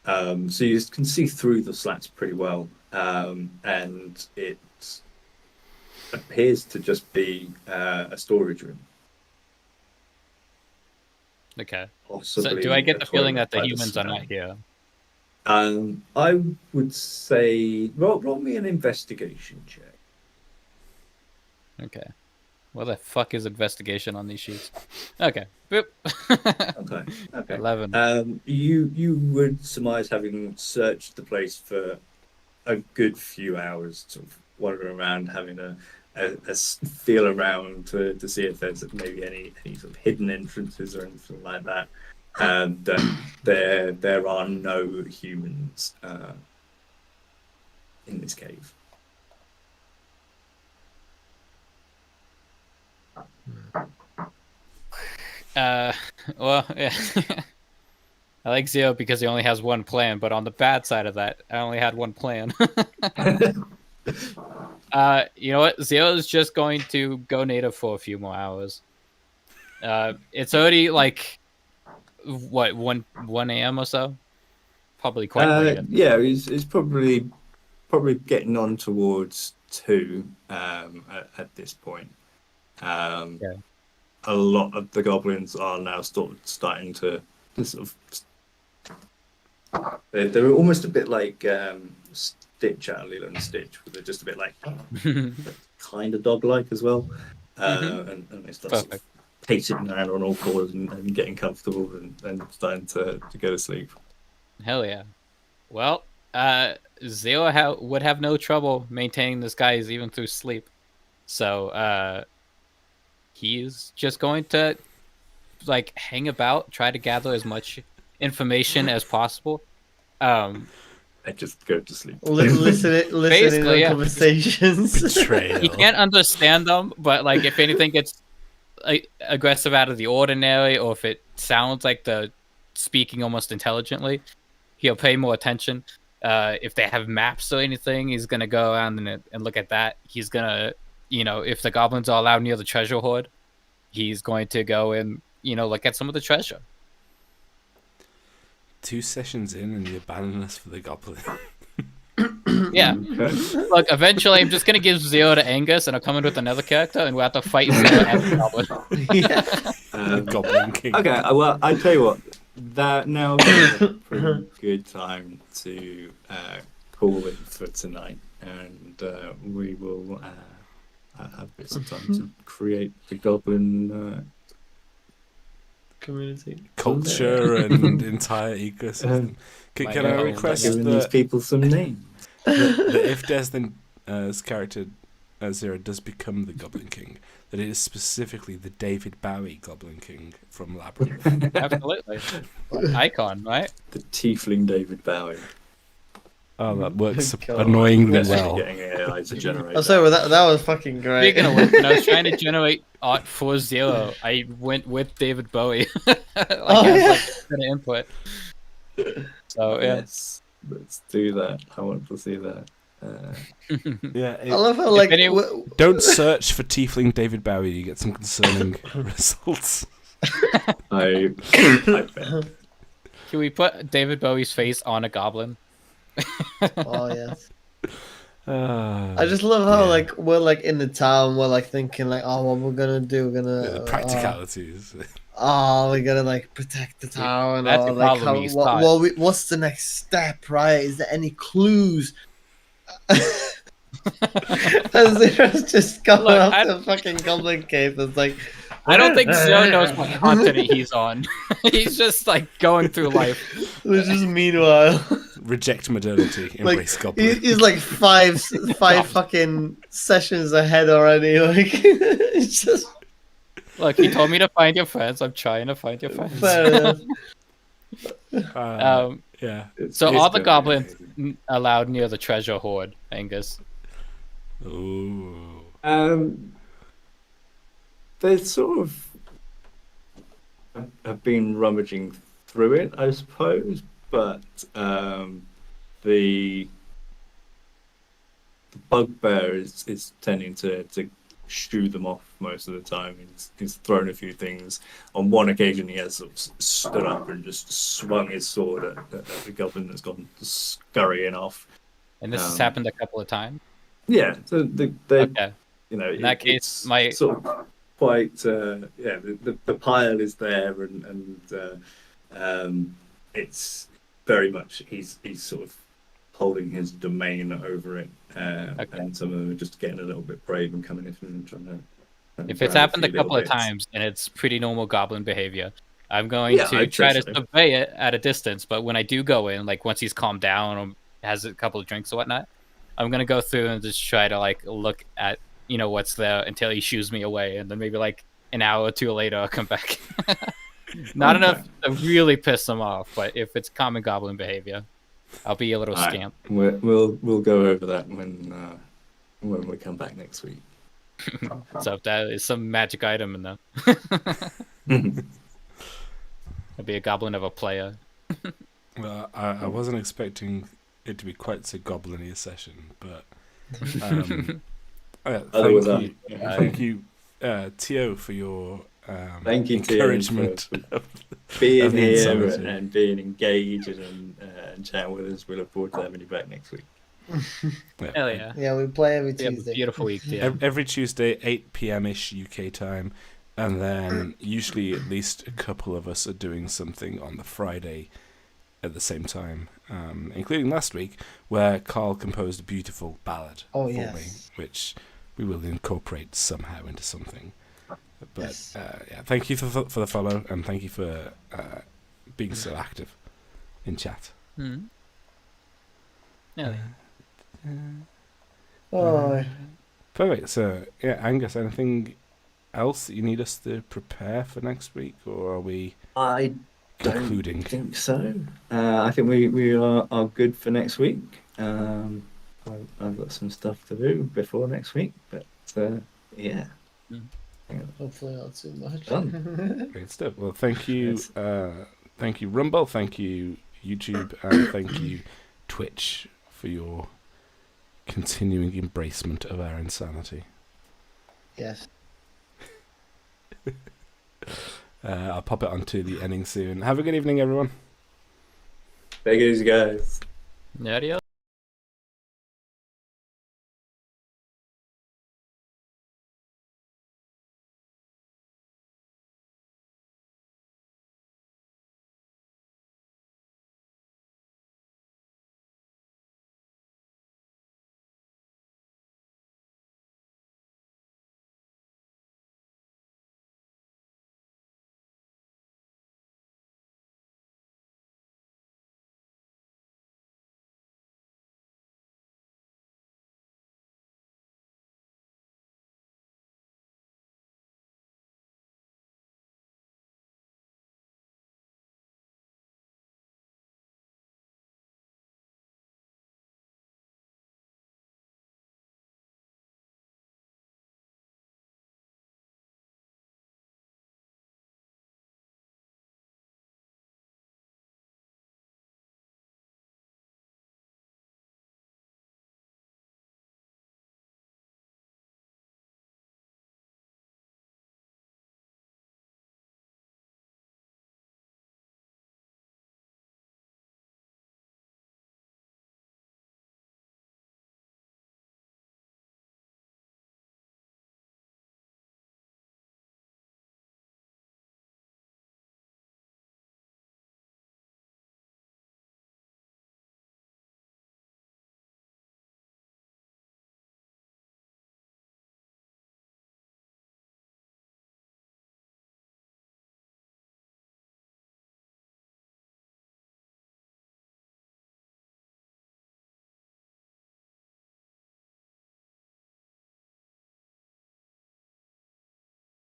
So you can see through the slats pretty well, and it appears to just be a storage room. Okay. Possibly so do I get the feeling that the by humans are smell. not here? I would say roll me an investigation check. Okay. What the fuck is investigation on these sheets? Okay. Boop. Okay. 11. You would surmise, having searched the place for a good few hours, sort of wandering around, having a feel around to see if there's maybe any sort of hidden entrances or anything like that. And there are no humans in this cave. Well, yeah. I like Zio because he only has one plan, but on the bad side of that, I only had one plan. You know what? Zio is just going to go native for a few more hours. It's already like what 1 a.m. or so. Probably quite late. Yeah, it's probably getting on towards 2 at this point. Okay. A lot of the goblins are now starting to sort of. They're almost a bit like Stitch out of Lilo and Stitch, but they're just a bit like kind of dog-like as well. And they start sort of pacing around on all fours and getting comfortable and starting to go to sleep. Hell yeah. Well, Zio would have no trouble maintaining this guys even through sleep. So he's just going to like hang about, try to gather as much information as possible. I just go to sleep. Listen in on conversations. Betrayal. He can't understand them, but like if anything gets aggressive out of the ordinary, or if it sounds like they're speaking almost intelligently, he'll pay more attention. If they have maps or anything, he's gonna go around and look at that. He's gonna, if the goblins are allowed near the treasure hoard, he's going to go and look at some of the treasure. 2 sessions in and you abandon us for the goblin. Yeah. Look, eventually I'm just going to give Zio to Angus and I'll come in with another character and we'll have to fight Zio and the goblin. The Goblin King. Okay, well, I tell you what, that now is a pretty good time to call it for tonight, and we will have some time to create the goblin community culture and entire ecosystem. Can I request giving these people some names? that if Desmond's character Zero does become the Goblin King, that it is specifically the David Bowie Goblin King from Labyrinth? Absolutely. Icon, right? The tiefling David Bowie. Oh, that works God. annoying Yes, well. getting AI to generate. Oh, sorry, that was fucking great. Speaking of which, when I was trying to generate art for Zero, I went with David Bowie. As an input. So yeah. Yes. Let's do that. I want to see that. Yeah. I love how like any- Don't search for Tiefling David Bowie. You get some concerning results. I bet. Can we put David Bowie's face on a goblin? oh yes. I I just love how yeah. like we're like in the town, we're like thinking like, oh, what we're gonna do? We're gonna practicalities. we're gonna like protect the town, That's or the like problem, how he's what, not. what's the next step, right? Is there any clues? And Zero's just coming Look, up I- to a fucking goblin cave. It's like I don't think Zero knows what continent he's on. He's just like going through life. Which is meanwhile, Reject modernity. like Embrace goblin. he's like five fucking sessions ahead already. Like it's just Look, he told me to find your friends. I'm trying to find your friends. fair enough. Yeah. So It's are the gonna be goblins amazing. allowed near the treasure hoard, Angus? Ooh. They sort of have been rummaging through it, I suppose, but the bugbear is tending to shoo them off most of the time. He's thrown a few things. On one occasion, he has sort of stood up and just swung his sword at the goblin that's gone scurrying off. And this has happened a couple of times. Yeah, so they Okay. you know, In that case, it's my- sort of quite the pile is there and it's very much he's sort of holding his domain over it, and some of them are just getting a little bit brave and coming in and trying to. If it's happened a couple of times and it's pretty normal goblin behavior, I'm going to I'd try say to so. survey it at a distance. But when I do go in, like once he's calmed down or has a couple of drinks or whatnot, I'm gonna go through and just try to like look at what's there until he shoos me away, and then maybe like an hour or two later I'll come back. Not Okay. enough to really piss him off, but if it's common goblin behavior, I'll be a little All right. scamp. We'll go over that when we come back next week. So if that is some magic item in there, I'll be a goblin of a player. Well, I wasn't expecting it to be quite so goblin-y a session, but was thank you, Tio, for your Thank you, Tio, encouragement. being of the here insanity. and being engaged and chatting with us. We look forward to having you back next week. Hell yeah. Yeah, we play every We have a Tuesday. beautiful week, yeah. Every Tuesday, 8 p.m.-ish UK time, and then usually at least a couple of us are doing something on the Friday at the same time, including last week, where Carl composed a beautiful ballad Oh, for me, yes. which we will incorporate somehow into something. But Yes. yeah, thank you for the follow, and thank you for being so active in chat. Hmm. Yeah. Oh, Perfect. So, yeah, Angus, anything else that you need us to prepare for next week, or are we I concluding? don't think so. I think we are good for next week. I've got some stuff to do before next week, but yeah. hopefully not too much. Great stuff. Well, thank you, Yes. thank you, Rumble, thank you, YouTube, and thank you, Twitch, for your continuing embracement of our insanity. Yes. I'll pop it onto the ending soon. Have a good evening, everyone. Take it easy, guys. Adios.